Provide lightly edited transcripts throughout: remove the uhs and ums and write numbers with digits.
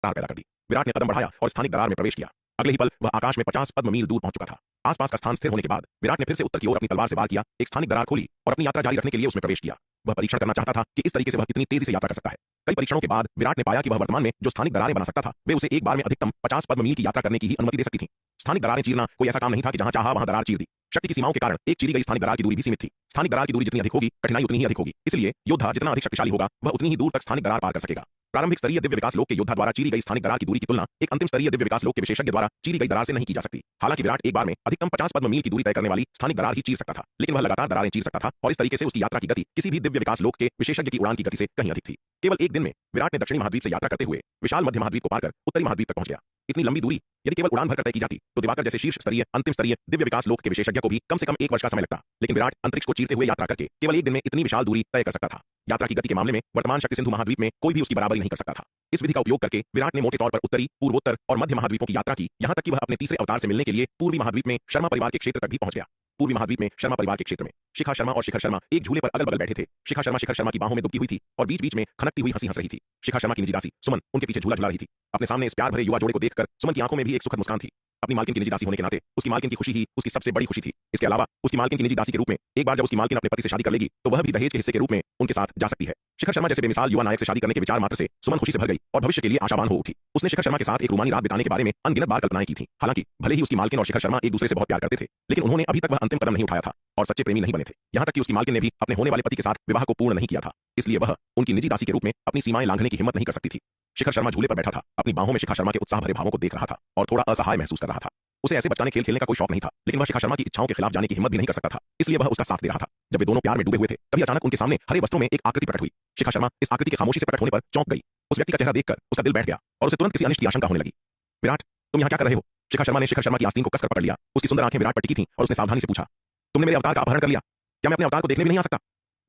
रफ्तार पैदा कर दी। विराट ने कदम बढ़ाया और स्थानिक दरार में प्रवेश किया। अगले ही पल वह आकाश में 50 पद्म मील दूर पहुंच चुका था। आसपास का स्थान स्थिर होने के बाद विराट ने फिर से उत्तर की ओर अपनी तलवार से वार किया, एक स्थानिक दरार खोली और अपनी यात्रा जारी रखने के लिए उसमें प्रवेश किया। वह परीक्षण करना चाहता था कि इस तरीके से वह कितनी तेजी से यात्रा कर सकता है। कई परीक्षणों के बाद विराट ने पाया कि वह वर्तमान में जो स्थानिक दरारें बना सकता था वे उसे एक बार में अधिकतम 50 पद्म मील की यात्रा करने की ही अनुमति दे सकती थी। स्थानिक दरारें चीरना कोई ऐसा काम नहीं था कि जहां चाहा वहां दरार चीर दी। शक्ति की सीमाओं के कारण एक चीरी गई स्थानिक दरार की दूरी भी सीमित थी। स्थानिक दरार की दूरी जितनी अधिक होगी कठिनाई उतनी ही अधिक होगी, इसलिए योद्धा जितना अधिक शक्तिशाली होगा वह उतनी ही दूर तक स्थानिक दरार पार कर सकेगा। प्रारंभिक स्तरीय दिव्य विकास लोक के योद्धा द्वारा चीरी गई स्थानिक दरार की दूरी की तुलना एक अंतिम स्तरीय दिव्य विकास लोक के विशेषज्ञ द्वारा चीरी गई दरार से नहीं की जा सकती। हालांकि विराट एक बार में अधिकतम 50 पद्म मील की दूरी तय करने वाली स्थानिक दरार ही चीर सकता था, लेकिन वह लगातार दरारें चीर सकता था और इस तरीके से उसकी यात्रा की गति किसी भी दिव्य विकास लोक के विशेषज्ञ की उड़ान की गति से कहीं अधिक थी। केवल एक दिन में विराट ने दक्षिणी महाद्वीप से यात्रा करते हुए विशाल मध्य महाद्वीप को पार कर उत्तरी महाद्वीप तक पहुंच गया। इतनी लंबी दूरी यदि केवल उड़ान भरकर तय की जाती तो दिवाकर जैसे शीर्ष स्तरीय अंतिम स्तरीय दिव्य विकास लोक के विशेषज्ञ को भी कम से कम 1 वर्ष का समय लगता, लेकिन विराट अंतरिक्ष को चीरते हुए यात्रा करके केवल एक दिन में इतनी विशाल दूरी तय कर सकता था। यात्रा की गति के मामले में वर्तमान शक्ति सिंधु महाद्वीप में कोई भी उसकी बराबरी नहीं कर सकता था। इस विधि का उपयोग करके विराट ने मोटे तौर पर उत्तरी, पूर्वोत्तर और मध्य महाद्वीपों की यात्रा की, यहां तक कि वह अपने तीसरे अवतार से मिलने के लिए पूर्वी महाद्वीप में शर्मा परिवार के क्षेत्र तक भी पहुंच गया। पूर्वी महाद्वीप में शर्मा परिवार के क्षेत्र में शिखा शर्मा और शिखर शर्मा एक झूले पर अगल बगल बैठे थे। शिखा शर्मा शिखर शर्मा की बाहों में दुबकी हुई थी और बीच बीच में खनकती हुई हंसी हंस रही थी। शिखा शर्मा की निजी दासी सुमन उनके पीछे झूला झुला रही थी। अपने सामने इस प्यार भरे युवा जोड़े को देखकर सुमन की आंखों में भी एक सुखद मुस्कान थी। अपनी मालकिन की निजी दासी होने के नाते उसकी मालकिन की खुशी ही उसकी सबसे बड़ी खुशी थी। इसके अलावा उसकी मालकिन की निजी दासी के रूप में एक बार जब उसकी मालकिन अपने पति से शादी कर लेगी तो वह भी दहेज के हिस्से के रूप में उनके साथ जा सकती है। शिखर शर्मा जैसे बेमिसाल युवा नायक से शादी करने के विचार मात्र से सुमन खुशी से भर गई और भविष्य के लिए आशावान हो उठी। उसने शिखर शर्मा के साथ एक रूमानी रात बिताने के बारे में अनगिनत बार कल्पनाएं की थी। हालांकि भले ही उसकी मालकिन और शिखर शर्मा एक दूसरे से बहुत प्यार करते थे, लेकिन उन्होंने अभी तक वह अंतिम कदम नहीं उठाया था और सच्चे प्रेमी नहीं बने थे। यहां तक कि उसकी मालकिन ने भी अपने होने वाले पति के साथ विवाह को पूर्ण नहीं किया था, इसलिए वह उनकी निजी दासी के रूप में अपनी सीमाएं लांघने की हिम्मत नहीं कर सकती थी। शिखर शर्मा झूले पर बैठा था, अपनी बाहों में शिखा शर्मा के उत्साह भरे भावों को देख रहा था और थोड़ा असहाय महसूस कर रहा था। उसे ऐसे बचकाने खेल खेलने का कोई शौक नहीं था, लेकिन वह शिखा शर्मा की इच्छाओं के खिलाफ जाने की हिम्मत भी नहीं कर सकता था, इसलिए वह उसका साथ दे रहा था। जब वे दोनों प्यार में डूबे हुए थे तभी अचानक उनके सामने हरे वस्त्रों में एक आकृति प्रकट हुई। शिखा शर्मा इस आकृति के खामोशी से प्रकट होने पर चौंक गई। उस व्यक्ति का चेहरा देखकर उसका दिल बैठ गया और उसे तुरंत किसी अनिष्ट की आशंका होने लगी। विराट, तुम यहाँ क्या कर रहे हो? शिखा शर्मा ने शिखर शर्मा की आस्तीन को कसकर पकड़ लिया। उसकी सुंदर आंखें विराट पर टिकी थीं और उसने सावधानी से पूछा, तुमने मेरे अवतार का अपहरण कर लिया? क्या मैं अपने अवतार को देखने भी नहीं आ सकता?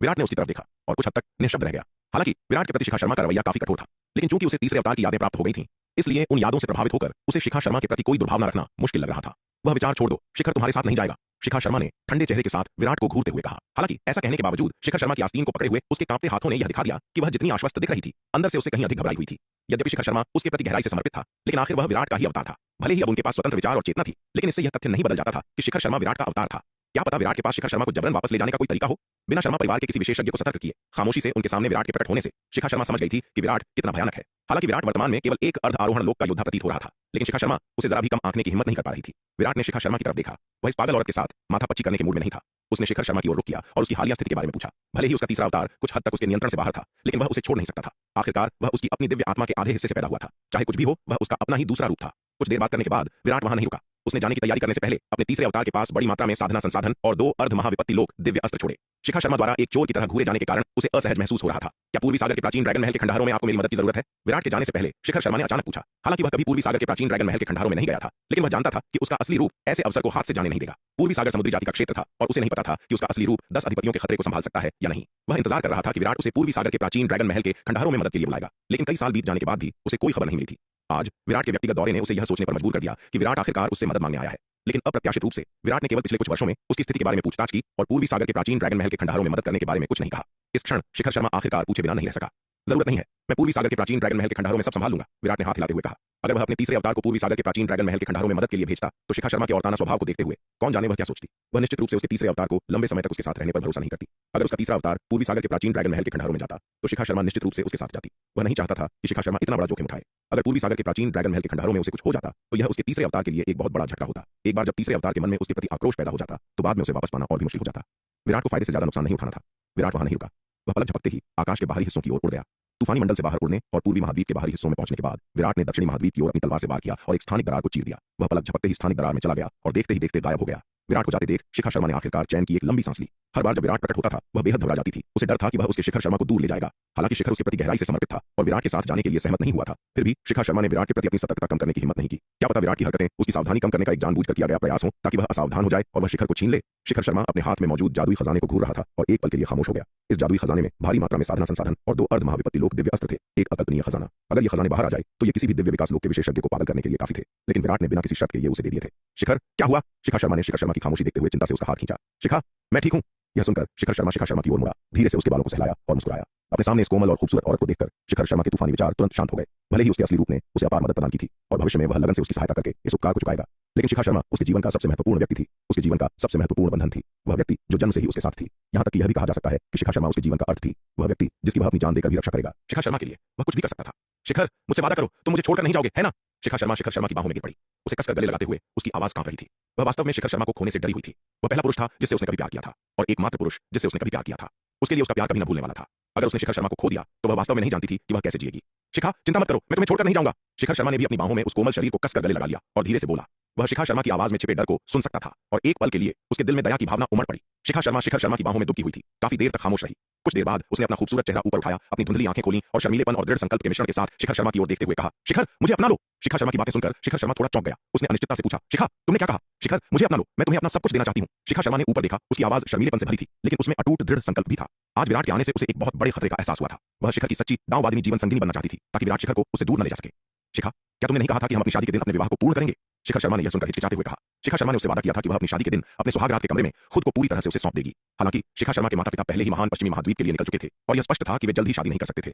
विराट ने उसकी तरफ देखा और कुछ हद तक निःशब्द रह गया। हालांकि विराट के प्रति शिखा शर्मा का रवैया काफी कठोर था, लेकिन चूंकि उसे तीसरे अवतार की यादें प्राप्त हो गई थीं, इसलिए उन यादों से प्रभावित होकर उसे शिखा शर्मा के प्रति कोई दुर्भावना रखना मुश्किल लग रहा था। वह विचार छोड़ दो, शिखर तुम्हारे साथ नहीं जाएगा, शिखा शर्मा ने ठंडे चेहरे के साथ विराट को घूरते हुए कहा। हालांकि ऐसा कहने के बावजूद शिखर शर्मा की आस्तीन को पकड़े हुए उसके कांपते हाथों ने यह दिखा दिया कि वह जितनी आश्वस्त दिख रही थी, अंदर से उससे कहीं अधिक घबराई हुई थी। यद्यपि शिखर शर्मा उसके प्रति गहराई से समर्पित था, लेकिन आखिर वह विराट का ही अवतार था। भले ही अब उनके पास स्वतंत्र विचार और चेतना थी, लेकिन इससे यह तथ्य नहीं बदल जाता था कि शिखर शर्मा विराट का अवतार था। क्या पता विराट के पास शिखर शर्मा को जबरन वापस ले जाने का कोई तरीका हो। बिना शर्मा परिवार के किसी विशेषज्ञ को सतर्क किए खामोशी से उनके सामने विराट के प्रकट होने से शिखा शर्मा समझ गई थी कि विराट कितना भयानक है। हालांकि विराट वर्तमान में केवल एक अर्ध आरोहण लोक का योद्धा प्रतीत हो रहा था, लेकिन शिखा शर्मा उसे जरा भी कम आंकने की हिम्मत नहीं कर पा रही थी। विराट ने शिखा शर्मा की तरफ देखा। वह इस पागल औरत के साथ माथा पच्ची करने के मूड में नहीं था। उसने शिखर शर्मा की ओर रुख किया और उसकी हालिया स्थिति के बारे में पूछा। भले ही उसका तीसरा अवतार कुछ हद तक उसके नियंत्रण से बाहर था, लेकिन वह उसे छोड़ नहीं सकता था। आखिरकार वह उसकी अपनी दिव्य आत्मा के आधे हिस्से से पैदा हुआ था। चाहे कुछ भी हो, वह उसका अपना ही दूसरा रूप था। कुछ देर बात करने के बाद विराट वहां नहीं रुका। उसने जाने की तैयारी करने से पहले अपने तीसरे अवतार के पास बड़ी मात्रा में साधना संसाधन और 2 अर्ध महाविपत्ति लोक दिव्य अस्त्र छोड़े। शिखा शर्मा द्वारा एक चोर की तरह घूरे जाने के कारण उसे असहज महसूस हो रहा था। क्या पूर्वी सागर के प्राचीन ड्रैगन महल के खंडहरों में आपको मेरी मदद की जरूरत है? विराट के जाने से पहले शिखर शर्मा ने अचानक पूछा। हालांकि वह कभी पूर्वी सागर के प्राचीन ड्रैगन महल के खंडहरों में नहीं गया था, लेकिन वह जानता था कि उसका असली रूप ऐसे अवसर को हाथ से जाने नहीं देगा। पूर्वी सागर समुद्री जाति का क्षेत्र था और उसे नहीं पता था कि उसका असली रूप 10 अधिपतियों के खतरे को संभाल सकता है या नहीं। वह इंतजार कर रहा था कि विराट उसे पूर्वी सागर के प्राचीन ड्रैगन महल के खंडहरों में मदद के लिए बुलाएगा, लेकिन कई साल बीत जाने के बाद भी उसे कोई खबर नहीं मिली थी। आज विराट के व्यक्तिगत दौरे ने उसे यह सोचने पर मजबूर कर दिया कि विराट आखिरकार उससे मदद मांगने आया है। लेकिन अप्रत्याशित रूप से विराट ने केवल पिछले कुछ वर्षों में उसकी स्थिति के बारे में पूछताछ की और पूर्वी सागर के प्राचीन ड्रैगन महल के खंडहरों में मदद करने के बारे में कुछ नहीं कहा। इस क्षण शिखर शर्मा आखिरकार पूछे बिना नहीं रह सका। जरूरत नहीं है, मैं पूर्वी सागर के प्राचीन ड्रैगन महल के खंडहरों में सब संभाल लूंगा, विराट ने हाथ हिलाते हुए कहा। अगर वह अपने तीसरे अवतार को पूर्वी सागर के प्राचीन ड्रैगन महल के खंडहरों में मदद के लिए भेजता तो शिखा शर्मा के औरताना स्वभाव को देखते हुए कौन जाने वह क्या सोचती। वह निश्चित रूप से उसके तीसरे अवतार को लंबे समय तक उसके साथ रहने पर भरोसा नहीं करती। अगर उसका तीसरा अवतार पूर्वी सागर के प्राचीन ड्रैगन महल के खंडहरों में जाता तो शिखा शर्मा निश्चित रूप से उसके साथ जाती। वह नहीं चाहता था कि शिखा शर्मा इतना बड़ा जोखिम उठाए। अगर पूर्वी सागर के प्राचीन ड्रैगन महल के खंडहरों में उसे कुछ हो जाता तो यह उसके तीसरे अवतार के लिए एक बहुत बड़ा झटका होता। एक बार जब तीसरे अवतार के मन में उसके प्रति आक्रोश पैदा हो जाता तो बाद में उसे वापस पाना और भी मुश्किल हो जाता। विराट को फायदे से ज्यादा नुकसान नहीं उठाना था। विराट वहां नहीं रुका। वह पलक झपकते ही आकाश के बाहरी हिस्सों की ओर उड़ गया। तूफानी मंडल से बाहर उड़ने और पूर्वी महाद्वीप के बाहरी हिस्सों में पहुंचने के बाद विराट ने दक्षिणी महाद्वीप की ओर अपनी तलवार से वार किया और एक स्थानिक दरार को चीर दिया। वह पलक झपकते ही स्थानिक दरार में चला गया और देखते ही देखते गायब हो गया। विराट को जाते देख शिखा शर्मा ने आखिरकार चैन की एक लंबी सांस ली। हर बार जब विराट प्रकट होता था वह बेहद घबरा जाती थी। उसे डर था कि वह उसके शिखर शर्मा को दूर ले जाएगा। हालांकि शिखर उसके प्रति गहराई से समर्पित था और विराट के साथ जाने के लिए सहमत नहीं हुआ था, फिर भी शिखा शर्मा ने विराट के प्रति अपनी सतर्कता कम करने की हिम्मत नहीं की। क्या पता विराट की हरकतें उसकी सावधानी कम करने का एक जानबूझकर किया गया प्रयास हो ताकि वह असावधान हो जाए और वह शिखर को छीन ले। शिखर शर्मा अपने हाथ में मौजूद जादुई खजाने को घूर रहा था और एक पल के लिए खामोश हो गया। इस जादुई खजाने में भारी मात्रा में साधना संसाधन और 2 अर्ध महाविपत्ति लोक दिव्य अस्त्र थे। एक अकल्पनीय खजाना। अगर ये खजाने बाहर आ जाए तो ये किसी भी दिव्य विकास लोक के विशेषज्ञ को पागल करने के लिए काफी थे, लेकिन विराट ने बिना किसी शर्त के ये उसे दे दिए थे। शिखर, क्या हुआ? शिखा शर्मा ने शिखर शर्मा की खामोशी देखते हुए चिंता से उसका हाथ खींचा। शिखा, मैं ठीक हूं। यह सुनकर शिखर शर्मा की ओर मुड़ा, धीरे से उसके बालों को सहलाया और मुस्कुराया। अपने सामने इस कोमल और खूबसूरत औरत को देखकर शिखर शर्मा के तूफानी विचार तुरंत शांत हो गए। भले ही उसके असली रूप ने उसे अपार मदद प्रदान की थी और भविष्य में वह लगन से उसकी सहायता करके इस उपकार को चुकाएगा, लेकिन शिखा शर्मा उसके जीवन का सबसे महत्वपूर्ण व्यक्ति थी। उसके जीवन का सबसे महत्वपूर्ण बंधन थी। वह व्यक्ति जो जन्म से ही उसके साथ थी। यहाँ तक कि यह भी कहा जा सकता है कि शिखा शर्मा उसके जीवन का अर्थ थी। वह व्यक्ति जिसकी वह अपनी जान देकर भी रक्षा करेगा। शिखा शर्मा के लिए वह कुछ भी कर सकता था। शिखर, मुझसे वादा करो, तुम मुझे छोड़कर नहीं जाओगे, है ना? शिखर शर्मा की बाहों में गिर पड़ी। उसे कसकर गले लगाते हुए उसकी आवाज कांप रही थी। वह वास्तव में शिखर शर्मा को खोने से डरी हुई थी। वह पहला पुरुष था जिससे उसने कभी प्यार किया था और एकमात्र पुरुष जिससे उसने कभी प्यार किया था। उसके लिए उसका प्यार कभी न भूलने वाला था। अगर उसने शिखर शर्मा को खो दिया तो वह वास्तव में नहीं जानती थी कि वह कैसे जिएगी। शिखा, चिंता मत करो, मैं तुम्हें छोड़कर नहीं जाऊंगा। शिखर शर्मा ने भी अपनी बाहों में उस कोमल शरीर को कसकर गले लगा लिया और धीरे से बोला। वह शिखा शर्मा की आवाज में छिपे डर को सुन सकता था और एक पल के लिए उसके दिल में दया की भावना उमड़ पड़ी। शिखर शर्मा की बाहों में दुबकी हुई थी। काफी देर तक खामोश रही। कुछ देर बाद उसने अपना खूबसूरत चेहरा ऊपर उठाया, अपनी धुंधली आंखें खोली और शर्मीलेपन और दृढ़ संकल्प के मिश्रण के साथ शिखर शर्मा की ओर देखते हुए कहा, शिखर, मुझे अपना लो। शिखा शर्मा की बातें सुनकर शिखर शर्मा थोड़ा चौंक गया। उसने अनिश्चितता से पूछा, शिखा, तुमने क्या कहा? शिखर, मुझे अपना लो, मैं तुम्हें अपना सब कुछ देना चाहती हूँ। शिखा शर्मा ने ऊपर देखा। उसकी आवाज शर्मीलेपन से भरी थी, लेकिन उसमें अटूट दृढ़ संकल्प भी था। आज विराट के आने से उसे एक बहुत बड़े खतरे का एहसास हुआ था। वह शिखर की सच्ची दांवबादिनी जीवन संगिनी बनना चाहती थी ताकि विराट शिखर को उससे दूर न ले जा सके। शिखा, क्या तुमने नहीं कहा था कि हम अपनी शादी के दिन अपने विवाह को पूर्ण करेंगे? शिखर शर्मा ने यह सुनकर हिचकिचाते हुए कहा। शिखा शर्मा ने उससे वादा किया था कि वह अपनी शादी के दिन अपने सुहागरात के कमरे में खुद को पूरी तरह से उसे सौंप देगी। हालांकि शिखा शर्मा के माता पिता पहले ही महान पश्चिमी महाद्वीप के लिए निकल चुके थे और यह स्पष्ट था कि वे जल्द ही शादी नहीं कर सकते थे।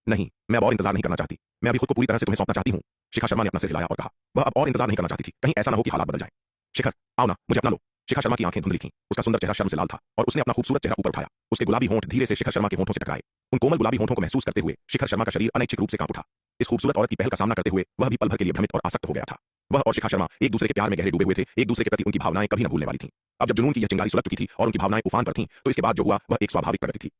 नहीं, मैं अब और इंतजार नहीं करना चाहती। मैं अभी खुद को पूरी तरह से तुम्हें सौंपना चाहती हूँ। शिखा शर्मा ने अपना सिर हिलाया और कहा। वह अब और इंतजार नहीं करना चाहती थी, कहीं ऐसा न हो कि हालात बदल जाए। शिखर, आओ ना, मुझे अपना लो। शिखा शर्मा की आंखें धुंधली थीं। उसका सुंदर चेहरा शर्म से लाल था और उसने अपना खूबसूरत चेहरा ऊपर उठाया। उसके गुलाबी होंठ धीरे से शिखर शर्मा के होंठों से टकराए। उन कोमल गुलाबी होंठों को महसूस करते हुए शिखर शर्मा का शरीर अनैच्छिक रूप से कांप उठा। इस खूबसूरत औरत की पहल का सामना करते हुए वह भी पल भर के लिए भ्रमित और आसक्त हो गया था। वह और शिखा शर्मा एक दूसरे के प्यार में गहरे डूबे हुए थे। एक दूसरे के प्रति उनकी भावनाएं कभी न भूलने वाली थीं। अब जब जुनून की यह चिंगारी सुलग चुकी थी और उनकी भावनाएं उफान पर थीं, तो इसके बाद जो हुआ वह एक स्वाभाविक प्रगति थी।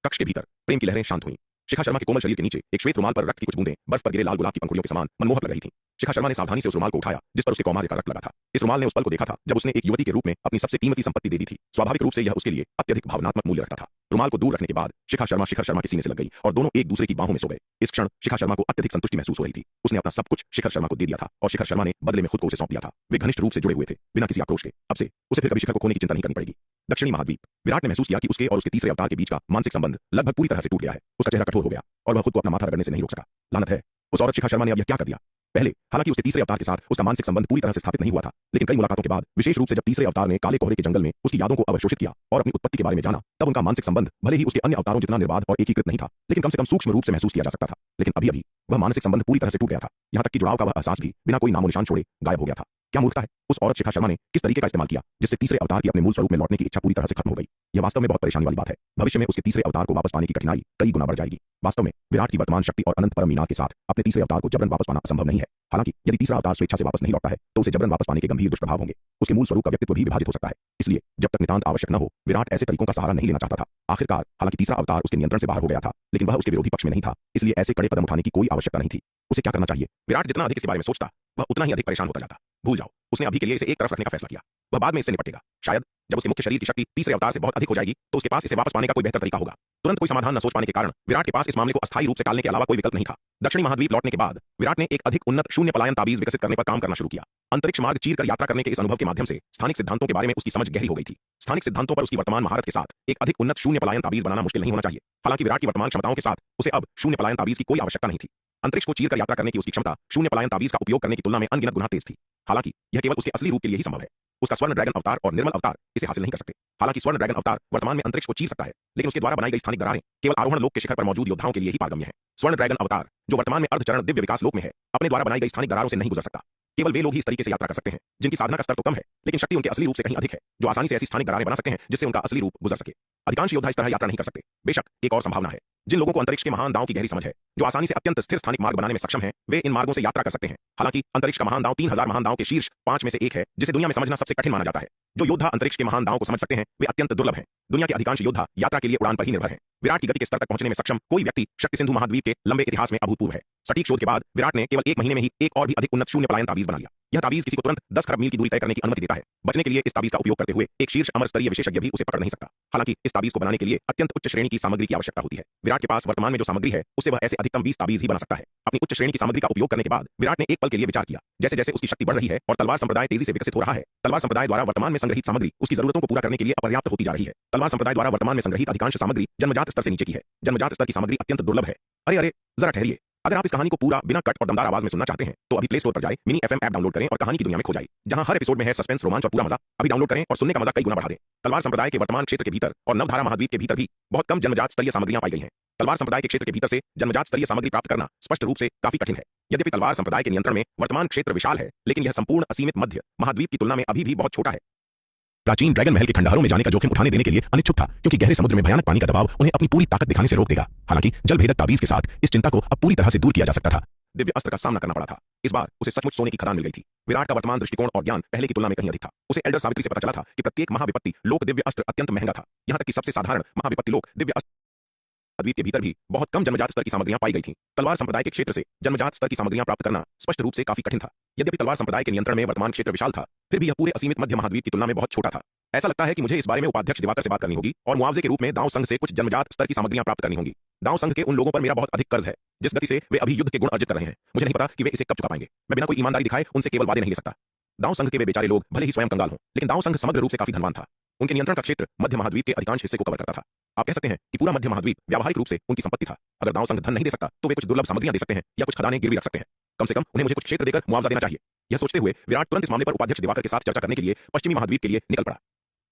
कक्ष के भीतर प्रेम की लहरें शांत हुईं। शिखा शर्मा के कोमल शरीर के नीचे एक श्वेत रुमाल पर रक्त की कुछ बूंदें बर्फ पर गिरे लाल गुलाब की पंखुड़ियों के समान मनमोहक लग रही थीं। शिखा शर्मा ने सावधानी से उस रुमाल को उठाया जिस पर उसके कौमार्य का रक्त लगा था। इस रुमाल ने उस पल को देखा था जब उसने एक युवती के रूप में अपनी सबसे कीमती संपत्ति दे दी थी। स्वाभाविक रूप से यह उसके लिए अत्यधिक भावनात्मक मूल्य रखता था। रुमाल को दूर रखने के बाद शिखा शर्मा शिखर शर्मा के सीने से लग गई और दोनों एक दूसरे की बाहों में सो गए। इस क्षण शिखा शर्मा को अत्यधिक संतुष्टि महसूस हो रही थी। उसने अपना सब कुछ शिखर शर्मा को दे दिया था और शिखर शर्मा ने बदले में खुद को उसे सौंप दिया था। वे घनिष्ठ रूप से जुड़े हुए थे, बिना किसी आक्रोश के। अब से उसे फिर कभी शिखर को खोने की चिंता नहीं करनी पड़ेगी। दक्षिणी महाद्वीप। विराट ने महसूस किया कि उसके और उसके तीसरे अवतार के बीच का मानसिक संबंध लगभग पूरी तरह से टूट गया है। उसका चेहरा कठोर हो गया और वह खुद को अपना माथा रगड़ने से नहीं रोक सका। लानत है, उस औरत शिखा शर्मा ने अब यह क्या कर दिया? पहले हालांकि उसके तीसरे अवतार के साथ उसका मानसिक संबंध पूरी तरह से स्थापित नहीं हुआ था, लेकिन कई मुलाकातों के बाद, विशेष रूप से जब तीसरे अवतार ने काले कोहरे के जंगल में उसकी यादों को अवशोषित किया और अपनी उत्पत्ति के बारे में जाना, तब उनका मानसिक संबंध भले ही उसके अन्य अवतारों जितना निर्बाध और एकीकृत नहीं था, लेकिन कम से कम सूक्ष्म रूप से महसूस किया जा सकता था। लेकिन अभी अभी वह मानसिक संबंध पूरी तरह से टूट गया था। यहाँ तक कि जुड़ाव का वह एहसास भी बिना कोई नामो निशान छोड़े गायब हो गया था। क्या मूर्खता है उस औरत शिखा शर्मा ने किस तरीके का इस्तेमाल किया जिससे तीसरे अवतार की अपने मूल स्वरूप में लौटने की इच्छा पूरी तरह से खत्म हो गई। यह वास्तव में बहुत परेशानी वाली बात है। भविष्य में उसके तीसरे अवतार को वापस पाने की कठिनाई कई गुना बढ़ जाएगी। वास्तव में विराट की वर्तमान शक्ति और अनंत परम मीनार के साथ अपने तीसरे अवतार को जबरन वापस पाना असंभव नहीं है। हालांकि यदि तीसरा अवतार स्वेच्छा से वापस नहीं लौटता है तो उसे जबरन वापस पाने के गंभीर दुष्प्रभाव होंगे। उसके मूल स्वरूप का व्यक्तित्व भी विभाजित हो सकता है। इसलिए जब तक नितांत आवश्यक न हो, विराट ऐसे तरीकों का सहारा नहीं लेना चाहता था। आखिरकार हालांकि तीसरा अवतार उसके नियंत्रण से बाहर हो गया था, लेकिन वह उसके विरोधी पक्ष में नहीं था, इसलिए ऐसे कड़े कदम उठाने की कोई आवश्यकता नहीं थी। उसे क्या करना चाहिए? विराट जितना अधिक इसके बारे में सोचता, वह उतना ही अधिक परेशान होता जाता। भूल जाओ, उसने अभी के लिए इसे एक तरफ रखने का फैसला किया। वह बाद में इससे निपटेगा। शायद जब उसके मुख्य शरीर की शक्ति तीसरे अवतार से बहुत अधिक हो जाएगी तो उसके पास इसे वापस पाने का कोई बेहतर तरीका होगा। तुरंत कोई समाधान न सोच पाने के कारण विराट के पास इस मामले को अस्थायी रूप से टालने के अलावा कोई विकल्प नहीं था। दक्षिणी महाद्वीप लौटने के बाद विराट ने एक अधिक उन्नत शून्य पलायन ताबीज विकसित करने पर काम करना शुरू किया। अंतरिक्ष मार्ग चीर कर यात्रा करने के इस अनुभव के माध्यम से स्थानिक सिद्धांतों के बारे में उसकी समझ गहरी हो गई थी। स्थानिक सिद्धांतों पर उसकी वर्तमान महारत के साथ एक अधिक उन्नत शून्य पलायन ताबीज बनाना मुश्किल नहीं होना चाहिए। हालांकि विराट की वर्तमान क्षमताओं के साथ उसे अब शून्य पलायन ताबीज की कोई आवश्यकता नहीं थी। अंतरिक्ष को चीर कर यात्रा करने की उसकी क्षमता शून्य पलायन ताबीज का उपयोग करने की तुलना में अनगिनत गुना तेज थी। हालांकि यह केवल उसके असली रूप के लिए ही संभव है। उसका स्वर्ण ड्रैगन अवतार और निर्मल अवतार इसे हासिल नहीं कर सकते। हालांकि स्वर्ण ड्रैगन अवतार वर्तमान में अंतरिक्ष को चीर सकता है, लेकिन उसके द्वारा बनाई गई स्थानिक दरारें केवल आरोहण लोक के शिखर पर मौजूद योद्धाओं के लिए ही पारगम्य है। स्वर्ण ड्रैगन अवतार जो वर्तमान में अर्धचरण दिव्य विकास लोक में है, अपने द्वारा बनाई गई स्थानिक दरारों से नहीं गुजर सकता। केवल वे लोग ही इस तरीके से यात्रा कर सकते हैं जिनकी साधना का स्तर तो कम है, लेकिन शक्ति उनके असली रूप से कहीं अधिक है, जो आसानी से ऐसी स्थानिक दरारें बना सकते हैं जिससे उनका असली रूप गुजर सके। अधिकांश योद्धा इस तरह यात्रा नहीं कर सकते। बेशक एक और संभावना है, जिन लोगों को अंतरिक्ष के महान दांव की गहरी समझ है, जो आसानी से अत्यंत स्थिर स्थानिक मार्ग बनाने में सक्षम हैं, वे इन मार्गों से यात्रा कर सकते हैं। हालांकि अंतरिक्ष का महान दांव 3000 महान दांव के शीर्ष 5 में से एक है, जिसे दुनिया में समझना सबसे कठिन माना जाता है। जो योद्धा अंतरिक्ष के महान दांव को समझ सकते हैं, वे अत्यंत दुर्लभ हैं। दुनिया के अधिकांश योद्धा यात्रा के लिए उड़ान पर ही निर्भर हैं। विराट की गति के स्तर तक पहुंचने में सक्षम कोई व्यक्ति शक्ति सिंधु महाद्वीप के लंबे इतिहास में अभूतपूर्व है। सटीक शोध के बाद विराट ने केवल 1 महीने में ही एक और भी अधिक उन्नत शून्य पलायन ताबीज बना लिया। यह ताबीज किसी को तुरंत 10 खरब मील की दूरी तय करने की अनुमति देता है। बचने के लिए इस ताबीज का उपयोग करते हुए एक शीर्ष अमर स्तरीय विशेषज्ञ भी उसे पकड़ नहीं सकता। हालांकि इस ताबीज को बनाने के लिए अत्यंत उच्च श्रेणी की सामग्री की आवश्यकता होती है। विराट के पास वर्तमान में जो सामग्री है, उससे वह ऐसे अधिकतम 20 ताबीज ही बना सकता है। अपनी उच्च श्रेणी की सामग्री का उपयोग करने के बाद विराट ने एक पल के लिए विचार किया। जैसे जैसे उसकी शक्ति बढ़ रही है और तलवार संप्रदाय तेजी से विकसित हो रहा है, तलवार संप्रदाय द्वारा वर्तमान में संग्रहित सामग्री उसकी जरूरतों को पूरा करने के लिए अपर्याप्त होती जा रही है। तलवार संप्रदाय द्वारा वर्तमान में संग्रहित अधिकांश सामग्री जन्मजात स्तर से नीचे की है। जन्मजात स्तर की सामग्री अत्यंत दुर्लभ है। अरे अरे, जरा ठहरिए, अगर आप इस कहानी को पूरा बिना कट और दमदार आवाज में सुनना चाहते हैं तो अभी प्ले स्टोर पर जाएं, मिनी एफएम ऐप डाउनलोड करें और कहानी की दुनिया में खो जाएं, जहां हर एपिसोड में है सस्पेंस, रोमांच और पूरा मजा। अभी डाउनलोड करें और सुनने का मजा कई गुना बढ़ा दें। तलवार संप्रदाय के वर्तमान क्षेत्र के भीतर और नवधारा महाद्वीप के भीतर भी बहुत कम जन्मजात स्तरीय सामग्रियां पाई गई हैं। तलवार संप्रदाय के क्षेत्र के भीतर से जन्मजात स्तरीय सामग्री प्राप्त करना स्पष्ट रूप से काफी कठिन है। यद्यपि तलवार संप्रदाय के नियंत्रण में वर्तमान क्षेत्र विशाल है, लेकिन यह संपूर्ण असीमित मध्य महाद्वीप की तुलना में अभी भी बहुत छोटा है। प्राचीन ड्रैगन महल के खंडहरों में जाने का जोखिम उठाने देने के लिए अनिच्छुक था, क्योंकि गहरे समुद्र में भयानक पानी का दबाव उन्हें अपनी पूरी ताकत दिखाने से रोक देगा। हालांकि जल भेदक ताबीज के साथ इस चिंता को अब पूरी तरह से दूर किया जा सकता था। दिव्य अस्त्र का सामना करना पड़ा था। इस बार उसे सचमुच सोने की खदान मिल गई थी। विराट का वर्तमान दृष्टिकोण और ज्ञान पहले की तुलना में कहीं अधिक था। उसे एल्डर सावित्री से पता चला था कि प्रत्येक महाविपत्ति लोक दिव्य अस्त्र अत्यंत महंगा था। यहां तक कि सबसे साधारण महाविपत्ति लोक दिव्य अस्त्र द्वीप के भीतर भी बहुत कम जन्मजात स्तर की सामग्रियां पाई गई थीं। तलवार संप्रदाय के क्षेत्र से जन्मजात स्तर की सामग्रियां प्राप्त करना स्पष्ट रूप से काफी कठिन था। यद्यपि तलवार संप्रदाय के नियंत्रण में वर्तमान क्षेत्र विशाल था, फिर भी यह पूरे असीमित मध्य महाद्वीप की तुलना में बहुत छोटा था। ऐसा लगता है कि मुझे इस बारे में उपाध्यक्ष दिवाकर से बात करनी होगी और मुआवजे के रूप में दांव संघ से कुछ जन्मजात स्तर की सामग्रियां प्राप्त करनी होंगी। दांव संघ के उन लोगों पर मेरा बहुत अधिक कर्ज है जिस गति से वे अभी युद्ध के गुण अर्जित कर रहे हैं। मुझे नहीं पता कि वे इसे कब चुका पाएंगे। मैं बिना कोई ईमानदारी दिखाए उनसे केवल वादे नहीं ले सकता। दांव संघ के वे बेचारे लोग भले ही स्वयं कंगाल हों, लेकिन दांव संघ समग्र रूप से काफी धनवान था। उनके नियंत्रण का क्षेत्र मध्य महाद्वीप के अधिकांश हिस्से को कवर करता था। आप कह सकते हैं कि पूरा मध्य महाद्वीप व्यावहारिक रूप से उनकी संपत्ति था। अगर दांव संघ धन नहीं दे सकता तो वे कुछ दुर्लभ सामग्रियां दे सकते हैं या कुछ खदानें गिरवी रख सकते हैं। कम से कम उन्हें मुझे कुछ क्षेत्र देकर मुआवजा देना चाहिए। यह सोचते हुए विराट तुरंत इस मामले पर उपाध्यक्ष दिवाकर के साथ चर्चा करने के लिए पश्चिमी महाद्वीप के लिए निकल पड़ा।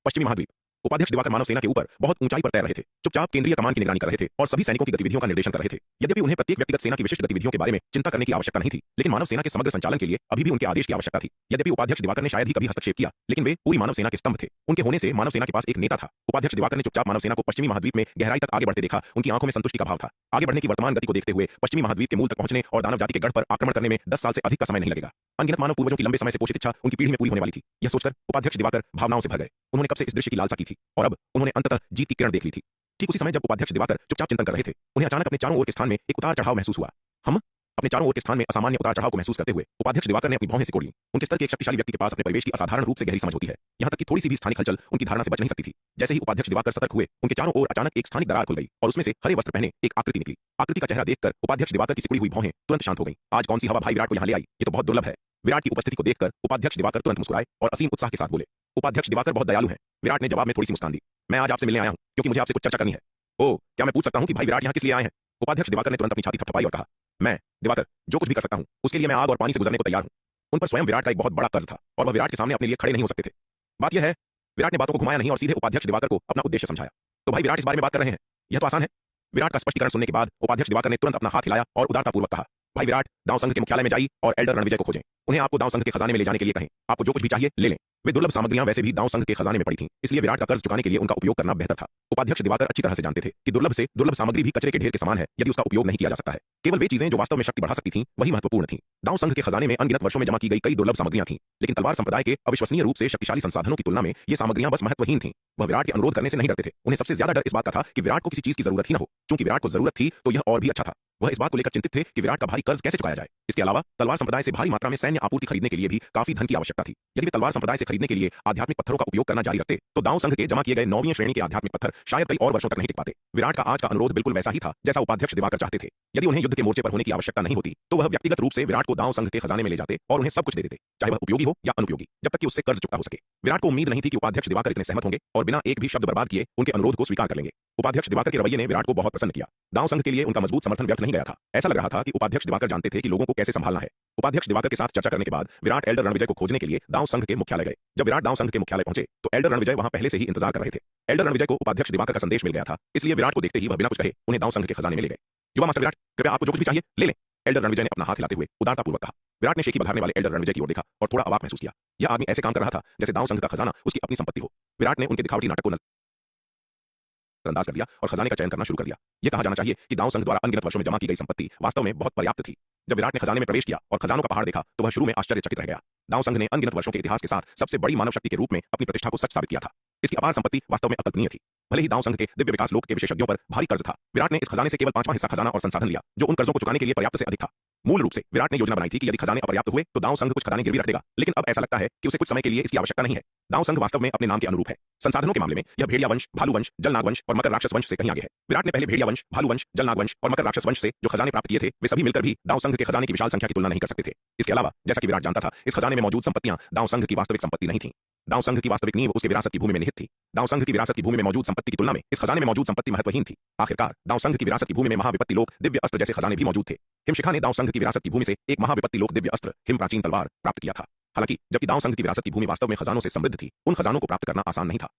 पश्चिमी महाद्वीप। उपाध्यक्ष दिवाकर मानव सेना के ऊपर बहुत ऊंचाई पर तैर रहे थे, चुपचाप केंद्रीय कमान की निगरानी कर रहे थे और सभी सैनिकों की गतिविधियों का निर्देशन कर रहे थे। यद्यपि उन्हें प्रत्येक व्यक्तिगत सेना की विशिष्ट गतिविधियों के बारे में चिंता करने की आवश्यकता नहीं थी, लेकिन मानव सेना के समग्र संचालन के लिए अभी भी उनके आदेश की आवश्यकता थी। यद्यपि उपाध्यक्ष दिवाकर ने शायद ही कभी हस्तक्षेप किया, लेकिन वे पूरी मानव सेना के स्तंभ थे। उनके होने से मानव सेना के पास एक नेता था। उपाध्यक्ष दिवाकर ने चुपचाप मानव सेना को पश्चिमी महाद्वीप में गहराई तक आगे बढ़ते देखा। उनकी आंखों में संतुष्टि का भाव था। आगे बढ़ने की वर्तमान गति को देखते हुए पश्चिमी महाद्वीप के मूल तक पहुंचने और दानव जाति के गढ़ पर आक्रमण करने में 10 साल से अधिक का समय नहीं लगेगा। अनगिनत मानव पूर्वजों की लंबे समय से पोषित इच्छा उनकी पीढ़ी में पूरी होने वाली थी। यह सोचकर उपाध्यक्ष दिवाकर भावनाओं से भर गए। उन्होंने कब से इस दृश्य की लालसा की थी और अब उन्होंने अंततः जीत की किरण देख ली थी। ठीक उसी समय जब उपाध्यक्ष दिवाकर चुपचाप चिंतन कर रहे थे, उन्हें अचानक अपने चारों ओर के स्थान में एक उतार चढ़ाव महसूस हुआ। हम अपने चारों ओर के स्थान में असामान्य उतार चढ़ाव को महसूस करते हुए उपाध्यक्ष दिवाकर ने अपनी भौहें सिकोड़ लीं। उनके स्तर के एक शक्तिशाली व्यक्ति के पास अपने परिवेश की असाधारण रूप से गहरी समझ होती है। यहां तक कि थोड़ी सी भी स्थानिक हलचल उनकी धारणा से बच नहीं सकती थी। जैसे ही उपाध्यक्ष दिवाकर सतर्क हुए, उनके चारों ओर अचानक एक स्थानिक दरार खुल गई और उसमें से हरे वस्त्र पहने एक आकृति निकली। आकृति का चेहरा देखकर उपाध्यक्ष दिवाकर की सिकुड़ी हुई भौहें तुरंत शांत हो गई। आज कौन सी हवा भाई विराट को यहां ले आई? ये तो बहुत दुर्लभ है। विराट की उपस्थिति को देखकर उपाध्यक्ष दिवाकर तुरंत मुस्कुराए और असीम उत्साह के साथ बोले। उपाध्यक्ष दिवाकर बहुत दयालु हैं। विराट ने जवाब में थोड़ी सी मुस्कान दी। मैं आज आपसे मिलने आया हूं क्योंकि मुझे आपसे कुछ चर्चा करनी है। ओह, क्या मैं पूछ सकता हूं कि भाई विराट यहां किस लिए आए हैं? उपाध्यक्ष दिवाकर ने तुरंत अपनी छाती थपथपाई और कहा, मैं दिवाकर जो कुछ भी कर सकता हूं उसके लिए मैं आग और पानी से गुजरने को तैयार हूं। उन पर स्वयं विराट का एक बहुत बड़ा कर्ज था और वह विराट के सामने अपने लिए खड़े नहीं हो सकते थे। बात यह है, विराट ने बातों को घुमाया नहीं और सीधे उपाध्यक्ष दिवाकर को अपना उद्देश्य समझाया। तो भाई विराट इस बारे में बात कर रहे हैं, यह तो आसान है। विराट का स्पष्टीकरण सुनने के बाद उपाध्यक्ष दिवाकर ने तुरंत अपना हाथ हिलाया और उदारतापूर्वक कहा, भाई विराट, दांव संघ के मुख्यालय में जाइए और एल्डर रणविजय को खोजें। उन्हें आपको दांव संघ के खजाने में ले जाने के लिए कहें। आपको जो कुछ भी चाहिए ले लें। वे दुर्लभ सामग्रियां वैसे भी दांव संघ के खजाने में पड़ी थीं, इसलिए विराट का कर्ज चुकाने के लिए उनका उपयोग करना बेहतर था। उपाध्यक्ष दिवाकर अच्छी तरह से जानते थे कि दुर्लभ से दुर्लभ सामग्री भी कचरे के ढेर के समान है यदि उसका उपयोग नहीं किया जा सकता है। केवल वे चीजें जो वास्तव में शक्ति बढ़ा सकती थीं वही महत्वपूर्ण थीं। दांव संघ के खजाने में अनगिनत वर्षों में जमा की गई कई दुर्लभ सामग्रियां थीं, लेकिन तलवार संप्रदाय के अविश्वसनीय रूप से शक्तिशाली संसाधनों की तुलना में ये सामग्रियां बस महत्वहीन थीं। वह विराट के अनुरोध करने से नहीं डरते थे। उन्हें सबसे ज्यादा डर इस बात का था कि विराट को किसी चीज की जरूरत ही न हो। चूंकि विराट को जरूरत थी तो यह और भी अच्छा था। वह इस बात को लेकर चिंतित थे कि विराट का भारी कर्ज कैसे चुकाया जाए। इसके अलावा तलवार संप्रदाय से भारी मात्रा में सैन्य आपूर्ति खरीदने के लिए भी काफी धन की आवश्यकता थी। यदि वे तलवार संप्रदाय से खरीदने के लिए आध्यात्मिक पत्थरों का उपयोग करना जारी रखते तो दांव संघ के जमा किए गए 9वीं श्रेणी के आध्यात्मिक पत्थर शायद कई और वर्षों तक नहीं टिक पाते। विराट का आज का अनुरोध बिल्कुल वैसा ही था जैसा उपाध्यक्ष दिवाकर चाहते थे। यदि उन्हें युद्ध के मोर्चे पर होने की आवश्यकता नहीं होती तो वह व्यक्तिगत रूप से विराट को दांव संघ के खजाने में ले जाते और उन्हें सब कुछ दे देते, चाहे वह उपयोगी हो या अनुपयोगी, जब तक कि उससे कर्ज चुकता हो सके। विराट को उम्मीद नहीं थी कि उपाध्यक्ष दिवाकर इतने सहमत होंगे और बिना एक भी शब्द बर्बाद किए उनके अनुरोध को स्वीकार कर लेंगे। उपाध्यक्ष दिवाकर के रवैये ने विराट को बहुत प्रसन्न किया। दांव संघ के लिए उनका मजबूत समर्थन व्यर्थ नहीं गया था। ऐसा लग रहा था कि उपाध्यक्ष दिवाकर जानते थे कि लोगों को कैसे संभालना है। उपाध्यक्ष दिवाकर के साथ चर्चा करने के बाद विराट एल्डर रणविजय को खोजने के लिए दांव संघ के मुख्यालय गए। जब विराट दांव संघ के मुख्यालय पहुंचे तो एल्डर रणविजय वहां पहले से ही इंतजार कर रहे थे। एल्डर रणविजय को उपाध्यक्ष दिवाकर का संदेश मिल गया था, इसलिए विराट को देखते ही वह बिना कुछ कहे उन्हें दांव संघ के खजाने में ले गए। युवा मास्टर विराट, कृपया आपको जो कुछ भी चाहिए ले लें। एल्डर रणविजय ने अपना हाथ हिलाते हुए उदारतापूर्वक कहा। विराट ने शेखी बघारने वाले एल्डर रणविजय की ओर देखा और थोड़ा अवाक महसूस किया। यह आदमी ऐसे काम कर रहा था जैसे दांव संघ का खजाना उसकी अपनी संपत्ति हो। विराट ने उनके दिखावटी नाटक को नजरअंदाज कर दिया और खजाने का चयन करना शुरू कर दिया। यह कहा जाना चाहिए कि दांव संघ द्वारा अनगिनत वर्षों में जमा की गई संपत्ति वास्तव में बहुत पर्याप्त थी। जब विराट ने खजाने में प्रवेश किया और खजानों का पहाड़ देखा तो वह शुरू में आश्चर्यचकित रह गया। दांव संघ ने अनगिनत वर्षों के इतिहास के साथ सबसे बड़ी मानव शक्ति के रूप में अपनी प्रतिष्ठा को सच साबित किया था। इसकी अपार संपत्ति वास्तव में अकल्पनीय थी। भले ही दांव संघ के दिव्य विकास लोक के विशेषज्ञों पर भारी कर्ज था, विराट ने इस खजाने से केवल 5वां हिस्सा खजाना और संसाधन लिया जो उन कर्जों को चुकाने के लिए पर्याप्त से अधिक था। मूल रूप से विराट ने योजना बनाई थी कि यदि खजाने अपर्याप्त हुए तो दांव संघ कुछ खजाने गिरवी रख देगा, लेकिन अब ऐसा लगता है कि उसे कुछ समय के लिए इसकी आवश्यकता नहीं है। दांव संघ वास्तव में अपने नाम के अनुरूप है। संसाधनों के मामले में यह भेड़िया वंश, भालू वंश, जलनाग वंश और मकर राक्षस वंश से कहीं आगे है। विराट ने पहले भेड़िया वंश, भालू वंश, जलनाग वंश और मकर राक्षस वंश से जो खजाने प्राप्त किए थे वे सभी मिलकर भी दांव संघ के खजाने की विशाल संख्या की तुलना नहीं कर सकते थे। इसके अलावा जैसा कि विराट जानता था, इस खजाने में मौजूद संपत्तियां दांव संघ की वास्तविक संपत्ति नहीं थी। दांव संघ की वास्तविक नींव उसके विरासत की भूमि में निहित थी। दांव संघ की विरासत की भूमि में मौजूद संपत्ति की तुलना में इस खजाने में मौजूद संपत्ति महत्वहीन थी। आखिरकार दांव संघ की विरासत की भूमि में महाविपत्ति लोक दिव्य अस्त्र जैसे खजाने भी मौजूद थे। हिमशिखा ने दांव संघ की विरासत की भूमि से एक महाविपत्ति लोक दिव्य अस्त्र हिम प्राचीन तलवार प्राप्त किया था। हालांकि जबकि दांव संघ की विरासत की भूमि वास्तव में खजानों से समृद्ध थी, उन खजानों को प्राप्त करना आसान नहीं था।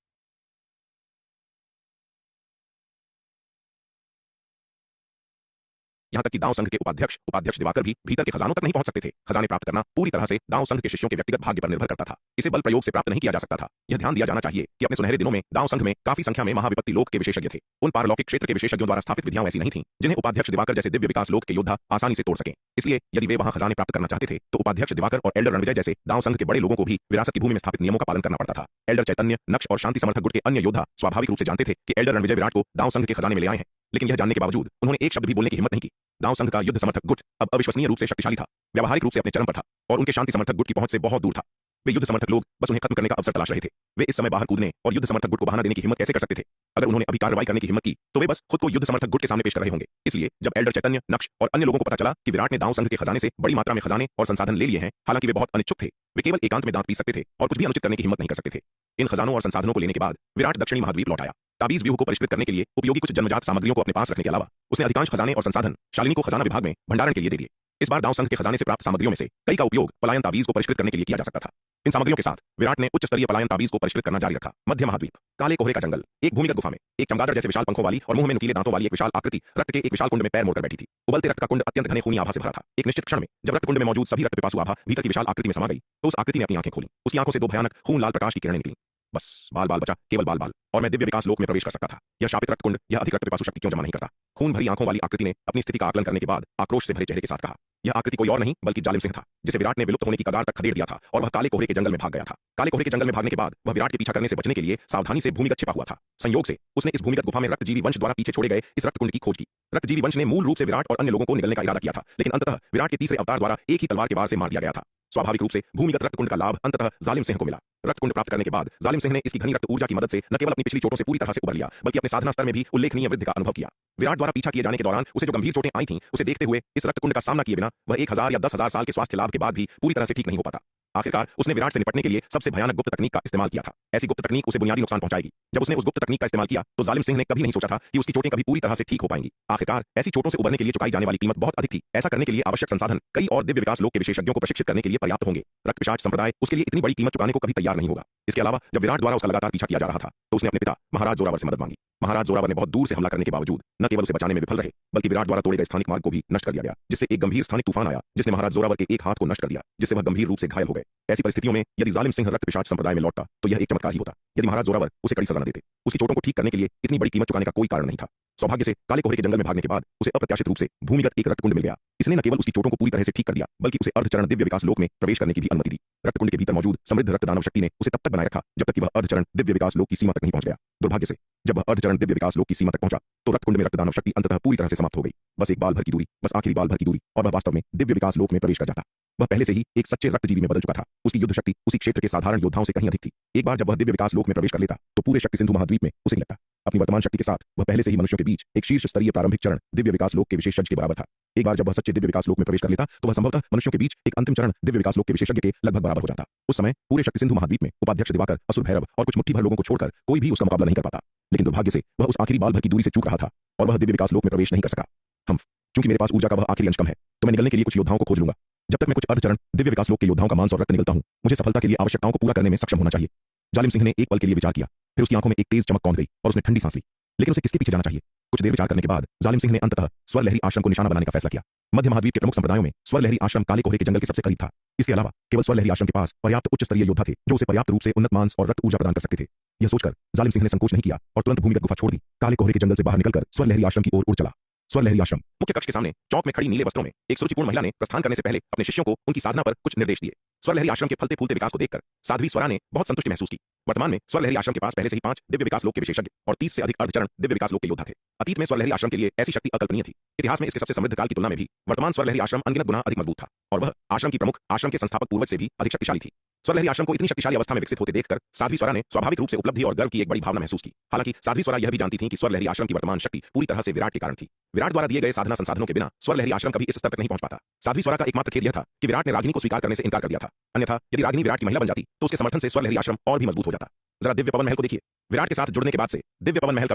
यहां तक कि दांव संघ के उपाध्यक्ष दिवाकर भी भीतर के खजानों तक नहीं पहुंच सकते थे। खजाने प्राप्त करना पूरी तरह से दांव संघ के शिष्यों के व्यक्तिगत भाग्य पर निर्भर करता था। इसे बल प्रयोग से प्राप्त नहीं किया जा सकता था। यह ध्यान दिया जाना चाहिए कि अपने सुनहरे दिनों में दांव संघ में काफी संख्या में महाविपत्ति लोक के विशेषज्ञ थे। उन पारलौकिक क्षेत्र के विशेषज्ञों द्वारा स्थापित विधियां ऐसी नहीं थी जिन्हें उपाध्यक्ष दिवाकर जैसे दिव्य विकास लोक के योद्धा आसानी से तोड़ सकें। इसलिए यदि वे वहां खजाने प्राप्त करना चाहते थे तो उपाध्यक्ष दिवाकर और एल्डर रणविजय जैसे दांव संघ के बड़े लोगों को भी विरासत की भूमि में स्थापित नियमों का पालन करना पड़ता था। एल्डर चैतन्य, नक्श और शांति समर्थक गुट के अन्य योद्धा स्वाभाविक रूप से जानते थे कि एल्डर रणविजय विराट को दांव संघ के खजाने में ले आए हैं, लेकिन यह जानने के बावजूद उन्होंने एक शब्द भी बोलने की हिम्मत नहीं की। दांव संघ का युद्ध समर्थक गुट अब अविश्वसनीय रूप से शक्तिशाली था, व्यावहारिक रूप से अपने चरम पर था और उनके शांति समर्थक गुट की पहुंच से बहुत दूर था। वे युद्ध समर्थक लोग बस उन्हें खत्म करने का अवसर तलाश रहे थे। वे इस समय बाहर कूदने और युद्ध समर्थक गुट को बहाना देने की हिम्मत कैसे कर सकते थे? अगर उन्होंने अभी कार्रवाई करने की हिम्मत की तो वे बस खुद को युद्ध समर्थक गुट के सामने पेश कर रहे होंगे। इसलिए जब एल्डर चैतन्य, नक्श और अन्य लोगों को पता चला कि विराट ने दांव संघ के खजाने से बड़ी मात्रा में खजाने और संसाधन ले लिए हैं, हालांकि वे बहुत अनिच्छुक थे, वे केवल एकांत में दांत पीस सकते थे और कुछ भी अनुचित करने की हिम्मत नहीं कर सकते थे। इन खजानों और संसाधनों को लेने के बाद विराट दक्षिणी महाद्वीप लौट आया। ताबीज व्यूह को परिष्कृत करने के लिए उपयोगी कुछ जन्मजात सामग्रियों को अपने पास रखने के अलावा उसने अधिकांश खजाने और संसाधन शालिनी को खजाना विभाग में भंडारण के लिए दे दिए। इस बार दांव संघ के खजाने से प्राप्त सामग्रियों में से कई का उपयोग पलायन ताबीज को परिष्कृत करने के लिए किया जा सकता था। इन सामग्रियों के साथ विराट ने उच्च स्तरीय पलायन ताबीज को परिष्कृत करना जारी रखा। मध्य महाद्वीप, काले कोहरे का जंगल, एक भूमिगत गुफा में एक चमगादड़ जैसे विशाल पंखों वाली और मुंह में नुकीले दांतों वाली एक विशाल आकृति रक्त के एक विशाल कुंड में पैर मोड़कर बैठी थी। उबलते रक्त का कुंड अत्यंत घने खूनी आभा से भरा था। एक निश्चित क्षण में जब रक्त कुंड में मौजूद सभी रक्त पिपासु आभा भीतर की विशाल आकृति में समा गई तो उस आकृति ने अपनी आंखें खोली। उसकी आंखों से दो भयानक खून लाल प्रकाश की किरणें निकली। बस बाल बाल बचा, केवल बाल बाल, और मैं दिव्य विकास लोक में प्रवेश कर सकता था। यह शापित रक्त कुंड यह अधिक रक्त पिपासु शक्ति क्यों जमा नहीं करता? खून भरी आंखों वाली आकृति ने अपनी स्थिति का आकलन करने के बाद आक्रोश से भरे चेहरे के साथ कहा। यह आकृति कोई और नहीं बल्कि जालिम सिंह था, जिसे विराट ने विलुप्त होने की कगार तक खदेड़ दिया था और वह काले कोहरे के जंगल में भाग गया था। काले कोहरे के जंगल में भागने के बाद वह विराट के पीछा करने से बचने के लिए सावधानी से भूमिगत छिपा हुआ था। संयोग से उसने इस भूमिगत गुफा में रक्तजीवी वंश द्वारा पीछे छोड़े गए इस रक्त कुंड की खोज की। रक्तजीवी वंश ने मूल रूप से विराट और अन्य लोगों को निगलने का इरादा किया था, लेकिन अंततः विराट के तीसरे अवतार द्वारा एक ही तलवार के वार से मार दिया गया था। स्वाभाविक रूप से भूमिगत रक्त कुंड का लाभ अंततः जालिम सिंह को मिला। रक्त कुंड प्राप्त करने के बाद जालिम सिंह ने इसकी घनी रक्त ऊर्जा की मदद से न केवल अपनी पिछली चोटों से पूरी तरह से उबर लिया, बल्कि अपने साधना स्तर में भी उल्लेखनीय वृद्धि का अनुभव किया। विराट द्वारा पीछा किए जाने के दौरान उसे जो गंभीर चोटें आई थीं, उसे देखते हुए इस रक्त कुंड का सामना किए बिना वह 1000 या 10,000 साल के स्वास्थ्य लाभ के बाद भी पूरी तरह से ठीक नहीं हो पाता। आखिरकार उसने विराट से निपटने के लिए सबसे भयानक गुप्त तकनीक का इस्तेमाल किया था। ऐसी गुप्त तकनीक उसे बुनियादी नुकसान पहुंचाएगी। जब उसने उस गुप्त तकनीक का इस्तेमाल किया तो जालिम सिंह ने कभी नहीं सोचा था कि उसकी चोटें कभी पूरी तरह से ठीक हो पाएंगी। आखिरकार ऐसी चोटों से उबरने के लिए चुकाई जाने वाली कीमत बहुत अधिक थी। ऐसा करने के लिए आवश्यक संसाधन कई और दिव्य विकास लोक के विशेषज्ञों को प्रशिक्षित करने के लिए पर्याप्त होंगे। रक्त पिशाच संप्रदाय उसके लिए इतनी बड़ी कीमत चुकाने को कभी तैयार नहीं होगा। इसके अलावा जब विराट द्वारा उसका लगातार पीछा किया जा रहा था तो उसने अपने पिता महाराज जोरावर से मदद मांगी। महाराज जोरावर ने बहुत दूर से हमला करने के बावजूद न केवल उसे बचाने में विफल रहे, बल्कि विराट द्वारा तोड़े गए स्थानिक मार्ग को भी नष्ट कर दिया गया, जिससे एक गंभीर स्थानिक तूफान आया जिसने महाराज जोरावर के एक हाथ को नष्ट कर दिया, जिससे वह गंभीर रूप से घायल हो गए। ऐसी परिस्थितियों में यदि जालिम सिंह रक्त पिशाच संप्रदाय में लौटता तो यह एक चमत्कार ही होता। यदि महाराज जोरावर उसे कड़ी सजा न देते, उसकी चोटों को ठीक करने के लिए इतनी बड़ी कीमत चुकाने का कोई कारण नहीं था। सौभाग्य से काले कोहरे के जंगल में भागने के बाद उसे अप्रत्याशित रूप से भूमिगत एक रक्तकुंड मिल गया। इसने न केवल उसकी चोटों को पूरी तरह से ठीक कर दिया, बल्कि उसे अर्धचरण दिव्य विकास लोक में प्रवेश करने की भी अनुमति दी। रक्तकुंड के भीतर मौजूद समृद्ध रक्त दानव शक्ति ने उसे तब तक बनाए रखा जब तक कि वह अर्धचरण दिव्य विकास लोक की सीमा तक नहीं पहुंच गया। दुर्भाग्य से जब वह अर्धचरण दिव्य विकास लोक की सीमा तक पहुंचा तो रक्तकुंड में रक्त दानव शक्ति अंततः पूरी तरह से समाप्त हो गई। बस एक बाल भर की दूरी, बस आखिरी बाल भर की दूरी, और वह वास्तव में दिव्य विकास लोक में प्रवेश कर जाता। वह पहले से ही एक सच्चे रक्तजीवी में बदल चुका था। उसकी युद्ध शक्ति उसी क्षेत्र के साधारण योद्धाओं से कहीं अधिक थी। एक बार जब वह दिव्य विकास लोक में प्रवेश कर लेता तो पूरे शक्ति सिंधु महाद्वीप में उसे लगता। अपनी वर्तमान शक्ति के साथ वह पहले से ही मनुष्यों के बीच एक शीर्ष स्तरीय प्रारंभिक चरण दिव्य विकास लोक के विशेषज्ञ के बराबर था। एक बार जब वह सच्चे दिव्य विकास लोक में प्रवेश कर लेता तो वह संभवतः मनुष्यों के बीच एक अंतिम चरण दिव्य विकास लोक के विशेषज्ञ के लगभग बराबर हो जाता। उस समय पूरे शक्ति सिंधु महाद्वीप में उपाध्यक्ष दिवाकर, असुर भैरव और कुछ मुट्ठी भर लोगों को छोड़कर कोई भी उसका मुकाबला नहीं कर पाता। लेकिन दुर्भाग्य से वह उस आखिरी बाल भर की दूरी से चूक रहा था और वह दिव्य विकास लोक में प्रवेश नहीं कर सका। चूंकि मेरे पास ऊर्जा का वह आखिरी अंश कम है तो मैं निकलने के लिए कुछ योद्धाओं को खोज लूंगा। जब तक मैं कुछ अर्धचरण दिव्य विकास लोक के योद्धाओं का मांस और रक्त निकलता हूं, मुझे सफलता के लिए आवश्यकताओं को पूरा करने में सक्षम होना चाहिए। जालिम सिंह ने एक पल के लिए विचार किया, फिर उसकी आंखों में एक तेज चमक कौंध गई और उसने ठंडी सांस ली। लेकिन उसे किसके पीछे जाना चाहिए? कुछ देर विचार करने के बाद जालिम सिंह ने अंततः स्वर लहरी आश्रम को निशाना बनाने का फैसला किया। मध्य महाद्वीप के प्रमुख संप्रदायों में स्वर लहरी आश्रम काले कोहरे के जंगल के सबसे करीब था। इसके अलावा केवल स्वर लहरी आश्रम के पास पर्याप्त उच्च स्तरीय योद्धा थे जो उसे पर्याप्त रूप से उन्नत मांस और रक्त ऊर्जा प्रदान कर सकते थे। यह सोचकर जालिम सिंह ने संकोच नहीं किया और तुरंत भूमिगत गुफा छोड़ दी। काले कोहरे के जंगल से बाहर निकलकर स्वर लहरी आश्रम की ओर उड़ चला। स्वर लहरी आश्रम मुख्य कक्ष के सामने चौक में खड़ी नीले वस्त्रों में एक सुरुचिपूर्ण महिला ने प्रस्थान करने से पहले अपने शिष्यों को उनकी साधना पर कुछ निर्देश दिए। स्वर लहरी आश्रम के फलते फूलते विकास को देखकर साध्वी स्वरा ने बहुत संतुष्टि महसूस की। वर्तमान में स्वर लहरी आश्रम के पास पहले से ही 5 दिव्य विकास लोक के विशेषज्ञ और 30 से अधिक अर्धचरण दिव्य विकास लोक के योद्धा थे। अतीत में स्वर लहरी आश्रम के लिए ऐसी शक्ति अकल्पनीय थी। इतिहास में इसके सबसे समृद्ध काल की तुलना में भी वर्तमान स्वर लहरी आश्रम अनगिनत गुना अधिक मजबूत था और वह आश्रम की प्रमुख, आश्रम के संस्थापक पूर्वज से भी अधिक शक्तिशाली थी। स्वरलहरी आश्रम को इतनी शक्तिशाली अवस्था में विकसित होते देखकर साध्वी स्वरा ने स्वाभाविक रूप से उपलब्धि और गर्व की एक बड़ी भावना महसूस की। हालांकि साध्वी स्वरा यह भी जानती थी कि स्वरलहरी आश्रम की वर्तमान शक्ति पूरी तरह से विराट के कारण थी। विराट द्वारा दिए गए साधना संसाधनों के बिना स्वरलहरी आश्रम कभी इस स्तर तक नहीं पहुंच पाता। साध्वी स्वरा का एकमात्र खेद यह था कि विराट ने रागिनी को स्वीकार करने से इनकार कर दिया था। अन्यथा यदि रागिनी विराट की महिला बन जाती तो उसके समर्थन से स्वरलहरी आश्रम और भी मजबूत हो जाता। जरा दिव्य पवन महल को देखिए। विराट के साथ जुड़ने के बाद से दिव्य पवन महल का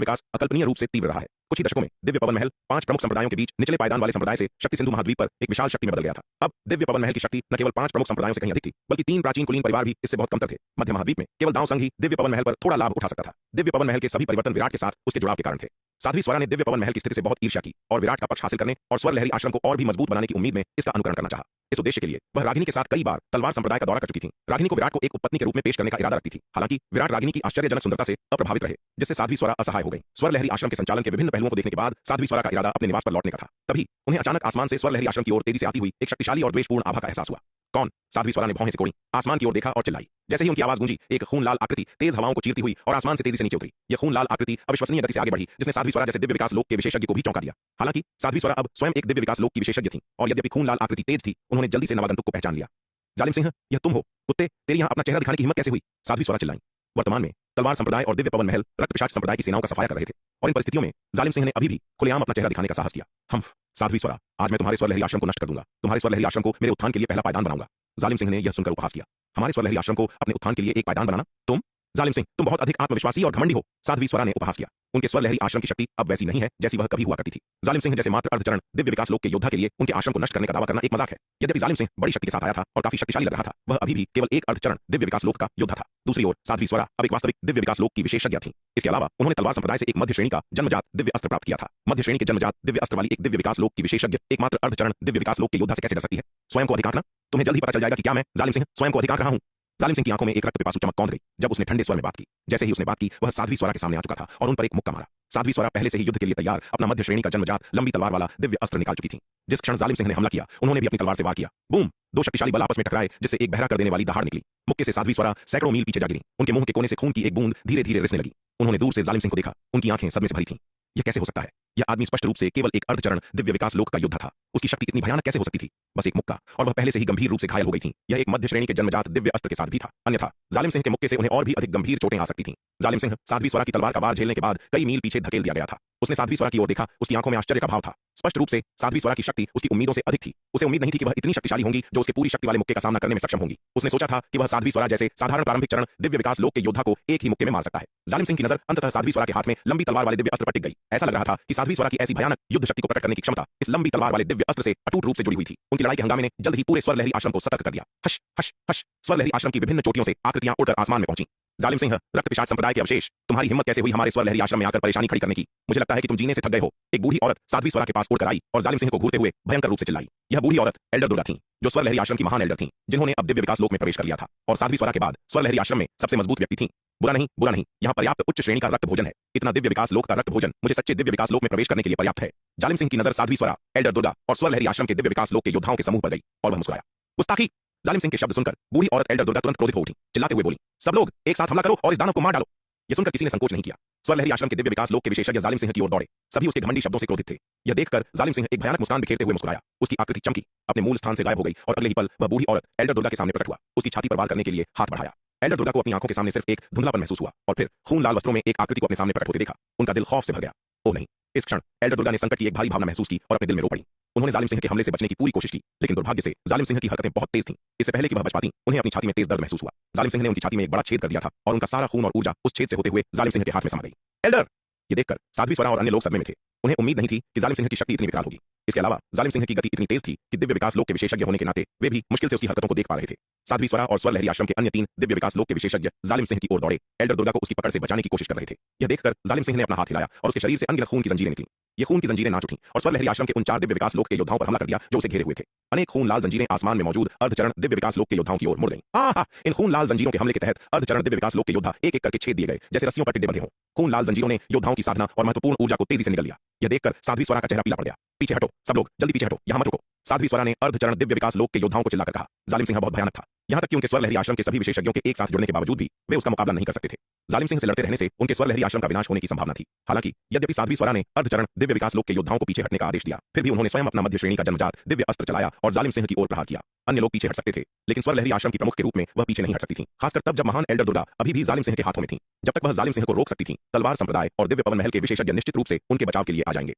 विकास अकल्पनीय रूप से तीव्र रहा है। कुछ ही दशकों में दिव्य पवन महल 5 प्रमुख संप्रदायों के बीच निचले पायदान वाले संप्रदाय से शक्ति सिंधु महाद्वीप पर एक विशाल शक्ति में बदल गया था। अब दिव्य पवन महल की शक्ति न केवल 5 प्रमुख संप्रदायों से कहीं अधिक थी, बल्कि 3 प्राचीन कुलीन परिवार भी इससे बहुत कमतर थे। मध्य महाद्वीप में केवल दांव संघ ही दिव्य पवन महल पर थोड़ा लाभ उठा सकता था। दिव्य पवन महल के सभी परिवर्तन विराट के साथ उसके जुड़ाव के कारण थे। साध्वी स्वरा ने दिव्य पवन महल की स्थिति से बहुत ईर्ष्या की और विराट का पक्ष हासिल करने और स्वरलहरी आश्रम को और भी मजबूत बनाने की उम्मीद में इसका अनुकरण करना चाहा। इस उद्देश्य के लिए वह रागिनी के साथ कई बार तलवार संप्रदाय का दौरा कर चुकी थी। रागिनी को विराट को एक उपपत्नी के रूप में पेश करने का इरादा रखती थी। हालांकि विराट रागिनी की आश्चर्यजनक सुंदरता से अप्रभावित रहे, जिससे साध्वी स्वरा असहाय हो गई। स्वरलहरी आश्रम के संचालन के विभिन्न पहलुओं को देखने के बाद साध्वी स्वरा का इरादा अपने निवास पर लौटने का था। तभी उन्हें अचानक आसमान से स्वरलहरी आश्रम की ओर तेजी से आती हुई एक शक्तिशाली और द्वेषपूर्ण आभा का एहसास हुआ। कौन? साध्वी स्वरा ने भौहें सिकोड़ी, आसमान की ओर देखा और चिल्लाई। जैसे ही उनकी आवाज गूंजी, एक खून लाल आकृति तेज हवाओं को चीरती हुई और आसमान से तेजी से नीचे उतरी। यह खून लाल आकृति अविश्वसनीय गति से आगे बढ़ी, जिसने साध्वी स्वरा जैसे दिव्य विकास लोक के विशेषज्ञ को भी चौंका दिया। हालांकि साध्वी स्वरा अब स्वयं एक दिव्य विकास लोक की विशेषज्ञ थी और यद्यपि खून लाल आकृति तेज थी, उन्होंने जल्दी से नवागंतुक को पहचान लिया। जालिम सिंह, यह तुम हो? कुत्ते, तेरी यहां अपना चेहरा दिखाने की हिम्मत कैसे हुई? साध्वी स्वरा चिल्लाई। वर्तमान में तलवार संप्रदाय और दिव्य पवन महल रक्त पिशाच संप्रदाय की सेनाओं का सफाया कर रहे थे और इन परिस्थितियों में जालिम सिंह ने अभी भी खुलेआम अपना चेहरा दिखाने का साहस किया। हम्फ, साध्वी स्वरा, आज मैं तुम्हारे स्वरलहरी आश्रम को नष्ट कर दूंगा। तुम्हारे स्वरलहरी आश्रम को मेरे उत्थान के लिए पहला पायदान बनाऊंगा। जालिम सिंह ने यह सुनकर उपहास किया। हमारे स्वरलहरी आश्रम को अपने उत्थान के लिए एक पायदान बनाना? तुम? जालिम सिंह, तुम बहुत अधिक आत्मविश्वासी और घमंडी हो। साध्वी स्वरा ने उपहास किया। उनके स्वरलहरी आश्रम की शक्ति अब वैसी नहीं है जैसी वह कभी हुआ करती थी। जालिम सिंह जैसे मात्र अर्धचरण दिव्य विकास लोक के योद्धा के लिए उनके आश्रम को नष्ट करने का दावा करना एक मजाक है। यद्यपि जालिम सिंह बड़ी शक्ति के साथ आया था और काफी शक्तिशाली लग रहा था, वह अभी भी केवल एक अर्धचरण दिव्य विकास लोक का योद्धा था। दूसरी ओर साध्वी स्वरा अब एक वास्तविक दिव्य विकास लोक की विशेषज्ञ थी। इसके अलावा उन्होंने तलवार संप्रदाय से एक मध्य श्रेणी का जन्मजात दिव्य अस्त्र प्राप्त किया था। मध्य श्रेणी के जन्मजात दिव्य अस्त्र वाली एक दिव्य विकास लोक की विशेषज्ञ एकमात्र अर्धचरण दिव्य विकास लोक के योद्धा से कैसे डर सकती है? स्वयं को अधिक आंकना? तुम्हें जल्द ही पता चल जाएगा कि क्या मैं, जालिम सिंह, स्वयं को अधिक आंक रहा हूं। जालिम सिंह की आंखों में एक रक्त पिपासु चमक कौंध गई जब उसने ठंडे स्वर में बात की। जैसे ही उसने बात की, वह साध्वी स्वरा के सामने आ चुका था और उन पर एक मुक्का मारा। साध्वी स्वरा पहले से ही युद्ध के लिए तैयार अपना मध्य श्रेणी का जन्मजात लंबी तलवार वाला दिव्य अस्त्र निकाल चुकी थी। जिस क्षण जालिम सिंह ने हमला किया, उन्होंने भी अपनी तलवार से वार किया। बूम! 2 शक्तिशाली बल आपस में टकराए, जिससे एक बहरा कर देने वाली दहाड़ निकली। मुक्के से साध्वी स्वरा सैकड़ों मील पीछे जा गिरी। उनके मुंह के कोने से खून की एक बूंद धीरे धीरे रिसने लगी। उन्होंने दूर से जालिम सिंह को देखा। उनकी आंखें सदमे से भरी थीं। यह कैसे हो सकता है? यह आदमी स्पष्ट रूप से केवल एक अर्धचरण दिव्य विकास लोक का योद्धा था। उसकी शक्ति इतनी भयानक कैसे हो सकती थी? बस एक मुक्का और वह पहले से ही गंभीर रूप से घायल हो गई थी। यह एक मध्य श्रेणी के जन्मजात दिव्य अस्त्र के साथ भी था। अन्यथा जालिम सिंह के मुक्के से उन्हें और भी अधिक गंभीर चोटें आ सकती थीं। जालिम सिंह साध्वी स्वरा की तलवार का वार झेलने के बाद कई मील पीछे धकेल दिया गया था। उसने साध्वी स्वरा की ओर देखा। उसकी आंखों में आश्चर्य का भाव था। स्पष्ट रूप से साध्वी स्वरा की शक्ति उसकी उम्मीदों से अधिक थी। उसे उम्मीद नहीं थी कि वह इतनी शक्तिशाली होंगी जो उसके पूरी शक्ति वाले मुक्के का सामना करने में सक्षम होंगी। उसने सोचा था कि वह साध्वी स्वरा जैसे साधारण प्रारंभिक चरण दिव्य विकास लोक के योद्धा को एक ही मुक्के में मार सकता है। जालिम सिंह की नजर अंततः साध्वी स्वरा के हाथ में लंबी तलवार वाले दिव्य अस्त्र पर टिक गई। ऐसा लग रहा था कि साध्वी स्वरा की ऐसी भयानक युद्ध शक्ति को प्रकट करने की क्षमता इस लंबी तलवार वाले दिव्य अस्त्र से अटूट रूप से जुड़ी हुई थी। उनकी लड़ाई के हंगामे ने जल्द ही पूरे स्वरलहरी आश्रम को सतर्क कर दिया। Hush hush hush! स्वरलहरी आश्रम की विभिन्न चोटियों से आकृतियां उड़कर आसमान में पहुंची। जालिम सिंह, रक्त पिशाच संप्रदाय के अवशेष, तुम्हारी हिम्मत कैसे हुई हमारे स्वरलहरी आश्रम में आकर परेशानी खड़ी करने की? मुझे लगता है कि तुम जीने से थक गए हो। एक बूढ़ी औरत साध्वी स्वरा के पास उड़कर आई और जालिम सिंह को घूरते हुए भयंकर रूप से चिल्लाई। यह बूढ़ी औरत एल्डर दुर्गा थी, जो स्वरलहरी आश्रम की महान एल्डर थी, जिन्होंने अब दिव्य विकास लोक में प्रवेश कर लिया था और साध्वी स्वरा के बाद स्वरलहरी आश्रम में सबसे मजबूत व्यक्ति थी। बुरा नहीं, बुरा नहीं, यहाँ पर्याप्त उच्च श्रेणी का रक्त भोजन है। इतना दिव्य विकास लोक का रक्त भोजन मुझे सच्चे दिव्य विकास लोक में प्रवेश करने के लिए पर्याप्त है। जालिम सिंह की नजर साध्वी स्वरा, एल्डर दुर्गा और स्वरलहरी आश्रम के दिव्य विकास लोक के योद्धाओं के समूह पर गई और वह मुस्कुराया। गुस्ताखी! जालिम सिंह के शब्द सुनकर बूढ़ी औरत एल्डर दुर्गा तुरंत क्रोधित हो उठी। चिल्लाते हुए बोली, सब लोग एक साथ हमला करो और इस दानव को मार डालो। यह सुनकर किसी ने संकोच नहीं किया। स्वरलहरी आश्रम के दिव्य विकास लोक के विशेषज्ञ जालिम सिंह की ओर दौड़े। सभी उसके घमंडी शब्दों से क्रोधित थे। यह देखकर जालिम सिंह एक भयानक मुस्कान बिखेरते हुए मुस्कुराया। उसकी आकृति चमकी, अपने मूल स्थान से गायब हो गई और अगले ही पल वह बूढ़ी औरत एल्डर दुर्गा के सामने प्रकट हुआ। उसकी छाती पर वार करने के लिए हाथ बढ़ाया। एल्डर दुर्गा को अपनी आंखों के सामने सिर्फ एक धुंधलापन महसूस हुआ और फिर खून लाल वस्त्रों में एक आकृति को अपने सामने प्रकट होते देखा। उनका दिल खौफ से भर गया। ओह नहीं! इस क्षण एल्डर दुर्गा ने संकट की एक भारी भावना महसूस की और अपने दिल में रो पड़ी। उन्होंने जालिम सिंह के हमले से बचने की पूरी कोशिश की, लेकिन दुर्भाग्य से जालिम सिंह की हरकतें बहुत तेज थीं। इससे पहले कि वह बच पाती, उन्हें अपनी छाती में तेज दर्द महसूस हुआ। जालिम सिंह ने उनकी छाती में एक बड़ा छेद कर दिया था और उनका सारा खून और ऊर्जा उस छेद से होते हुए जालिम सिंह के हाथ में समा गई। एल्डर! ये देखकर साध्वी स्वरा और अन्य लोग सदमे में थे। उन्हें उम्मीद नहीं थी कि जालिम सिंह की शक्ति इतनी विकराल होगी। इसके अलावा जालिम सिंह की गति इतनी तेज थी कि दिव्य विकास लोक के विशेषज्ञ होने के नाते वे भी मुश्किल से उसकी हरकतों को देख पा रहे थे। साध्वी स्वरा और स्वरलहरी आश्रम के अन्य 3 दिव्य विकास लोक के विशेषज्ञ जालिम सिंह की ओर दौड़े। एल्डर दुर्गा को उसकी पकड़ से बचाने की कोशिश कर रहे थे। यह देखकर जालिम सिंह ने अपना हाथ हिलाया और उसके शरीर से अनगिनत खून की जंजीरें निकली। ये खून की जंजीरें नाच उठी और स्वरलहरी आश्रम के उन 4 दिव्य विकास लोक के योद्धाओं पर हमला कर दिया जो उसे घेरे हुए थे। अनेक खून लाल जंजीरें आसमान में मौजूद अर्धचरण दिव्य विकास लोक के योद्धाओं की ओर मुड़ गईं। आहा! इन खून लाल जंजीरों के हमले के तहत अर्धचरण दिव्य विकास लोक के योद्धा एक एक करके छेद दिए गए, जैसे रस्सियों पर टिड्डे बंधे हों। खून लाल जंजीरों ने योद्धाओं की साधना और महत्वपूर्ण ऊर्जा को तेजी से निगल लिया। यह देखकर साध्वी स्वरा का चेहरा पीला पड़ गया। पीछे हटो, सब लोग जल्दी पीछे हटो, यहाँ मत रुको। साध्वी स्वरा ने अर्धचरण दिव्य विकास लोक के योद्धाओं को चिल्लाकर कहा। जालिम सिंह बहुत भयानक था। यहाँ तक कि उनके स्वरलहरी आश्रम के सभी विशेषज्ञों के एक साथ जुड़ने के बावजूद भी वे उसका मुकाबला नहीं कर सकते थे। जालिम सिंह से लड़ते रहने से उनके स्वरलहरी आश्रम का विनाश होने की संभावना थी। हालांकि यद्यपि साध्वी स्वरा ने अर्धचरण दिव्य विकास लोक के योद्धाओं को पीछे हटने का आदेश दिया, फिर भी उन्होंने स्वयं अपना मध्य श्रेणी का जन्मजात दिव्य अस्त्र चलाया और जालिम सिंह की ओर प्रहार किया। अन्य लोग पीछे हट सकते थे, लेकिन स्वरलहरी आश्रम की प्रमुख के रूप में वह पीछे नहीं हट सकती थी, खासकर तब जब महान एल्डर दुर्गा अभी भी जालिम सिंह के हाथों में थी। जब तक वह जालिम सिंह को रोक सकती थी, तलवार संप्रदाय और दिव्य पवन महल के विशेषज्ञ निश्चित रूप से उनके बचाव के लिए आ जाएंगे।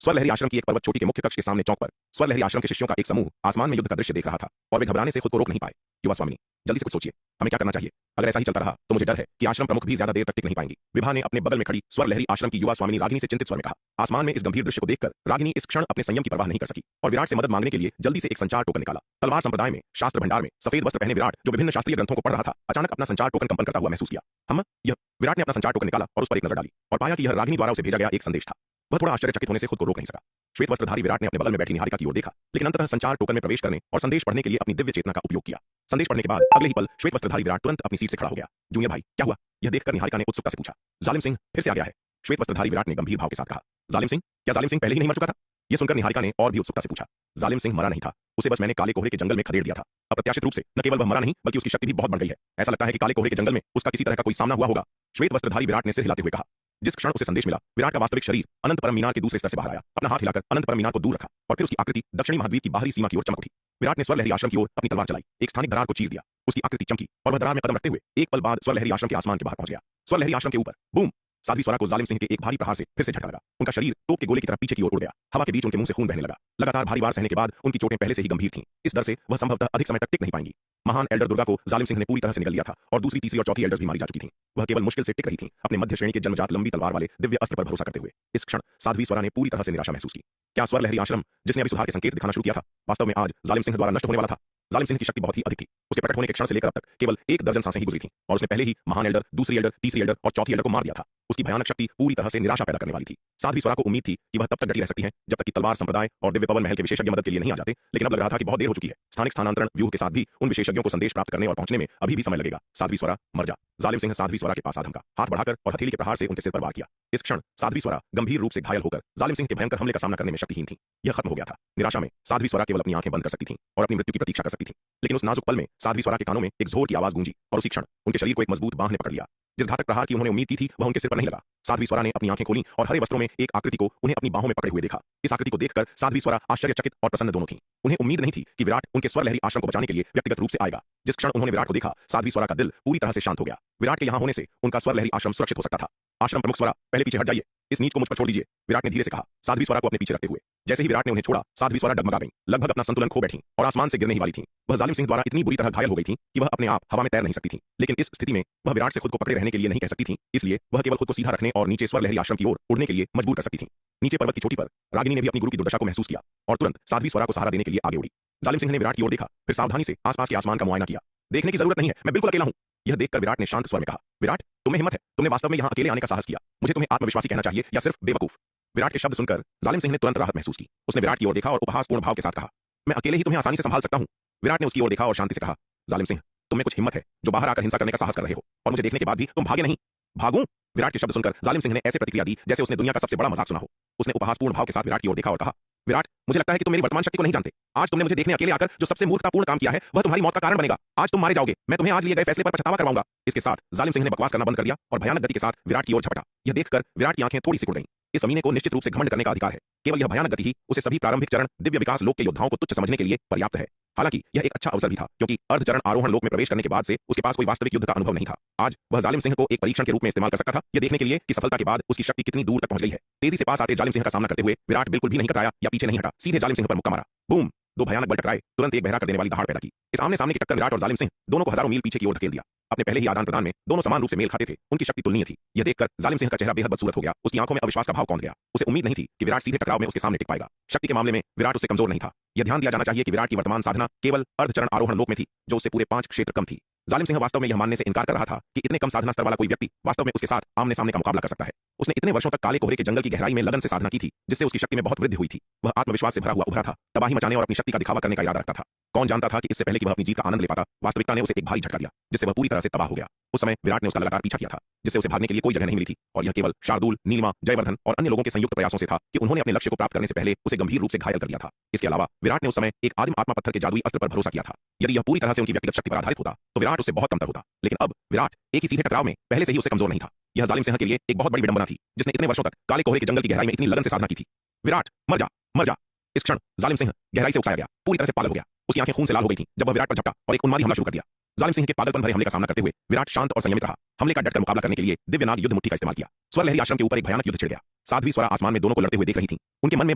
स्वरलहरी आश्रम की एक पर्वत चोटी के मुख्य कक्ष के सामने चौक पर स्वरलहरी आश्रम के शिष्यों का एक समूह आसमान में युद्ध का दृश्य देख रहा था और वे घबराने से खुद को रोक नहीं पाए। युवा स्वामिनी, जल्दी से कुछ सोचिए, हमें क्या करना चाहिए? अगर ऐसा ही चलता रहा तो मुझे डर है कि आश्रम प्रमुख भी ज्यादा देर तक टिक नहीं पाएंगी। विभा ने अपने बगल में खड़ी स्वरलहरी आश्रम की युवा स्वामिनी रागिनी से चिंतित स्वर में कहा। आसमान में इस गंभीर दृश्य को देखकर रागिनी इस क्षण अपने संयम की परवाह नहीं कर सकी और विराट से मदद मांगने के लिए जल्दी से एक संचार टोकन निकाला। तलवार संप्रदाय में शास्त्र भंडार में सफेद वस्त्र पहने विराट, जो विभिन्न शास्त्रीय ग्रंथों को पढ़ रहा था, अचानक अपना संचार टोकन कंपन करता हुआ महसूस किया। यह विराट ने अपना संचार टोकन निकाला और उस पर एक नजर डाली और पाया कि यह रागिनी द्वारा उसे भेजा गया एक संदेश था। वह थोड़ा आश्चर्यचकित होने से खुद को रोक नहीं सका। श्वेत वस्त्रधारी विराट ने अपने बगल में बैठी निहारिका की ओर देखा, लेकिन अंततः संचार टोकन में प्रवेश करने और संदेश पढ़ने के लिए अपनी दिव्य चेतना का उपयोग किया। संदेश पढ़ने के बाद अगले ही पल श्वेत वस्त्रधारी विराट तुरंत अपनी सीट से खड़ा हो गया। जूनियर भाई, क्या हुआ? यह देखकर निहारिका ने उत्सुकता से पूछा। जालिम सिंह फिर से आ गया है, श्वेत वस्त्रधारी विराट ने गंभीर भाव के साथ कहा। जालिम सिंह? क्या जालिम सिंह पहले ही नहीं मर चुका था? यह सुनकर निहारिका ने और भी उत्सुकता से पूछा। जालिम सिंह मरा नहीं था, उसे बस मैंने काले कोहरे के जंगल में खदेड़ दिया था। अप्रत्याशित रूप से न केवल वह मरा नहीं, बल्कि उसकी शक्ति भी बहुत बढ़ गई है। ऐसा लगता है कि काले कोहरे के जंगल में उसका किसी तरह का कोई सामना हुआ होगा। श्वेत वस्त्रधारी विराट ने सिर हिलाते हुए कहा। जिस क्षण उसे संदेश मिला, विराट का वास्तविक शरीर अनंत परम मीनार के दूसरे स्तर से बाहर आया। अपना हाथ हिलाकर अनंत परम मीनार को दूर रखा और फिर उसकी आकृति दक्षिणी महाद्वीप की बाहरी सीमा की ओर चमक उठी। विराट ने स्वरलहरी आश्रम की ओर अपनी तलवार चलाई, एक स्थानिक दरार को चीर दिया। उसकी आकृति चमकी और वह दरार में कदम रखते हुए एक पल बाद स्वरलहरी आश्रम के आसमान के बाहर पहुंच गया। स्वरलहरी आश्रम के ऊपर बूम! साध्वी स्वरा को जालिम सिंह के एक भारी प्रहार से फिर से झटका लगा। उनका शरीर तोप के गोले की तरह पीछे की ओर उड़ गया। हवा के बीच उनके मुंह से खून बहने लगा। लगातार भारी वार सहने के बाद उनकी चोटें पहले से ही गंभीर थीं। इस डर से वह संभवतः अधिक समय तक टिक नहीं पाएंगी। महान एल्डर दुर्गा को जालिम सिंह ने पूरी तरह से निगल लिया था और दूसरी, तीसरी और चौथी एल्डर्स भी मारी जा चुकी थीं। वह केवल मुश्किल से टिक रही थीं, अपने मध्य श्रेणी के जन्मजात लंबी तलवार वाले दिव्य अस्त्र पर भरोसा करते हुए। इस क्षण साध्वी स्वरा ने पूरी तरह से निराशा महसूस की। क्या स्वरलहरी आश्रम, जिसने अभी सुधार के संकेत दिखाना शुरू किया था, वास्तव में आज जालिम सिंह द्वारा नष्ट होने वाला था? जालिम सिंह की शक्ति बहुत ही अधिक थी। उसके प्रकट होने के क्षण से लेकर अब तक केवल एक दर्जन सांसें ही गुजरी थीं और उसने पहले ही महान एल्डर, दूसरी एल्डर, तीसरी एल्डर और चौथी एल्डर को मार दिया था। उसकी भयानक शक्ति पूरी तरह से निराशा पैदा करने वाली थी। साध्वी स्वरा को उम्मीद थी कि वह तब तक डटी रह सकती हैं जब तक कि तलवार संप्रदाय और दिव्य पवन महल के विशेषज्ञ मदद के लिए नहीं आ जाते, लेकिन अब लग रहा था कि बहुत देर हो चुकी है। स्थानिक स्थानांतरण व्यूह के साथ भी उन विशेषज्ञों को संदेश प्राप्त करने और पहुंचने में अभी भी समय लगेगा। साध्वी स्वरा, मर जा! जालिम सिंह साध्वी स्वरा के पास आ धमका, हाथ बढ़ाकर और हथेली के प्रहार से उनके सिर पर वार किया। इस क्षण साध्वी स्वरा गंभीर रूप से घायल होकर जालिम सिंह के भयंकर हमले का सामना करने में शक्तिहीन थी। यह खत्म हो गया था। निराशा में साध्वी स्वरा केवल अपनी आंखें बंद कर सकती थीं और अपनी मृत्यु की प्रतीक्षा कर सकती थीं। लेकिन उस नाजुक पल में साध्वी स्वरा के कानों में एक जोर की आवाज गूंजी और उसी क्षण उनके शरीर को एक मजबूत बांह ने पकड़ लिया। जिस घातक प्रहार की उन्होंने उम्मीद की थी, वह उनके सिर पर नहीं लगा। साध्वी स्वरा ने अपनी आंखें खोलीं और हरे वस्त्रों में एक आकृति को उन्हें अपनी बाहों में पकड़े हुए देखा। इस आकृति को देखकर साध्वी स्वरा आश्चर्यचकित और प्रसन्न दोनों थीं। उन्हें उम्मीद नहीं थी कि विराट उनके स्वरलहरी आश्रम को बचाने के लिए व्यक्तिगत रूप से आएगा। जिस क्षण उन्होंने विराट को देखा, साध्वी स्वरा का दिल पूरी तरह से शांत हो गया। विराट के यहाँ होने से उनका स्वरलहरी आश्रम सुरक्षित हो सकता था। आश्रम प्रमुख स्वरा, पहले पीछे हट जाइए, इस नीच को मुझ पर छोड़ दीजिए, विराट ने धीरे से कहा, साध्वी स्वरा को अपने पीछे रखते हुए। जैसे ही विराट ने उन्हें छोड़ा, साध्वी स्वरा डगमगा गईं, लगभग अपना संतुलन खो बैठीं और आसमान से गिरने ही वाली थीं। वह जालिम सिंह द्वारा इतनी बुरी तरह घायल हो गई थीं कि वह अपने आप हवा में तैर नहीं सकती थीं। लेकिन इस स्थिति में वह विराट से खुद को पकड़े रहने के लिए नहीं कह सकती थीं, इसलिए वह केवल खुद को सीधा रखने और नीचे स्वरलहरी आश्रम की ओर उड़ने के लिए मजबूर कर सकती थीं। नीचे पर्वत की चोटी पर रागिनी ने भी अपनी गुरु की दुर्दशा को महसूस किया और तुरंत साध्वी स्वरा को सहारा देने के लिए आगे उड़ी। जालिम सिंह ने विराट की ओर देखा, फिर सावधानी से आसपास के आसमान का मुआयना किया। देखने की जरूरत नहीं है, मैं बिल्कुल अकेला हूं। यह देखकर विराट ने शांत स्वर में कहा, विराट, तुम्हें हिम्मत है, तुमने वास्तव में यहां अकेले आने का साहस किया। मुझे तुम्हें आत्मविश्वासी कहना चाहिए या सिर्फ बेवकूफ? विराट के शब्द सुनकर जालिम सिंह ने तुरंत राहत महसूस की। उसने विराट की ओर देखा और उपहासपूर्ण भाव के साथ कहा, मैं अकेले ही तुम्हें आसानी से संभाल सकता हूं। विराट ने उसकी ओर देखा और शांति से कहा, जालिम सिंह, तुम्हें कुछ हिम्मत है जो बाहर आकर हिंसा करने का साहस कर रहे हो और मुझे देखने के बाद भी तुम भागे नहीं। भागूं? विराट के शब्द सुनकर जालिम सिंह ने ऐसे प्रतिक्रिया दी जैसे उसने दुनिया का सबसे बड़ा मजाक सुना हो। उसने उपहासपूर्ण भाव के साथ विराट की ओर देखा और कहा, विराट, मुझे लगता है कि तुम मेरी वर्तमान शक्ति को नहीं जानते। आज तुमने मुझे देखने अकेले आकर जो सबसे मूर्खतापूर्ण काम किया है, वह तुम्हारी मौत का कारण बनेगा। आज तुम मारे जाओगे। मैं तुम्हें आज लिए गए फैसले पर पछतावा करवाऊंगा। इसके साथ जालिम सिंह ने बकवास करना बंद कर दिया और भयानक गति के साथ विराट की ओर झपटा। यह देखकर विराट की आंखें थोड़ी सिकुड़ गईं। इस अमीने को निश्चित रूप से घमंड करने का अधिकार है। केवल यह भयानक गति ही उसे सभी प्रारंभिक चरण दिव्य विकास लोक के योद्धाओं को तुच्छ समझने के लिए पर्याप्त है। हालांकि यह एक अच्छा अवसर भी था, क्योंकि अर्धचरण आरोहण लोक में प्रवेश करने के बाद से उसके पास कोई वास्तविक युद्ध का अनुभव नहीं था। आज वह जालिम सिंह को एक परीक्षण के रूप में इस्तेमाल कर सकता था, यह देखने के लिए कि सफलता के बाद उसकी शक्ति कितनी दूर तक पहुंच गई है। तेजी से पास आते जालिम सिंह का सामना करते हुए विराट बिल्कुल भी नहीं कतराया या पीछे नहीं हटा, सीधे जालिम सिंह पर मुक्का मारा। बूम! दो भयानक बल टकराए, तुरंत एक बहरा कर देने वाली दहाड़ पैदा की। इस आमने सामने की टक्कर विराट और जालिम सिंह दोनों को हजारों मील पीछे की ओर धकेल दिया। अपने पहले ही आदान प्रदान में दोनों समान रूप से मेल खाते थे, उनकी शक्ति तुलनीय थी। यह देखकर जालिम सिंह का चेहरा बेहद बदसूरत हो गया। उसकी आंखों में अविश्वास का भाव कौंध गया। उसे उम्मीद नहीं थी कि विराट सीधे टकराव में उसके सामने टिक पाएगा। शक्ति के मामले में विराट उससे कमजोर नहीं था। यह ध्यान दिया जाना चाहिए कि विराट की वर्तमान साधना केवल अर्धचरण आरोहण लोक में थी, जो उससे पूरे 5 क्षेत्र कम थी। जालिम सिंह वास्तव में यह मानने से इनकार कर रहा था कि इतने कम साधना स्तर वाला कोई व्यक्ति वास्तव में उसके साथ आमने सामने का मुकाबला कर सकता है। उसने इतने वर्षों तक काले कोहरे के जंगल की गहराई में लगन से साधना की थी, जिससे उसकी शक्ति में बहुत वृद्धि हुई थी। वह आत्मविश्वास से भरा हुआ उभरा था, तबाही मचाने और अपनी शक्ति का दिखावा करने का इरादा रखता था। कौन जानता था कि इससे पहले कि वह अपनी जीत का आनंद ले पाता, वास्तविकता ने उसे एक भारी झटका दिया, जिससे वह पूरी तरह से तबाह हो गया। उस समय विराट ने उसका लगातार पीछा किया था, जिससे उसे भागने के लिए कोई जगह नहीं मिली थी, और यह केवल शार्दूल, नीलिमा, जयवर्धन और अन्य लोगों के संयुक्त प्रयासों से था कि उन्होंने अपने लक्ष्य को प्राप्त करने से पहले उसे गंभीर रूप से घायल कर दिया था। इसके अलावा विराट ने उस समय एक आदिम आत्मा पत्थर के जादुई अस्त्र पर भरोसा किया था। यदि यह पूरी तरह से उनकी व्यक्तिगत शक्ति पर आधारित होता तो विराट उससे बहुत कमतर होता, लेकिन अब विराट एक ही सीधे टकराव में पहले से ही उससे कमजोर नहीं था। यह जालिम सिंह के लिए एक बहुत बड़ी विडंबना थी, जिसने इतने वर्षों तक काले कोहरे के जंगल की गहराई में इतनी लगन से साधना की थी। विराट, मर जा, मर जा। इस क्षण जालिम सिंह गहराई से उकसाया गया, पूरी तरह से पागल हो गया। उसकी आंखें खून से लाल हो गई थीं जब वह विराट पर झपटा और एक उन्मादी हमला शुरू कर दिया। जालिम सिंह के पागलपन भरे हमले का सामना करते हुए विराट शांत और संयमित रहा। हमले का डटकर मुकाबला करने के लिए दिव्यनाग युद्ध मुट्ठी का इस्तेमाल किया। स्वर लहरी आश्रम के ऊपर एक भयानक युद्ध छिड़ गया। साध्वी स्वरा आसमान में दोनों को लड़ते हुए देख रही थीं। उनके मन में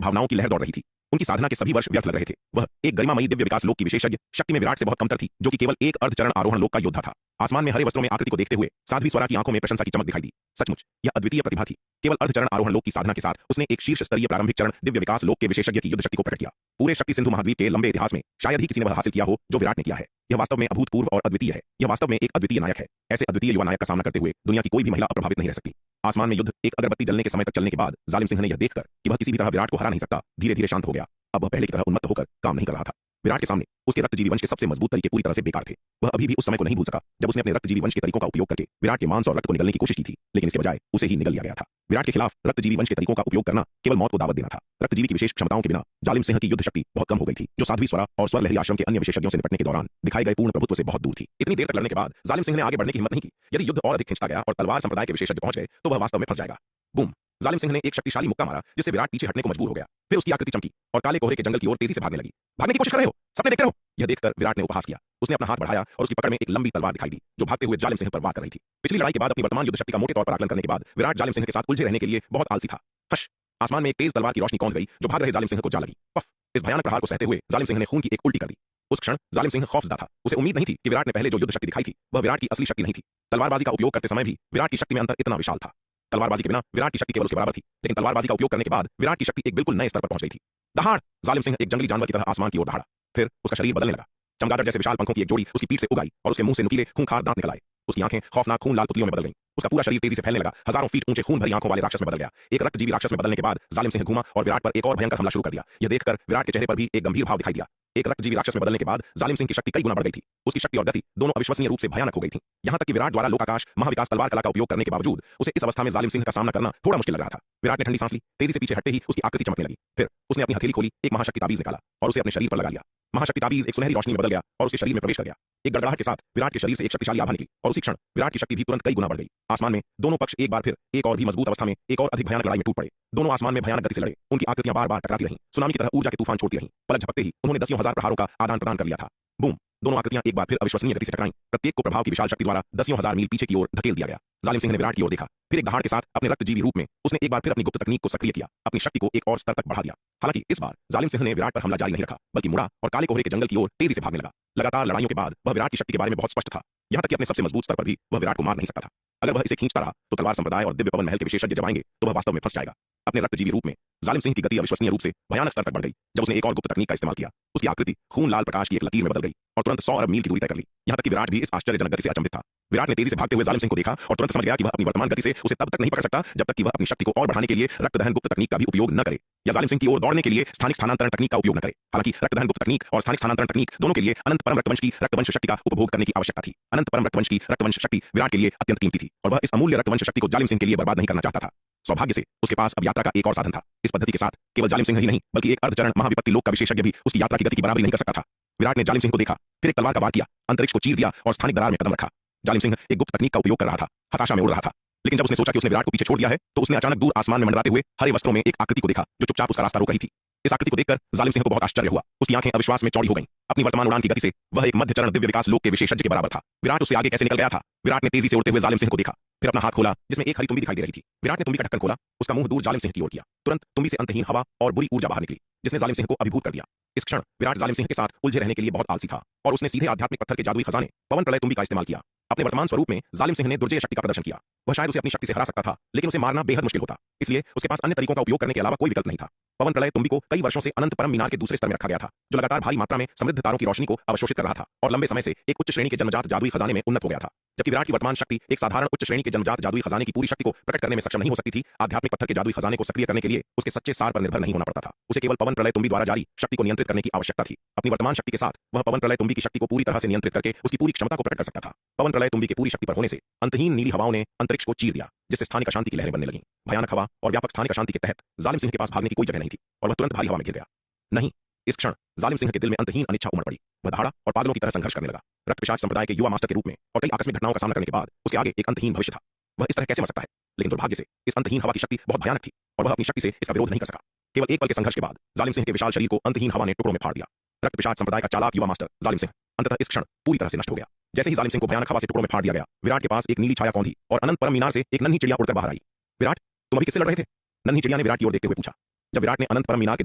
भावनाओं की लहर दौड़ रही थी। उनकी साधना के सभी वर्ष व्यर्थ लग रहे थे। वह एक गरिमामयी दिव्य विकास लोक की विशेषज्ञ शक्ति में विराट से बहुत कमतर थी, जो कि केवल एक अर्धचरण आरोहण लोक का योद्धा था। आसमान में हरे वस्त्रों में आकृति को देखते हुए साध्वी स्वरा की आंखों में प्रशंसा की चमक दिखाई दी। सचमुच यह अद्वितीय प्रतिभा थी। केवल अर्धचरण आरोहण लोक की साधना के साथ उसने एक शीर्ष स्तरीय प्रारंभिक चरण दिव्य विकास लोक के विशेषज्ञ की युद्ध शक्ति को प्रकट किया। पूरे शक्ति सिंधु महाद्वीप के लंबे इतिहास में शायद ही किसी ने वह हासिल किया हो जो विराट ने किया है। यह वास्तव में अभूतपूर्व और अद्वितीय है। यह वास्तव में एक अद्वितीय नायक है। ऐसे अद्वितीय युवा नायक का सामना करते हुए दुनिया की कोई भी महिला अप्रभावित नहीं रह सकती। आसमान में युद्ध एक अगरबत्ती जलने के समय तक चलने के बाद जालिम सिंह ने यह देखकर कि वह किसी भी तरह विराट को हरा नहीं सकता, धीरे धीरे शांत हो गया। अब वह पहले की तरह उन्मत्त होकर काम नहीं कर रहा था। विराट के सामने उसके रक्तजीवी वंश के सबसे मजबूत तरीके पूरी तरह से बेकार थे। वह अभी भी उस समय को नहीं भूल सका जब उसने अपने रक्तजीवी वंश के तरीकों का उपयोग करके विराट के मांस और रक्त को निगलने की कोशिश की थी, लेकिन इसके बजाय उसे ही निगल लिया गया था। विराट के खिलाफ रक्तजीवी वंश के तरीकों का उपयोग करना केवल मौत को दावत देना था। रक्तजीवी की विशेष क्षमताओं के बिना जालिम सिंह की युद्ध शक्ति बहुत कम हो गई थी, जो साध्वी स्वरा और स्वर लहरी आश्रम के अन्य विशेषज्ञों से निपटने के दौरान दिखाए गए पूर्ण प्रभुत्व से बहुत दूर थी। इतनी देर तक लड़ने के बाद जालिम सिंह ने आगे बढ़ने की हिम्मत नहीं की। यदि युद्ध और अधिक खिंचता गया और तलवार संप्रदाय के विशेषज्ञ पहुंच गए तो वह वास्तव में फंस जाएगा। बूम! जालिम सिंह ने एक शक्तिशाली मुक्का मारा, जिससे विराट पीछे हटने को मजबूर हो गया। फिर उसकी आकृति चमकी और काले कोहरे के जंगल की ओर तेजी से भागने लगी। भागने की कोशिश कर रहे हो, सपने देखते रहो। यह देखकर विराट ने उपहास किया। उसने अपना हाथ बढ़ाया और उसकी पकड़ में एक लंबी तलवार दिखाई दी, जो भागते हुए जालिम सिंह पर वार कर रही थी। पिछली लड़ाई के बाद अपनी वर्तमान युद्ध शक्ति का मोटे तौर पर आकलन करने के बाद विराट जालिम सिंह के साथ उलझे रहने के लिए बहुत आलसी था। हश! आसमान में एक तेज तलवार की रोशनी कौंध गई, जो भाग रहे जालिम सिंह को जा लगी। पफ! इस भयानक प्रहार को सहते हुए जालिम सिंह ने खून की एक उल्टी कर दी। उस क्षण जालिम सिंह खौफजदा था। उसे उम्मीद नहीं थी कि विराट ने पहले जो युद्ध शक्ति दिखाई थी वह विराट की असली शक्ति नहीं थी। तलवारबाजी का उपयोग करते समय भी विराट की शक्ति में अंतर इतना विशाल था। तलवारबाजी के बिना विराट की शक्ति केवल उसके बराबर थी, लेकिन तलवारबाजी का उपयोग करने के बाद विराट की शक्ति एक बिल्कुल नए स्तर पर पहुंच गई थी। दहाड़! जालिम सिंह एक जंगली जानवर की तरह आसमान की ओर दहाड़ा। फिर उसका शरीर बदलने लगा। चमगादड़ जैसे विशाल पंखों की एक जोड़ी उसकी पीठ से उगाई और उसके मुंह से नुकीले खूंखार दांत निकल आए। उसकी आंखें खौफनाक खून लाल पुतलियों में बदल गईं। उसका पूरा शरीर तेजी से फैलने लगा। हजारों फीट ऊंचे खून भरी आंखों वाले राक्षस में बदल गया। एक रक्तजीवी राक्षस में बदलने के बाद जालिम सिंह घूमा और विराट पर एक और भयंकर हमला शुरू कर दिया। यह देखकर विराट के चेहरे पर भी एक गंभीर भाव दिखाई दिया। एक रक्तजीवी राक्षस में बदलने के बाद जालिम सिंह की शक्ति कई गुना बढ़ गई थी। उसकी शक्ति और गति दोनों अविश्वसनीय रूप से भयानक हो गई थी। यहां तक कि विराट द्वारा लोकाकाश महाविकास तलवार कला का उपयोग करने के बावजूद उसे इस अवस्था में जालिम सिंह का सामना करना थोड़ा मुश्किल लग रहा था। विराट ने ठंडी सांस ली। तेजी से पीछे हटते ही उसकी आकृति चमकने लगी। फिर उसने अपनी हथेली खोली, एक महाशक्ति ताबीज निकाला और उसे अपने शरीर पर लगा लिया। महाशक्ति ताबीज एक सुनहरी रोशनी में बदल गया और उसके शरीर में प्रवेश कर गया। एक गड़गड़ाहट के साथ विराट के शरीर से एक शक्तिशाली आभा निकली और उसी क्षण विराट की शक्ति भी तुरंत कई गुना बढ़ गई। आसमान में दोनों पक्ष एक बार फिर एक और भी मजबूत अवस्था में एक और अधिक भयानक लड़ाई में टूट पड़े। दोनों आसमान में भयानक गति से लड़े। उनकी आकृतियां बार बार टकराती रहीं, सुनामी की तरह ऊर्जा के तूफान छोड़ती रहीं। पलक झपकते ही उन्होंने दसियों हजार प्रहारों का आदान प्रदान कर लिया था। बूम! दोनों आकृतियां एक बार फिर अविश्वसनीय गति से टकराईं। प्रत्येक को प्रभाव की विशाल शक्ति द्वारा दसियों हजार मील पीछे की ओर धकेल दिया गया। जालिम सिंह ने विराट की ओर देखा। फिर एक दहाड़ के साथ अपने रक्तजीवी रूप में उसने एक बार फिर अपनी गुप्त तकनीक को सक्रिय किया, अपनी शक्ति को एक और स्तर तक बढ़ा दिया। हालांकि इस बार जालिम सिंह ने विराट पर हमला जारी नहीं रखा, बल्कि मुड़ा और काले कोहरे के जंगल की ओर तेजी से भागने लगा। लगातार लड़ाइयों के बाद वह विराट की शक्ति के बारे में बहुत स्पष्ट था। यहां तक कि अपने सबसे मजबूत स्तर पर भी वह विराट को मार नहीं सकता था। अगर वह इसे खींचता रहा तो तलवार संप्रदाय और दिव्य पवन महल के विशेषज्ञ जब आएंगे तो वह वास्तव में फंस जाएगा। अपने रक्तजीवी रूप में जालिम सिंह की गति अविश्वसनीय रूप से भयानक स्तर तक बढ़ गई। जब उसने एक और गुप्त तकनीक का इस्तेमाल किया, उसकी आकृति खून लाल प्रकाश की एक लकीर में बदल गई और तुरंत 100 अरब मील की दूरी तय कर ली। यहां तक कि विराट भी इस आश्चर्यजनक गति से अचंभित था। विराट ने तेजी से भागते हुए जालिम सिंह को देखा और तुरंत समझ गया कि वह अपनी वर्तमान गति से उसे तब तक नहीं पकड़ सकता जब तक कि वह अपनी शक्ति को और बढ़ाने के लिए रक्तदहन गुप्त तकनीक का भी उपयोग न करे, या जालिम सिंह की ओर दौड़ने के लिए स्थानिक स्थानांतरण तकनीक का उपयोग न करे। हालांकि रक्तदहन गुप्त तकनीक और स्थानिक स्थानांतरण तकनीक दोनों के लिए अनंत परम रक्तवंश की रक्तवंश शक्ति का उपभोग करने की आवश्यकता थी। अनंत परम रक्तवंश की रक्तवंश शक्ति विराट के लिए अत्यंत कीमती थी और वह इस अमूल्य रक्तवंश शक्ति को जालिम सिंह के लिए बर्बाद नहीं करना चाहता था। सौभाग्य से उसके पास अब यात्रा का एक और साधन था। इस पद्धति के साथ केवल जालिम सिंह ही नहीं बल्कि एक अर्धचरण महाविपत्ति लोक का विशेषज्ञ भी उसकी यात्रा की गति की बराबरी नहीं कर सकता था। विराट ने जालिम सिंह को देखा, फिर एक तलवार का वार किया, अंतरिक्ष को चीर दिया और स्थानिक दरार में कदम रखा। जालिम सिंह एक गुप्त तकनीक का उपयोग कर रहा था, हताशा में उड़ रहा था। लेकिन जब उसने सोचा कि उसने विराट को पीछे छोड़ दिया है तो उसने अचानक दूर आसमान में मंडराते हुए हरे वस्त्रों में एक आकृति को देखा जो चुपचाप उसका रास्ता रोक रही थी। इस आकृति को देखकर जालिम सिंह को बहुत आश्चर्य हुआ। उसकी आंखें अविश्वास में चौड़ी हो गईं। अपनी वर्तमान उड़ान की गति से वह एक मध्य चरण दिव्य विकास लोक के विशेषज्ञ के बराबर था। विराट उससे आगे कैसे निकल गया था? विराट ने तेजी से उड़ते हुए जालिम सिंह को देखा, फिर अपना हाथ खोला जिसमें एक हरी तुम्बी दिखाई दे रही थी। विराट ने तुम्बी का ढक्कन खोला, उसका मुंह दूर जालिम सिंह की ओर किया। तुरंत तुम्बी से अंतहीन हवा और बुरी ऊर्जा बाहर निकली जिसने जालिम सिंह को अभिभूत कर दिया। इस क्षण विराट जालिम सिंह के साथ उलझे रहने के लिए बहुत आलसी था और उसने सीधे आध्यात्मिक पत्थर के जादुई खजाने पवन प्रलय तुम्बी का इस्तेमाल किया। अपने वर्तमान स्वरूप में जालिम सिंह ने दुर्जय शक्ति का प्रदर्शन किया। वह शायद उसे अपनी शक्ति से हरा सकता था, लेकिन उसे मारना बेहद मुश्किल होता। इसलिए उसके पास अन्य तरीकों का उपयोग करने के अलावा कोई विकल्प नहीं था। पवन प्रलय तुम्बी को कई वर्षों से अनंत परम मीनार के दूसरे स्तर में रखा गया था, जो लगातार भारी मात्रा में समृद्ध तारों की रोशनी को अवशोषित कर रहा था और लंबे समय से एक उच्च श्रेणी के जन्मजात जादुई खजाने में उन्नत हो गया था। जबकि विराट की वर्तमान शक्ति एक साधारण उच्च श्रेणी के जन्मजात जादुई खजाने की पूरी शक्ति को प्रकट करने में सक्षम नहीं हो सकती थी। आध्यात्मिक पत्थर के जादुई खजाने को सक्रिय करने के लिए उसके सच्चे सार पर निर्भर नहीं होना पड़ता था। उसे केवल पवन प्रलय तुम्बी द्वारा जारी शक्ति को नियंत्रित करने की आवश्यकता थी। अपनी वर्तमान शक्ति के साथ वह पवन प्रलय तुम्बी की शक्ति को पूरी तरह से नियंत्रित करके उसकी पूरी क्षमता को प्रकट कर सकता था। पवन प्रलय तुम्बी की पूरी शक्ति पर होने से अंतहीन नीली हवाओं ने अंतरिक्ष को चीर दिया, जिससे स्थानिक अशांति की लहरें बनने लगीं। भयानक हवा और व्यापक स्थानिक अशांति के तहत जालिम सिंह के पास भागने की कोई जगह नहीं थी और वह तुरंत भारी हवा में गिर गया। नहीं, इस क्षण जालिम सिंह के दिल में अंतहीन अनिच्छा उमड़ पड़ी। वह दहाड़ा और पागलों की तरह संघर्ष करने लगा। रक्त पिशाच संप्रदाय के युवा मास्टर के रूप में और कई आकस्मिक घटनाओं का सामना करने के बाद उसके आगे एक अंतहीन भविष्य था। वह इस तरह कैसे मर सकता है? लेकिन दुर्भाग्य से इस अंतहीन हवा की शक्ति बहुत भयानक थी और वह अपनी शक्ति से इसका विरोध नहीं कर सका। केवल एक पल के संघर्ष के बाद जालिम सिंह के विशाल शरीर को अंतहीन हवा ने टुकड़ों में फाड़ दिया। रक्त पिशाच संप्रदाय का चालाक युवा मास्टर जालिम सिंह अंततः इस क्षण पूरी तरह से नष्ट हो गया। जैसे ही जालिम सिंह को भयानक हवा से टुकड़ों में फाड़ दिया गया, विराट के पास एक नीली छाया कौंधी और अनंत परम मीनार से एक नन्ही चिड़िया उड़कर बाहर आई। विराट, तुम अभी किससे लड़ रहे थे? नन्ही चिड़िया ने विराट की ओर देखते हुए पूछा। जब विराट ने अनंत परम मीनार के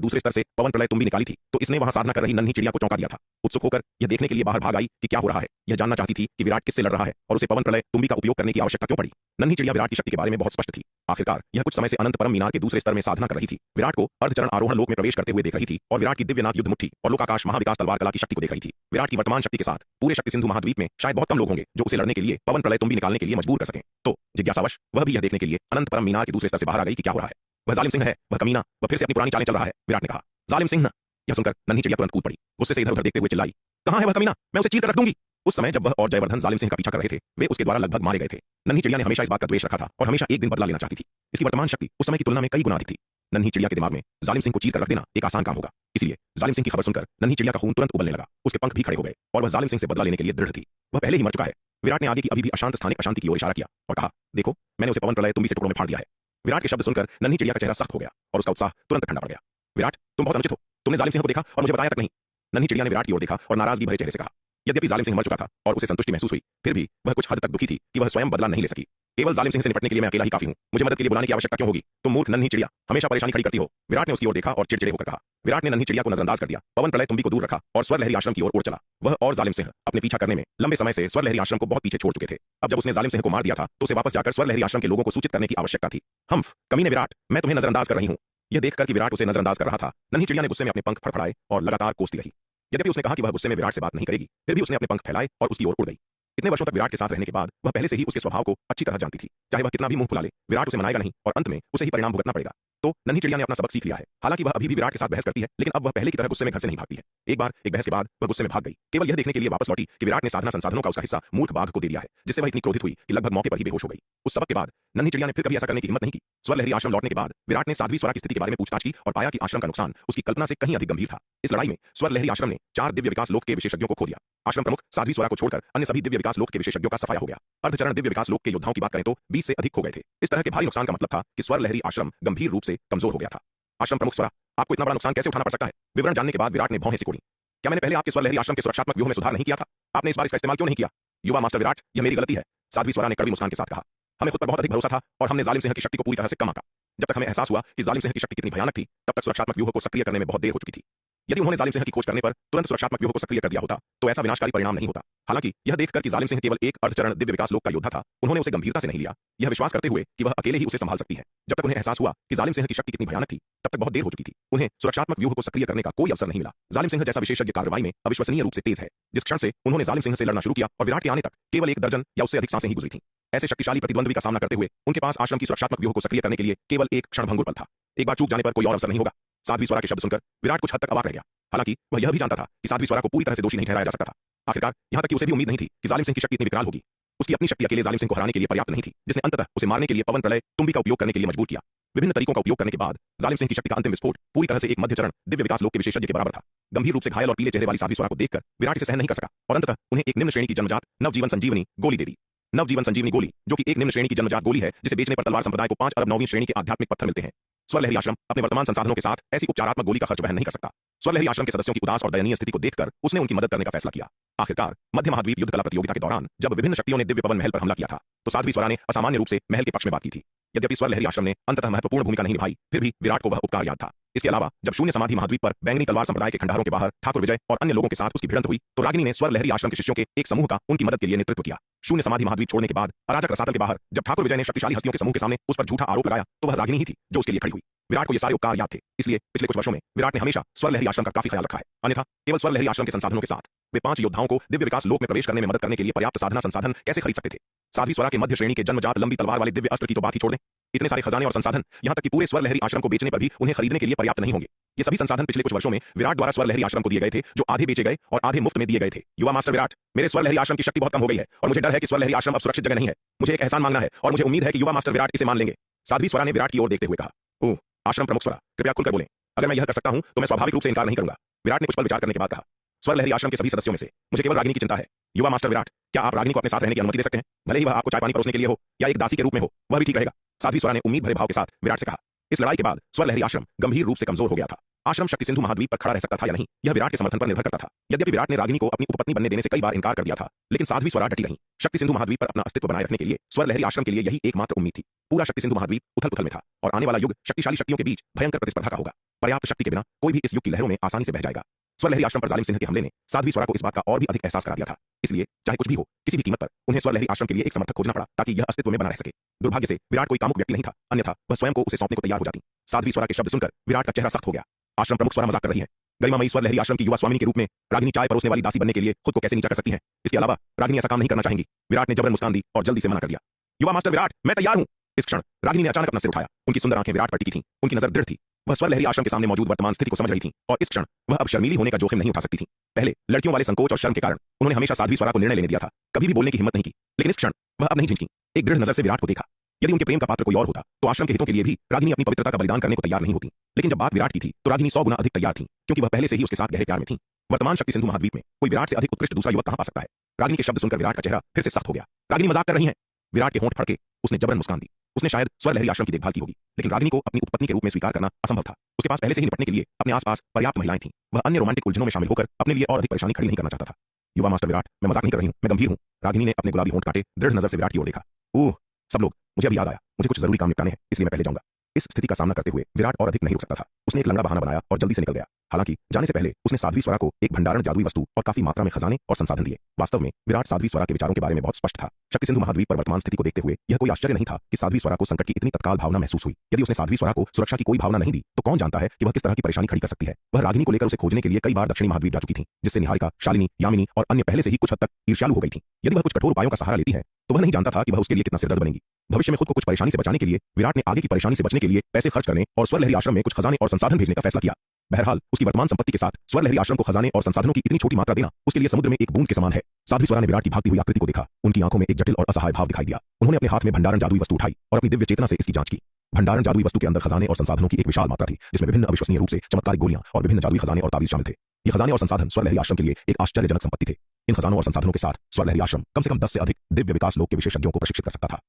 दूसरे स्तर से पवन प्रलय तुम्बी निकाली थी तो इसने वहां साधना कर रही नन्ही चिड़िया को चौंका दिया था। उत्सुक होकर यह देखने के लिए बाहर भाग आई कि क्या हो रहा है। यह जानना चाहती थी कि विराट किससे लड़ रहा है और उसे पवन प्रलय तुम्बी का उपयोग करने की आवश्यकता क्यों पड़ी। नन्ही चिड़िया विराट की शक्ति के बारे में बहुत स्पष्ट थी। आखिरकार यह कुछ समय से अनंत परम मीनार के दूसरे स्तर में साधना कर रही थी। विराट को अर्धचरण आरोहण लोक में प्रवेश करते हुए देख रही थी और विराट की दिव्यनाथ युद्ध मुट्ठी और लोकाकाश महाविकास तलवार कला की शक्ति को देख रही थी। विराट की वर्तमान शक्ति के साथ पूरे शक्ति सिंधु महाद्वीप में शायद बहुत कम लोग होंगे जो उसे लड़ने के लिए पवन प्रलय तुम्बी निकालने के लिए मजबूर कर सकें। तो जिज्ञासावश वह भी यह देखने के लिए अनंत परम मीनार के दूसरे स्तर से बाहर आ गई कि क्या हो रहा है। वह जालिम सिंह है, वह कमीना, वह फिर से अपनी पुरानी चालें चल रहा है, विराट ने कहा। जालिम सिंह न? यह सुनकर नन्ही चिड़िया तुरंत कूद पड़ी। गुस्से से इधर उधर देखते हुए चिल्लाई, कहां है वह कमीना? मैं उसे चीर कर रख दूंगी। उस समय जब वह और जयवर्धन जालिम सिंह का पीछा कर रहे थे, वे उसके द्वारा लगभग मारे गए थे। नन्ही चिड़िया ने हमेशा इस बात का द्वेष रखा था और हमेशा एक दिन बदला लेना चाहती थी। इसकी वर्तमान शक्ति उस समय की तुलना में कई गुना अधिक थी। नन्ही चिड़िया के दिमाग में जालिम सिंह को चीर कर रख देना एक आसान काम होगा। इसलिए जालिम सिंह की खबर सुनकर नन्ही चिड़िया का खून तुरंत उबलने लगा। उसके पंख भी खड़े हो गए और वह जालिम सिंह से बदला लेने के लिए दृढ़ थी। वह पहले ही मर चुका है। विराट ने आगे की अभी भी अशांत स्थानिक अशांति की ओर इशारा किया और कहा, देखो, मैंने उसे पवन प्रलय तुम्बी से टुकड़ों में फाड़ दिया है। विराट के शब्द सुनकर नन्ही चिड़िया का चेहरा सख्त हो गया और उसका उत्साह तुरंत ठंडा पड़ गया। विराट, तुम बहुत अनुचित हो। तुमने जालिम सिंह को देखा और मुझे बताया तक नहीं। नन्ही चिड़िया ने विराट की ओर देखा और नाराजगी भरे चेहरे से कहा। यद्यपि जालिम सिंह मर चुका था और उसे संतुष्टि महसूस हुई, फिर भी वह कुछ हद तक दुखी थी कि वह स्वयं बदला नहीं ले सकी। केवल जालिम सिंह से निपटने के लिए मैं अकेला ही काफी हूं। मुझे मदद के लिए बुलाने की आवश्यकता क्यों होगी? तुम मूर्ख नन्ही चिड़िया, हमेशा परेशानी खड़ी करती हो। विराट ने उसकी ओर देखा और चिड़चिड़े होकर कहा। विराट ने नन्ही चिड़िया को नजरअंदाज कर दिया, पवन प्रलय तुम्बी को दूर रखा और स्वर लहरी आश्रम की ओर उड़ चला। वह और जालिम सिंह अपने पीछा करने में लंबे समय से स्वर लहरी आश्रम को बहुत पीछे छोड़ चुके थे। अब जब उसने जालिम सिंह को मार दिया था तो उसे वापस जाकर स्वर लहरी आश्रम के लोगों को सूचित करने की आवश्यकता थी। हम्फ, कमीने विराट, मैं तुम्हें नजरअंदाज कर रही हूं। यह देखकर कि विराट उसे नजरअंदाज कर रहा था, नन्ही चिड़िया ने गुस्से में अपने पंख फड़फड़ाए और लगातार कोसती रही। यद्यपि उसने कहा कि वह गुस्से में विराट से बात नहीं करेगी, फिर भी उसने अपने पंख फैलाए और उसकी ओर उड़ गई। इतने वर्षों तक विराट के साथ रहने के बाद वह पहले से ही उसके स्वभाव को अच्छी तरह जानती थी। चाहे वह कितना भी मुंह फुला ले, विराट उसे मनाएगा नहीं और अंत में उसे ही परिणाम भुगतना पड़ेगा। तो नन्ही चिड़िया ने अपना सबक सीख लिया है। हालांकि वह अभी भी विराट के साथ बहस करती है, लेकिन अब वह पहले की तरह गुस्से में घर से नहीं भागती है। एक बार एक बहस के बाद वह गुस्से में भाग गई, केवल यह देखने के लिए वापस लौटी कि विराट ने साधना संसाधनों का उसका हिस्सा मूर्ख बाघ को दे दिया है, जिससे वह इतनी क्रोधित हुई कि लगभग मौके पर ही बेहोश हो गई। उस सबक के बाद नन्ही चिड़िया ने फिर कभी ऐसा करने की हिम्मत नहीं की। स्वर लहरी आश्रम लौटने के बाद विराट ने साध्वी स्वरा की स्थिति के बारे में पूछताछ की और पाया कि आश्रम का नुकसान उसकी कल्पना से कहीं अधिक गंभीर था। इस लड़ाई में स्वर लहरी आश्रम ने 4 दिव्य विकास लोक के विशेषज्ञों को खो दिया। आश्रम प्रमुख साध्वी स्वरा को छोड़कर अन्य सभी दिव्य विकास लोक के विशेषज्ञों का सफाया हो गया। अर्धचरण दिव्य विकास लोक के योद्धाओं की बात करें तो 20 से अधिक खो गए थे। इस तरह के भारी नुकसान का मतलब था कि स्वर लहरी आश्रम गंभीर रूप से कमजोर हो गया था। आश्रम प्रमुख स्वरा, आपको इतना बड़ा नुकसान कैसे उठाना पड़ सकता है? विवरण जानने के बाद विराट ने भौहें सिकोड़ी। क्या मैंने पहले आपके स्वर लहरी आश्रम के सुरक्षात्मक व्यूह में सुधार नहीं किया था? आपने इस बार इसका इस्तेमाल क्यों नहीं किया? युवा मास्टर विराट, यह मेरी गलती है, साध्वी स्वरा ने कड़वी मुस्कान के साथ कहा। हमें खुद पर बहुत अधिक भरोसा था और हमने जालिम सिंह की शक्ति को पूरी तरह से कम आंका। जब तक हमें एहसास हुआ कि जालिम सिंह की शक्ति कितनी भयानक थी, तब तक सुरक्षात्मक व्यूह को सक्रिय करने में बहुत देर हो चुकी थी। यदि उन्होंने जालिम सिंह की खोज करने पर तुरंत सुरक्षात्मक व्यूह को सक्रिय कर दिया होता तो ऐसा विनाशकारी परिणाम नहीं होता। हालांकि यह देखकर कि जालिम सिंह केवल एक अर्धचरण दिव्य विकास लोक का योद्धा था, उन्होंने उसे गंभीरता से नहीं लिया, यह विश्वास करते हुए कि वह अकेले ही उसे संभाल सकती है। जब तक उन्हें एहसास हुआ कि जालिम सिंह की शक्ति कितनी भयानक थी, तब तक बहुत देर हो चुकी थी। उन्हें सुरक्षात्मक व्यूह को सक्रिय करने का कोई अवसर नहीं मिला। जालिम सिंह जैसा विशेषज्ञ कार्रवाई में अविश्वसनीय रूप से तेज है। जिस क्षण से उन्होंने जालिम सिंह से लड़ना शुरू किया और विराट के आने तक केवल 1 दर्जन या उससे अधिक सांसें ही गुजरी थीं। ऐसे शक्तिशाली प्रतिद्वंद्वी का सामना करते हुए उनके पास आश्रम की सुरक्षात्मक व्यूह को सक्रिय करने के लिए केवल एक क्षणभंगुर पल था। एक बार चूक जाने पर कोई और अवसर नहीं होगा। साध्वी स्वरा के शब्द सुनकर विराट कुछ हद तक अवाक रह गया। हालांकि वह यह भी जानता था कि साध्वी स्वरा को पूरी तरह से दोषी नहीं ठहराया जा सकता था। आखिरकार यहां तक कि उसे भी उम्मीद नहीं थी कि जालिम सिंह की शक्ति इतनी विकराल होगी। उसकी अपनी शक्ति अकेले जालिम सिंह को हराने के लिए पर्याप्त नहीं थी, जिसने अंततः उसे मारने के लिए पवन प्रलय तुम्बी का उपयोग करने के लिए मजबूर किया। विभिन्न तरीकों का उपयोग करने के बाद जालिम सिंह की शक्ति का अंतिम विस्फोट पूरी तरह से एक मध्य चरण दिव्य विकास लोक के विशेषज्ञ के बराबर था। गंभीर रूप से घायल और पीले चेहरे वाली साध्वी स्वरा को देखकर विराट इसे सहन नहीं कर सका और अंततः उन्हें एक निम्न श्रेणी की जन्मजात नवजीवन संजीवनी गोली दे दी। नवजीवन संजीवनी गोली, जो कि एक निम्न श्रेणी की जन्मजात गोली है जिसे बेचने पर तलवार संप्रदाय को 5 अरब 9वीं श्रेणी के आध्यात्मिक पत्थर मिलते हैं। स्वर लहरी आश्रम अपने वर्तमान संसाधनों के साथ ऐसी उपचारात्मक गोली का खर्च वहन नहीं कर सकता। स्वर लहरी आश्रम के सदस्यों की उदास और दयनीय स्थिति को देखकर उसने उनकी मदद करने का फैसला किया। आखिरकार मध्य महाद्वीप युद्ध कला प्रतियोगिता के दौरान जब विभिन्न शक्तियों ने दिव्य पवन महल पर हमला किया था, तो साध्वी स्वरा ने असामान्य रूप से महल के पक्ष में बात की थी। यद्यपि स्वर लहरी आश्रम ने अंततः महत्वपूर्ण भूमिका नहीं निभाई, फिर भी विराट को वह उपकार याद था। इसके अलावा जब शून्य समाधि महाद्वीप पर बैंगनी तलवार संप्रदाय के खंडारों के बाहर ठाकुर विजय और अन्य लोगों के साथ उसकी भिड़ंत हुई, तो रागिनी ने स्वर लहरी आश्रम के शिष्यों के एक समूह का उनकी मदद के लिए नेतृत्व किया। शून्य समाधि महाद्वीप छोड़ने के बाद अराजक रसातल के बाहर जब ठाकुर विजय ने शक्तिशाली हस्तियों के समूह के सामने उस पर झूठा आरोप लगाया, तो वह रागिनी ही थी जो उसके लिए खड़ी हुई। विराट को ये सारे उपकार याद थे, इसलिए पिछले कुछ वर्षों में विराट ने हमेशा स्वर लहरी आश्रम का काफी ख्याल रखा है। अन्यथा केवल स्वर लहरी आश्रम के संसाधनों के साथ वे 5 योद्धाओं को दिव्य विकास लोक में प्रवेश करने में मदद करने के लिए पर्याप्त साधना संसाधन कैसे खरीद सकते थे? साध्वी स्वरा के मध्य श्रेणी के जन्मजात लंबी तलवार वाले दिव्य अस्त्र की तो बात ही छोड़ दें। इतने सारे खजाने और संसाधन, यहां तक कि पूरे स्वर लहरी आश्रम को बेचने पर भी उन्हें खरीदने के लिए पर्याप्त नहीं होंगे। ये सभी संसाधन पिछले कुछ वर्षों में विराट द्वारा स्वर लहरी आश्रम को दिए गए थे, जो आधे बेचे गए और आधे मुफ्त में दिए गए थे। युवा मास्टर विराट, मेरे स्वर लहरी आश्रम की शक्ति बहुत कम हो गई है और मुझे डर है कि स्वर लहरी आश्रम अब सुरक्षित जगह नहीं है। मुझे एक एहसान मांगना है और मुझे उम्मीद है कि युवा मास्टर विराट इसे मान लेंगे। साध्वी स्वरा ने विराट की ओर देखते हुए कहा। ओह, आश्रम प्रमुख स्वरा, कृपया खुलकर बोलें। अगर मैं यह कर सकता हूं तो मैं स्वाभाविक रूप से इनकार नहीं करूंगा। विराट ने कुछ पल विचार करने के बाद कहा। स्वर लहरी आश्रम के सभी सदस्यों में से मुझे केवल रागिनी की चिंता है। युवा मास्टर विराट, क्या आप रागिनी को अपने साथ रहने की अनुमति दे सकते हैं? भले ही वह आपको चाय पानी परोसने के लिए हो या एक दासी के रूप में हो, वह भी ठीक रहेगा। साध्वी स्वरा ने उम्मीद भरे भाव के साथ विराट से कहा। इस लड़ाई के बाद स्वर लहरी आश्रम गंभीर रूप से कमजोर हो गया था। आश्रम शक्ति सिंधु महाद्वीप पर खड़ा रह सकता था या नहीं, यह विराट के समर्थन पर निर्भर करता था। यद्यपि विराट ने रागिनी को अपनी उपपत्नी बनने देने से कई बार इनकार कर दिया था, लेकिन साध्वी स्वरा डटी रही। शक्ति सिंधु महाद्वीप पर अपना अस्तित्व बनाए रखने के लिए स्वर लहरी आश्रम के लिए यही एकमात्र उम्मीद थी। पूरा शक्ति सिंधु महाद्वीप उथल पुथल में था और आने वाला युग शक्तिशाली शक्तियों के बीच भयंकर प्रतिस्पर्धा का होगा। पर्याप्त शक्ति के बिना कोई भी इस युग की लहरों में आसानी से बह जाएगा। स्वर लहरी आश्रम पर जालिम सिंह के हमले ने साध्वी स्वरा को इस बात का और भी अधिक एहसास करा दिया था। इसलिए चाहे कुछ भी हो, किसी भी कीमत पर उन्हें स्वर लहरी आश्रम के लिए एक समर्थक खोजना पड़ा ताकि यह अस्तित्व में बना रह सके। दुर्भाग्य से विराट कोई कामुक व्यक्ति नहीं था, अन्यथा वह स्वयं को उसे सौंपने को तैयार हो जाती। साध्वी स्वरा के शब्द सुनकर विराट का चेहरा सख्त हो गया। आश्रम प्रमुख स्वरा मजाक कर रही है। गरिमामयी स्वर लहरी आश्रम की युवा स्वामिनी के रूप में रागिनी चाय परोसने वाली दासी बनने के लिए खुद को कैसे नीचा कर सकती हैं? इसके अलावा रागिनी ऐसा काम नहीं करना चाहेंगी। विराट ने जबरन मुस्कान दी और जल्दी से मना कर दिया। युवा मास्टर विराट, मैं तैयार हूं। इस क्षण रागिनी ने अचानक अपना सिर उठाया। उनकी सुंदर आंखें विराट पर टिकी थीं। उनकी नजर दृढ़ थी। वह स्वर लहरी आश्रम के सामने मौजूद वर्तमान स्थिति को समझ रही थी और इस क्षण वह अब शर्मीली होने का जोखिम नहीं उठा सकती थी। पहले लड़कियों वाले संकोच और शर्म के कारण उन्होंने हमेशा साध्वी स्वरा को निर्णय लेने दिया था, कभी भी बोलने की हिम्मत नहीं की। लेकिन इस क्षण वह अब नहीं झिझकी। एक दृढ़ नजर से विराट को देखा। यदि उनके प्रेम का पात्र कोई और होता तो आश्रम के हितों के लिए भी रागिनी अपनी पवित्रता का बलिदान करने को तैयार नहीं होती। लेकिन जब बात विराट की थी तो रागिनी 100 गुना अधिक तैयार थी, क्योंकि वह पहले से ही उसके साथ गहरे प्यार में थी। वर्तमान शक्ति सिंधु महाद्वीप में कोई विराट से अधिक उत्कृष्ट दूसरा युवक कहां पा सकता है? रागिनी के शब्द सुनकर विराट का चेहरा फिर से सख्त हो गया। रागिनी मजाक कर रही है। विराट के होंठ फड़के। उसने जबरन मुस्कान दी। उसने शायद स्वर लहरी आश्रम की देखभाल की होगी, लेकिन रागिनी को अपनी उपपत्नी के रूप में स्वीकार करना असंभव था। उसके पास पहले से ही निपटने के लिए अपने आसपास पर्याप्त महिलाएं थीं। वह अन्य रोमांटिक उलझनों में शामिल होकर अपने लिए और अधिक परेशानी खड़ी नहीं करना चाहता था। युवा मास्टर विराट, मैं मजाक नहीं कर रही हूं, मैं गंभीर हूं। रागिनी ने अपने गुलाबी होंठ काटे दृढ़ नजर से विराट की ओर देखा। ओह सब लोग, मुझे अभी याद आया, मुझे कुछ जरूरी काम निपटाने हैं, इसलिए मैं पहले जाऊंगा। इस स्थिति का सामना करते हुए विराट और अधिक नहीं रुक सकता था। उसने एक लंगड़ा बहाना बनाया और जल्दी से निकल गया। हालांकि जाने से पहले उसने साध्वी स्वरा को एक भंडारण जादुई वस्तु और काफी मात्रा में खजाने और संसाधन दिए। वास्तव में विराट साध्वी स्वरा के विचारों के बारे में बहुत स्पष्ट था। शक्ति सिंधु महाद्वीप पर वर्तमान स्थिति को देखते हुए यह कोई आश्चर्य नहीं था कि साध्वी स्वरा को संकट की इतनी तत्काल भावना महसूस हुई। यदि उसने साध्वी स्वरा को सुरक्षा की कोई भावना नहीं दी तो कौन जानता है कि वह किस तरह की परेशानी खड़ी कर सकती है। वह रागिनी को लेकर उसे खोजने के लिए कई बार दक्षिणी महाद्वीप जा चुकी थी, जिससे निहारिका, शालिनी, यामिनी और अन्य पहले से ही कुछ हद तक ईर्ष्यालु हो गई थी। यदि वह कुछ कठोर उपायों का सहारा लेती है तो वह नहीं जानता था कि वह उसके लिए कितना सिरदर्द बनेगी। भविष्य में खुद को कुछ परेशानी से बचाने के लिए विराट ने आगे की परेशानी से बचने के लिए पैसे खर्च करने और स्वर लहरी आश्रम में कुछ खजाने और संसाधन भेजने का फैसला किया। बहरहाल उसकी वर्तमान संपत्ति के साथ स्वर लहरी आश्रम को खजाने और संसाधनों की इतनी छोटी मात्रा देना उसके लिए समुद्र में एक बूंद के समान है। साध्वी स्वरा ने विराट की भागती हुई आकृति को देखा। उनकी आंखों में एक जटिल और असहाय भाव दिखाई दिया। उन्होंने अपने हाथ में भंडारण जादुई वस्तु उठाई और अपनी दिव्य चेतना से इसकी जांच की। भंडारण जादुई वस्तु के अंदर खजाने और संसाधनों की एक विशाल मात्रा थी, जिसमें विभिन्न अविश्वसनीय रूप से चमत्कारिक गोलियां और विभिन्न जादुई खजाने और ताबीज शामिल थे। ये खजाने और संसाधन स्वर लहरी आश्रम के लिए एक आश्चर्यजनक संपत्ति थे। इन खजानों और संसाधनों के साथ स्वर लहरी आश्रम कम से कम 10 से अधिक दिव्य विकास लोक के विशेषज्ञों को प्रशिक्षित कर सकता था।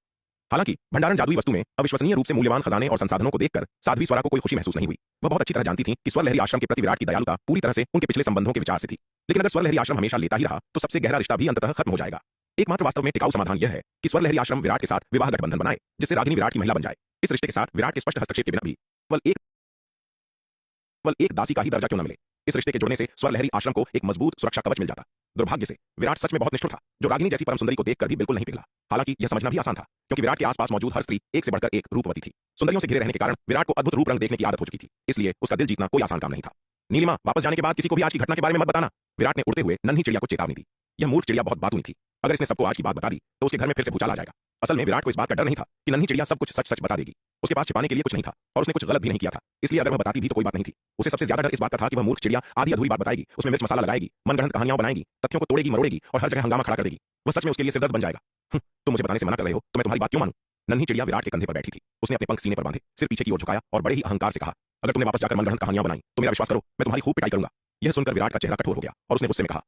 हालांकि भंडारण जादुई वस्तु में अविश्वसनीय रूप से मूल्यवान खजाने और संसाधनों को देखकर साध्वी स्वरा को कोई खुशी महसूस नहीं हुई। वह बहुत अच्छी तरह जानती थी कि स्वर लहरी आश्रम के प्रति विराट की दयालुता पूरी तरह से उनके पिछले संबंधों के विचार से थी। लेकिन अगर स्वर लहरी आश्रम हमेशा लेता ही रहा तो सबसे गहरा रिश्ता भी अंततः खत्म हो जाएगा। एकमात्र वास्तव में टिकाऊ समाधान यह है कि स्वर लहरी आश्रम विराट के साथ विवाह गठबंधन बनाए, जिससे रागिनी विराट की महिला बन जाए। इस रिश्ते के साथ विराट के स्पष्ट हस्तक्षेप के बिना भी केवल एक दासी का ही दर्जा क्यों न मिले, इस रिश्ते के जुड़ने से स्वर लहरी आश्रम को एक मजबूत सुरक्षा कवच मिल जाता। दुर्भाग्य से विराट सच में बहुत निष्ठुर था, जो रागिनी जैसी परम सुंदरी को देखकर भी बिल्कुल नहीं पिघला। हालांकि यह समझना भी आसान था, क्योंकि विराट के आसपास मौजूद हर स्त्री एक से बढ़कर एक रूपवती थी। सुंदरियों से घिरे रहने के कारण विराट को अद्भुत रूप रंग देखने की आदत हो चुकी थी, इसलिए उसका दिल जीतना कोई आसान काम नहीं था। नीलिमा, वापस जाने के बाद किसी को भी आज की घटना के बारे में मत बताना, विराट ने उड़ते हुए नन्ही चिड़िया को चेतावनी दी। यह मूर्ख चिड़िया बहुत बातूनी थी। अगर इसने सबको आज की बात बता दी तो उसके घर में फिर से भूचाल आ जाएगा। असल में विराट को इस बात का डर नहीं था कि नन्ही चिड़िया सब कुछ सच सच बता देगी। उसके पास छिपाने के लिए कुछ नहीं था और उसने कुछ गलत भी नहीं किया था, इसलिए अगर वह बताती भी तो कोई बात नहीं थी। उसे सबसे ज्यादा डर इस बात का था कि वह मूर्ख चिड़िया आधी अधूरी बात बताएगी, उसमें मिर्च मसाला लगाएगी, मनगढ़ंत कहानियां बनाएगी, तथ्यों को तोड़ेगी मरोड़ेगी और हर जगह हंगामा खड़ा कर देगी। वह सच में उसके लिए सिरदर्द बन जाएगा। तुम मुझे बताने से मना कर रहे हो तो मैं तुम्हारी बात क्यों मानूं? नन्ही चिड़िया विराट के कंधे पर बैठी थी। उसने अपने पंख सीने पर बांधे, सिर पीछे की ओर झुकाया और बड़े ही अहंकार से कहा, अगर तुमने वापस जाकर मनगढ़ंत कहानियां बनाई तो मेरा विश्वास करो, मैं तुम्हारी खूब पिटाई करूंगा। यह सुनकर विराट का चेहरा कठोर हो गया और उसने गुस्से में कहा,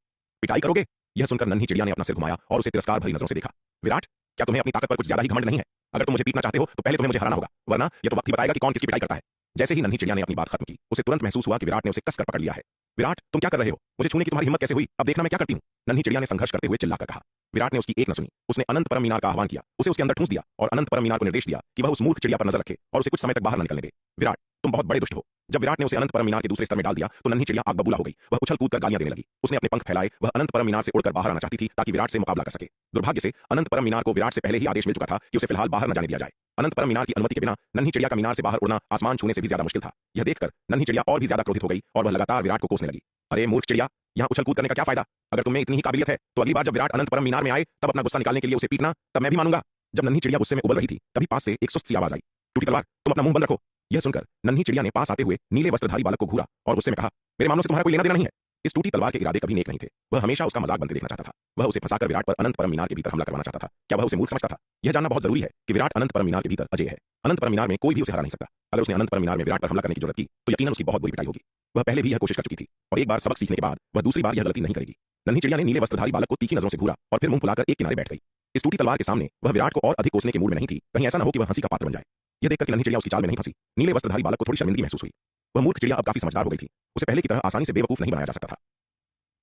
पिटाई करोगे? यह सुनकर नन्ही चिड़िया ने अपना सिर घुमाया और उसे तिरस्कार भरी नजरों से देखा। विराट, क्या तुम्हें अपनी ताकत पर कुछ ज्यादा ही घमंड नहीं है? अगर तुम मुझे पीटना चाहते हो तो पहले तुम्हें मुझे हराना होगा, वरना यह तो वक्त ही बताएगा कि कौन किसकी पिटाई करता है। जैसे ही नन्ही चिड़िया ने अपनी बात खत्म की, उसे तुरंत महसूस हुआ कि विराट ने उसे कसकर पकड़ लिया है। विराट, तुम क्या कर रहे हो? मुझे छूने की तुम्हारी हिम्मत कैसे हुई? अब देखना मैं क्या करती हूँ। नन्ही चिड़िया ने संघर्ष करते हुए चिल्लाकर कहा। विराट ने उसकी एक न सुनी। उसने अनंत परम मीनार का आह्वान किया, उसे उसके अंदर ठूंस दिया और अनंत परम मीनार को निर्देश दिया कि वह उस मूर्ख चिड़िया पर नजर रखे और उसे कुछ समय तक बाहर न निकलने दे। विराट, तुम बहुत बड़े दुष्ट हो। जब विराट ने उसे अनंत परम मीनार के दूसरे स्तर में डाल दिया तो नन्ही चिड़िया आग बबूला हो गई। वह उछल कूद कर गालियां देने लगी। उसने अपने पंख फैलाए, वह अनंत परम मीनार से उड़कर बाहर आना चाहती थी ताकि विराट से मुकाबला कर सके। दुर्भाग्य से अनंत परम मीनार को विराट से पहले ही आदेश मिल चुका था कि उसे फिलहाल बाहर न जाने दिया जाए। अनंत परम मीनार की अनुमति के बिना नन्ही चिड़िया का मीनार से बाहर उड़ना आसमान छूने से भी ज्यादा मुश्किल था। यह देखकर नन्ही चिड़िया और भी ज्यादा क्रोधित हो गई और वह लगातार विराट को कोसने लगी। अरे मूर्ख चिड़िया, यहाँ उछल कूद करने का क्या फायदा? अगर तुम्हें इतनी ही काबिलियत है तो अगली बार जब विराट अनंत परम मीनार में आए तब अपना गुस्सा निकालने के लिए उसे पीटना, तब मैं भी मानूंगा। जब नन्ही चिड़िया गुस्से में उबल रही थी तभी पास से एक सुस्त सी आवाज आई, टूटी तलवार तुम अपना मुंह बंद रखो। यह सुनकर नन्ही चिड़िया ने पास आते हुए नीले वस्त्रधारी बालक को घूरा और गुस्से में कहा, मेरे मामलों से तुम्हारा कोई लेना देना नहीं है। इस टूटी तलवार के इरादे कभी नेक नहीं थे। वह हमेशा उसका मजाक बनते देखना चाहता था। वह उसे फंसाकर विराट पर अनंत परम मीनार के भीतर हमला करवाना चाहता था। क्या वह उसे मूर्ख समझता था? यह जानना बहुत जरूरी है कि विराट अनंत परम मीनार के भीतर अजय है। अनंत परम मीनार में कोई भी उसे हरा नहीं सकता। अगर उसने अनंत परम मीनार में विराट पर हमला करने की जरूरत की तो यकीनन उसकी बहुत बुरी पिटाई होगी। वह पहले भी यह कोशिश कर चुकी थी और एक बार सबक सीखने के बाद वह दूसरी बार यह गलती नहीं करेगी। नन्ही चिड़िया ने नीले वस्त्रधारी बालक को तीखी नजरों से घूरा और फिर मुंह फुलाकर एक किनारे बैठ गई। इस टूटी तलवार के सामने वह विराट को और अधिक कोसने के मूड में नहीं थी। कहीं ऐसा न हो कि वह हंसी का पात्र बन जाए। यह देखकर कि नन्ही चिड़िया उसकी चाल में नहीं फंसी, नीले वस्त्रधारी बालक को थोड़ी शर्मिंदगी महसूस हुई। वह मूर्ख चिड़िया अब काफी समझदार हो गई थी। उसे पहले की तरह आसानी से बेवकूफ नहीं बनाया जा सकता था।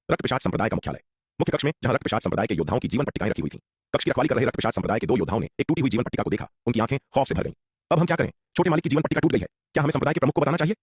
रक्त पिशाच संप्रदाय का मुख्यालय। मुख्य कक्ष में जहां रक्त पिशाच संप्रदाय के योद्धाओं की जीवन पट्टिकाएं रखी हुई थीं। कक्ष की रखवाली कर रहे रक्त पिशाच संप्रदाय के दो योद्धाओं ने एक टूटी हुई जीवन पट्टिका को देखा। उनकी आंखें खौफ से भर गईं। अब हम क्या करें? छोटे मालिक की जीवन पट्टिका टूट गई है, क्या हमें संप्रदाय के प्रमुख को बताना चाहिए?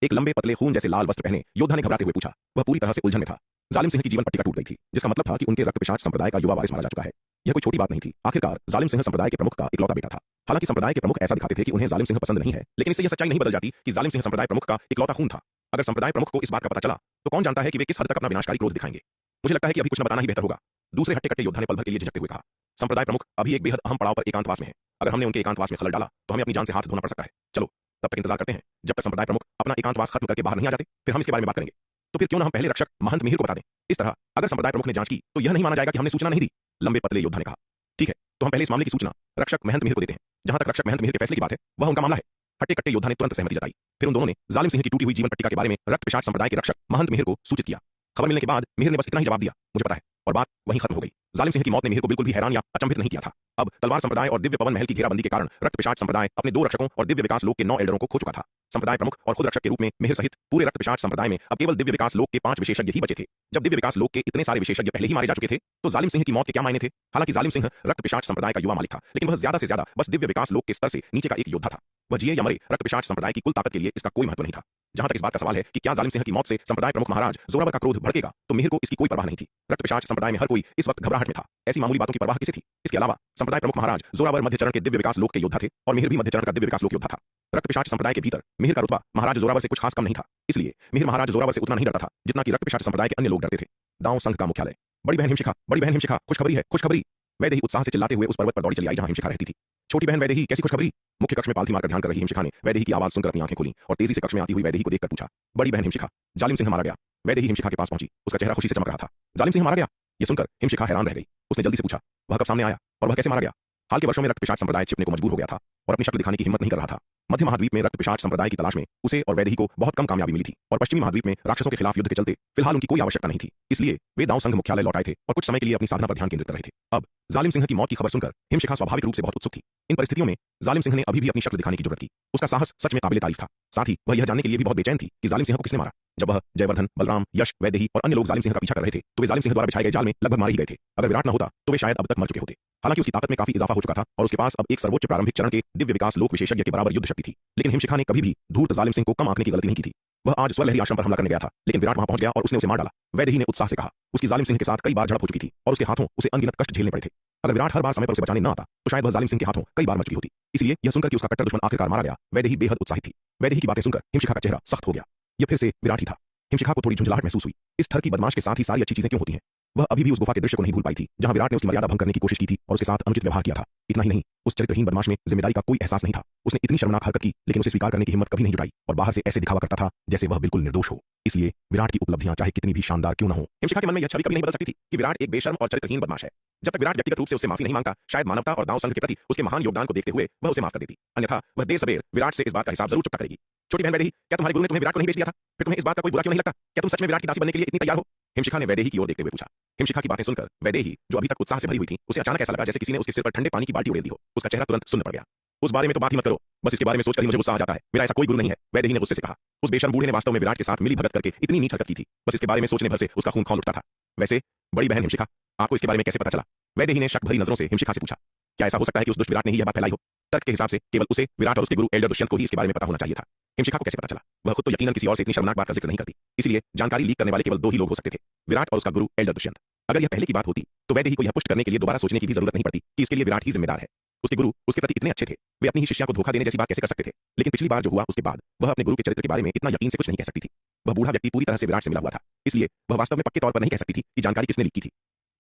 एक लंबे पतले खून जैसे लाल वस्त्र पहने योद्धा ने घबराते हुए पूछा। वह पूरी तरह से उलझन में था। जालिम सिंह की जीवन पट्टिका टूट गई थी, जिसका मतलब था कि उनके रक्त पिशाच संप्रदाय का युवा वारिस मारा जा चुका है। यह कोई छोटी बात नहीं थी। आखिरकार जालिम सिंह संप्रदाय के प्रमुख का इकलौता बेटा था। हालांकि संप्रदाय के प्रमुख ऐसा दिखाते थे कि उन्हें जालिम सिंह पसंद नहीं है, लेकिन इससे यह सच्चाई नहीं बदल जाती कि जालिम सिंह संप्रदाय प्रमुख का इकलौता खून था। अगर संप्रदाय प्रमुख को इस बात का पता चला तो कौन जानता है कि वे किस हद तक अपना विनाशकारी क्रोध दिखाएंगे। मुझे लगता है कि अभी कुछ न बताना ही बेहतर होगा। दूसरे हट्टे कट्टे योद्धा ने पल भर के लिए झिझकते हुए कहा। संप्रदाय प्रमुख अभी एक बेहद अहम पड़ाव पर एकांतवास में है। अगर हमने उनके एकांतवास में खलल डाला तो हमें अपनी जान से हाथ धोना पड़ सकता है। चलो तब तक इंतजार करते हैं जब तक संप्रदाय प्रमुख अपना एकांतवास खत्म करके बाहर नहीं आ जाते, फिर हम इसके बारे में बात करेंगे। तो फिर क्यों ना हम पहले रक्षक महंत मिहिर को बता दें। इस तरह अगर संप्रदाय प्रमुख ने जांच की तो यह नहीं माना जाएगा कि हमने सूचना नहीं दी। लंबे पतले योद्धा ने कहा। ठीक है, तो हम पहले इस मामले की सूचना रक्षक महंत मिहिर को देते हैं। जहां तक रक्षक महंत मिहिर के फैसले की बात है वह उनका मामला है। हट्टे कट्टे योद्धा ने तुरंत सहमति जताई। फिर उन दोनों ने जालिम सिंह की टूटी हुई जीवन पट्टिका के बारे में रक्त पिशाच संप्रदाय के रक्षक महंत मिहिर को सूचित किया। खबर मिलने के बाद मिहिर ने बस इतना ही जवाब दिया, मुझे पता है, और बात वहीं खत्म हो गई। जालिम सिंह की मौत ने मिहिर को बिल्कुल भी हैरान या अचंभित नहीं किया था। अब तलवार संप्रदाय और दिव्य पवन महल की घेराबंदी के कारण रक्त पिशाच संप्रदाय अपने 2 रक्षकों और दिव्य विकास लोक के 9 एल्डरों को खो चुका था। संप्रदाय प्रमुख और खुद रक्षक के रूप में मिहिर सहित पूरे रक्त पिशाच संप्रदाय में अब केवल दिव्य विकास लोक के 5 विशेषज्ञ ही बचे थे। जब दिव्य विकास लोक के इतने सारे विशेषज्ञ पहले ही मारे जा चुके थे तो जालिम सिंह की मौत के क्या मायने थे? हालांकि जालिम सिंह रक्त पिशाच संप्रदाय का युवा मालिक था, लेकिन वह ज्यादा से ज्यादा बस दिव्य विकास लोक के स्तर से नीचे का एक योद्धा था। वह जिए या मरे, रक्त पिशाच संप्रदाय की कुल ताकत के लिए इसका कोई महत्व नहीं था। जहां तक इस बात का सवाल है कि क्या जालिम सिंह की मौत से संप्रदाय प्रमुख महाराज जोरावर का क्रोध भड़केगा, तो मिहिर को इसकी कोई परवाह नहीं थी। रक्त पिशाच संप्रदाय में हर कोई इस वक्त घबराहट में था। ऐसी मामूली बातों की परवाह किसे थी? इसके अलावा संप्रदाय प्रमुख महाराज जोरावर मध्य चरण के दिव्य विकास लोक के योद्धा थे और मिहिर भी मध्य चरण का दिव्य विकास लोक योद्धा था। रक्त पिशाच संप्रदाय के भीतर मिहिर का रुतबा महाराज जोरावर से कुछ खास कम नहीं था। इसलिए मिहिर महाराज जोरावर से उतना नहीं डरता था जितना कि रक्त पिशाच संप्रदाय के अन्य लोग डरते थे। दांव संघ का मुख्यालय। बड़ी बहन हिमशिखा, बड़ी बहन हिमशिखा, खुशखबरी है, खुशखबरी। वैदेही उत्साह से चिल्लाते हुए उस पर्वत पर दौड़ी चली आई जहां हिमशिखा रहती थी। छोटी बहन वैदेही, कैसी खुशखबरी? मुख्य कक्ष में पालथी मारकर ध्यान कर रही हिमशिखा ने वैदेही की आवाज सुनकर अपनी आंखें खोली और तेजी से कक्ष में आती हुई वैदेही को देखकर पूछा। बड़ी बहन हिमशिखा, जालिम सिंह मारा गया। वैदेही हिमशिखा के पास पहुंची। उसका चेहरा खुशी से चमक रहा था। जालिम सिंह मारा गया? यह सुनकर हिमशिखा हैरान रह गई। उसने जल्दी से पूछा, वह कब सामने आया और वह कैसे मारा गया? हाल के वर्षों में रक्त पिशाच संप्रदाय छिपने को मजबूर हो गया था और अपनी शक्ल दिखाने की हिम्मत नहीं कर रहा था। मध्य महाद्वीप में रक्त पिशाच संप्रदाय की तलाश में उसे और वैदेही को बहुत कम कामयाबी मिली थी और पश्चिमी महाद्वीप में राक्षसों के खिलाफ युद्ध के चलते फिलहाल उनकी कोई आवश्यकता नहीं थी। इसलिए वे दांव संघ मुख्यालय लौट आए थे और कुछ समय के लिए अपनी साधना पर ध्यान केंद्रित कर रहे थे। अब जालिम सिंह की मौत की खबर सुनकर हिमशिखा स्वाभाविक रूप से बहुत उत्सुक थी। इन परिस्थितियों में जालिम सिंह ने अभी भी अपनी शक्ल दिखाने की जरूरत की। उसका साहस सच में काबिल तारीफ था। साथ ही वह यह जानने के लिए भी बहुत बेचैन थी कि जालिम सिंह को किसने मारा। जब वह जयवर्धन, बलराम, यश, वैदेही और अन्य लोग जालिम सिंह का पीछा कर रहे थे तो वे जालिम सिंह द्वारा बिछाए गए जाल में लगभग मारे ही गए थे। अगर विराट न होता तो वे शायद अब तक मर चुके होते। हालांकि उसकी ताकत में काफी इजाफा हो चुका था और उसके पास अब एक सर्वोच्च प्रारंभिक चरण के दिव्य विकास लोक विशेषज्ञ के बराबर युद्ध शक्ति थी। लेकिन हिमशिखा ने कभी भी धूर्त जालिम सिंह को कम आंकने की गलती नहीं की थी। वह आज स्वलहरी आश्रम पर हमला करने गया था, लेकिन विराट वहां पहुंच गया और उसने उसे मार डाला। वैदेही ने उत्साह से कहा। उसकी जालिम सिंह के साथ कई बार झड़प हो चुकी थी और उसके हाथों उसे अनगिनत कष्ट झेलने पड़े थे। अगर विराट हर बार समय पर उसे बचाने न आता तो शायद वह जालिम सिंह के हाथों कई बार मर चुकी होती। इसलिए यह सुनकर कि उसका कट्टर दुश्मन आखिरकार मारा गया, वैदेही बेहद उत्साहित थी। वैदेही की बातें सुनकर हिमशिखा का चेहरा सख्त हो गया। यह फिर से विराट ही था। हिमशिखा को थोड़ी झुंझलाहट महसूस हुई। इस थर की बदमाश के साथ ही सारी अच्छी चीजें क्यों होती हैं? वह अभी भी उस गुफा के दृश्य को नहीं भूल पाई थी जहां विराट ने उसकी मर्यादा भंग करने की कोशिश की थी और उसके साथ अनुचित व्यवहार किया था। इतना ही नहीं, उस चरित्रहीन बदमाश में जिम्मेदारी का कोई एहसास नहीं था। उसने इतनी शर्मनाक हरकत की लेकिन उसे स्वीकार करने की हिम्मत कभी नहीं जुटाई और बाहर से ऐसे दिखावा करता था जैसे वह बिल्कुल निर्दोष हो। इसलिए विराट की उपलब्धियां चाहे कितनी भी शानदार क्यों न हो, हिमशिखा के मन में यह छवि कभी नहीं बदल सकती थी कि विराट एक बेशर्म और चरित्रहीन बदमाश है। जब तक विराट व्यक्तिगत रूप से उससे माफी नहीं मांगता, शायद मानवता और दांव संघ के प्रति उसके महान योगदान को देखते हुए वह उसे माफ कर देती। अन्यथा वह देर सबेर विराट से इस बात का हिसाब जरूर चुकता करेगी। छोटी बहन वैदेही, क्या तुम्हारे गुरु ने तुम्हें विराट को नहीं बेच दिया था? फिर तुम्हें इस बात का कोई बुरा क्यों नहीं लगता? क्या तुम सच में विराट की दासी बनने के लिए इतनी तैयार हो? हिमशिखा ने वैदेही की ओर देखते हुए पूछा। हिमशिखा की बातें सुनकर वैदेही, जो अभी तक उत्साह से भरी हुई थी, उसे अचानक ऐसा लगा जैसे किसी ने उसके सिर पर ठंडे पानी की बाल्टी उड़ेल दी हो। उसका चेहरा तुरंत सुन्न पड़ गया। उस बारे में तो बात ही मत करो, बस इसके बारे में सोचकर ही मुझे गुस्सा आ जाता है। मेरा ऐसा कोई गुरु नहीं है, वैदेही ने गुस्से से कहा। उस बेशर्म बूढ़े ने वास्तव में विराट के साथ मिली भगत करके इतनी नीच हरकत की थी, बस इसके बारे में सोचने भर से उसका खून खौल उठता था। वैसे बड़ी बहन हिमशिखा, आपको इसके बारे में कैसे पता चला? वैदेही ने शक भरी नजरों से हिमशिखा से पूछा। क्या ऐसा हो सकता है कि उस दुष्ट विराट ने ही यह बात फैलाई हो? तर्क के हिसाब से केवल उसे, विराट और उसके गुरु एल्डर दुष्यंत को ही इसके बारे में पता होना चाहिए था। हिमशिखा को कैसे पता चला? वह खुद तो यकीनन किसी और से इतनी शर्मनाक बात का जिक्र नहीं करती। इसलिए जानकारी लीक करने वाले केवल 2 ही लोग हो सकते थे, विराट और उसका गुरु एल्डर दुष्यंत। अगर यह पहले की बात होती तो वैदेही को यह पुष्ट करने के लिए दोबारा सोचने की भी जरूरत नहीं पड़ती कि इसके लिए विराट ही जिम्मेदार है। उसके गुरु उसके प्रति इतने अच्छे थे, वे अपनी ही शिष्या को धोखा देने जैसी बात कैसे कर सकते थे? लेकिन पिछली बार जो हुआ उसके बाद वह अपने गुरु के चरित्र के बारे में इतना यकीन से कुछ नहीं कह सकती थी। वह बूढ़ा व्यक्ति पूरी तरह से विराट से मिला हुआ था, इसलिए वह वास्तव में पक्के तौर पर नहीं कह सकती थी कि जानकारी किसने लीक की थी।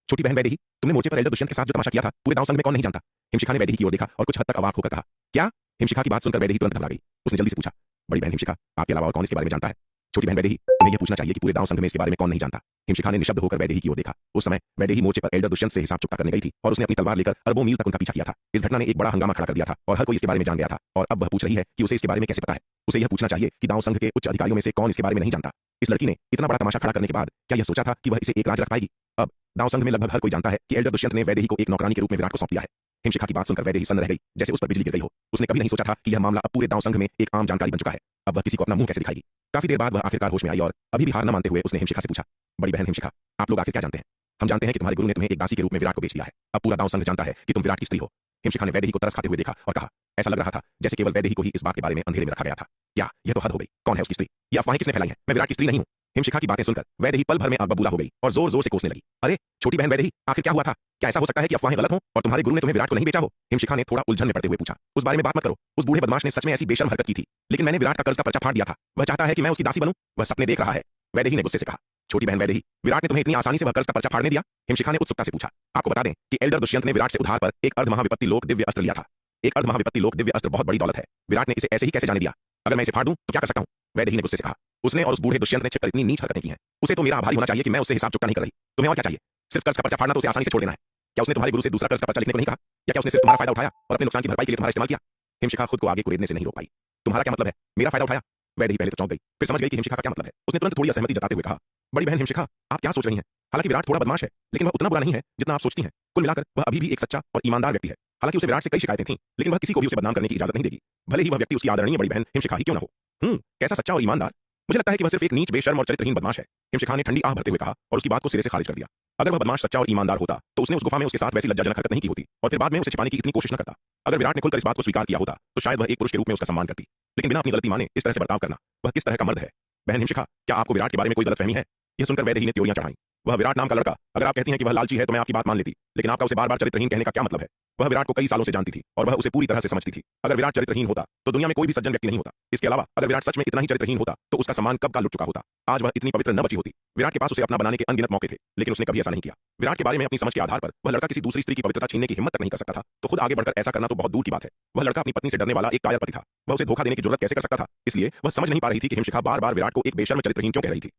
छोटी बहन वैदेही, तुमने मोर्चे पर एल्डर दुष्यंत के साथ जो तमाशा किया था, पूरे दांव संघ में कौन नहीं जानता? हिमशिखा ने वैदेही की ओर देखा और कुछ हद तक अवाक होकर कहा, क्या? हिमशिखा की बात सुनकर वैदेही तुरंत घबरा गई। उसने जल्दी से पूछा, बड़ी बहन हिमशिखा, आपके अलावा और कौन इसके बारे में जानता है? छोटी बहन वैदेही, तुम्हें यह पूछना चाहिए कि पूरे दांव संघ में इसके बारे में कौन नहीं जानता। हिमशिखा ने निशब्द होकर वैदेही की ओर देखा। उस समय वैदेही मोर्चे पर एल्डर दुष्यंत से हिसाब चुकता करने गई थी और उसने अपनी तलवार लेकर अरबों मील तक उनका पीछा किया था। इस घटना ने एक बड़ा हंगामा खड़ा कर दिया था और हर कोई इसके बारे में जान गया था और अब वह पूछ रही है कि उसे इसके बारे में कैसे पता है। उसे यह पूछना चाहिए कि दांव संघ के उच्च अधिकारियों में से कौन इसके बारे में नहीं जानता। इस लड़की ने इतना बड़ा तमाशा खड़ा करने के बाद क्या यह सोचा था कि वह इसे एक राज रख पाएगी? अब दांव संघ में लगभग हर कोई जानता है कि एल्डर दुष्यंत ने वैदेही को एक नौकरानी के रूप में विराट को सौंप दिया है। हिमशिखा की बात सुनकर वैदेही सन्न रह गई, जैसे उस पर बिजली गिर गई हो। उसने कभी नहीं सोचा था कि यह मामला अब पूरे दांव संघ में एक आम जानकारी बन चुका है। अब वह किसी को अपना मुंह कैसे दिखाएगी? काफी देर बाद वह आखिरकार होश में आई और अभी भी हार न मानते हुए उसने हिमशिखा से पूछा, बड़ी बहन हिमशिखा, आप लोग आखिर क्या जानते हैं? हम जानते हैं कि तुम्हारे गुरु ने तुम्हें एक दासी के रूप में विराट को बेच दिया है। अब पूरा दांव संघ जानता है कि तुम विराट की स्त्री हो। हिमशिखा ने वैदेही को तरस खाते हुए देखा और कहा, ऐसा लग रहा था जैसे केवल वैदेही को ही इस बात के बारे में अंधेरे में रखा गया था। क्या यह तो हद हो गई? कौन है उसकी स्त्री? ये अफवाहें किसने फैलाई हैं? मैं विराट की स्त्री नहीं हूं। हिमशिखा की बातें सुनकर वैदेही पल भर में आग बबूला हो गई और जोर जोर से कोसने लगी। अरे छोटी बहन वैदेही, आखिर क्या हुआ था? क्या ऐसा हो सकता है कि अफवाहें गलत हों और तुम्हारे गुरु ने तुम्हें विराट को नहीं बेचा हो? हिमशिखा ने थोड़ा उलझन में पड़ते हुए पूछा। उस बारे में बात मत करो। उस बूढ़े बदमाश ने सच में ऐसी बेशर्म हरकत की थी, लेकिन मैंने विराट का कर्ज का पर्चा फाड़ दिया था। वह चाहता है कि मैं उसकी दासी बनूं। वह सपने देख रहा है। वैदेही ने गुस्से से कहा। छोटी बहन वैदेही, विराट ने तुम्हें इतनी आसानी से वह कर्ज का पर्चा फाड़ने दिया? हिमशिखा ने उत्सुकता से पूछा। आपको बता दें कि एल्डर दुष्यंत ने विराट से उधार पर एक अर्ध महाविपत्ति लोक दिव्य अस्त्र लिया था। एक अर्ध महाविपत्ति लोक दिव्य अस्त्र बहुत बड़ी दौलत है। विराट ने इसे ऐसे ही कैसे जाने दिया? अगर मैं इसे फाड़ दूं तो क्या कर सकता हूं? वैदेही ने गुस्से से कहा। उसने और उस बूढ़े दुष्यंत ने छिपकर इतनी नीच हरकतें की हैं। उसे तो मेरा आभारी होना चाहिए कि मैं उससे हिसाब चुकता नहीं कर रही। तुम्हें और क्या चाहिए? सिर्फ कर्ज का पर्चा फाड़ना तो उसे आसानी से छोड़ देना है। क्या उसने तुम्हारे गुरु से दूसरा कर्ज का पर्चा लिखने को नहीं कहा? या क्या उसने सिर्फ तुम्हारा फायदा उठाया और अपने नुकसान की भरपाई के लिए तुम्हारा इस्तेमाल किया? हिमशिखा खुद को आगे कुरेदने से नहीं रोक पाई। तुम्हारा क्या मतलब है? मेरा फायदा उठाया? वैदेही पहले तो चौंक गई, फिर समझ गई कि हिमशिखा का क्या मतलब है। उसने तुरंत थोड़ी असहमति जताते हुए कहा, बड़ी बहन हिमशिखा, आप क्या सोच रही हैं? हालांकि विराट थोड़ा बदमाश है, लेकिन वह उतना बुरा नहीं है जितना आप सोचती हैं। कुल मिलाकर वह अभी भी एक सच्चा और ईमानदार व्यक्ति है। हालांकि उसे विराट से कई शिकायतें थीं, लेकिन वह किसी को भी उसे बदनाम करने की इजाजत नहीं देगी, भले ही वह व्यक्ति उसकी आदरणीय बड़ी बहन हिमशिखा ही क्यों न हो। कैसा सच्चा और ईमानदार? मुझे लगता है कि वह सिर्फ एक नीच, बेशर्म और चरित्रहीन बदमाश है। हिमशिखा ने ठंडी आह भरते हुए कहा और उसकी बात को सिरे से खारिज कर दिया। अगर वह बदमाश सच्चा और ईमानदार होता तो उसने उस गुफा में उसके साथ वैसी लज्जाजनक हरकत नहीं की होती और फिर बाद में उसे छिपाने की इतनी कोशिश न करता। अगर विराट ने खुलकर इस बात को स्वीकार किया होता तो शायद वह एक पुरुष के रूप में उसका सम्मान करती, लेकिन बिना अपनी गलती माने इस तरह से बर्ताव करना, वह किस तरह का मर्द है? बहन हिमशिखा, क्या आपको विराट के बारे में कोई गलतफहमी है? यह सुनकर वैदेही ने त्योरियां चढ़ाई। वह विराट नाम का लड़का, अगर आप कहती हैं कि वह लालची है तो मैं आपकी बात मान लेती, लेकिन आपका उसे बार-बार चरित्रहीन कहने का क्या मतलब है? वह विराट को कई सालों से जानती थी और वह उसे पूरी तरह से समझती थी। अगर विराट चरित्रहीन होता तो दुनिया में कोई भी सज्जन व्यक्ति नहीं होता। इसके अलावा अगर विराट सच में इतना ही चरित्रहीन होता तो उसका सम्मान कब का लुट चुका होता। आज वह इतनी पवित्र न बची होती। विराट के पास उसे अपना बनाने के अनगिनत मौके थे, लेकिन उसने कभी ऐसा नहीं किया। विराट के बारे में अपनी समझ के आधार पर वह लड़का किसी दूसरी स्त्री की पवित्रता छीनने की हिम्मत तक नहीं कर सकता था, तो खुद आगे बढ़कर ऐसा करना तो बहुत दूर की बात है। वह लड़का अपनी पत्नी से डरने वाला एक कायर पति था। वह उसे धोखा देने की जरूरत कैसे कर सकता था? इसलिए वह समझ नहीं पा रही थी कि हिमशिखा बार-बार विराट को एक बेशर्म चरित्रहीन क्यों कह रही थी।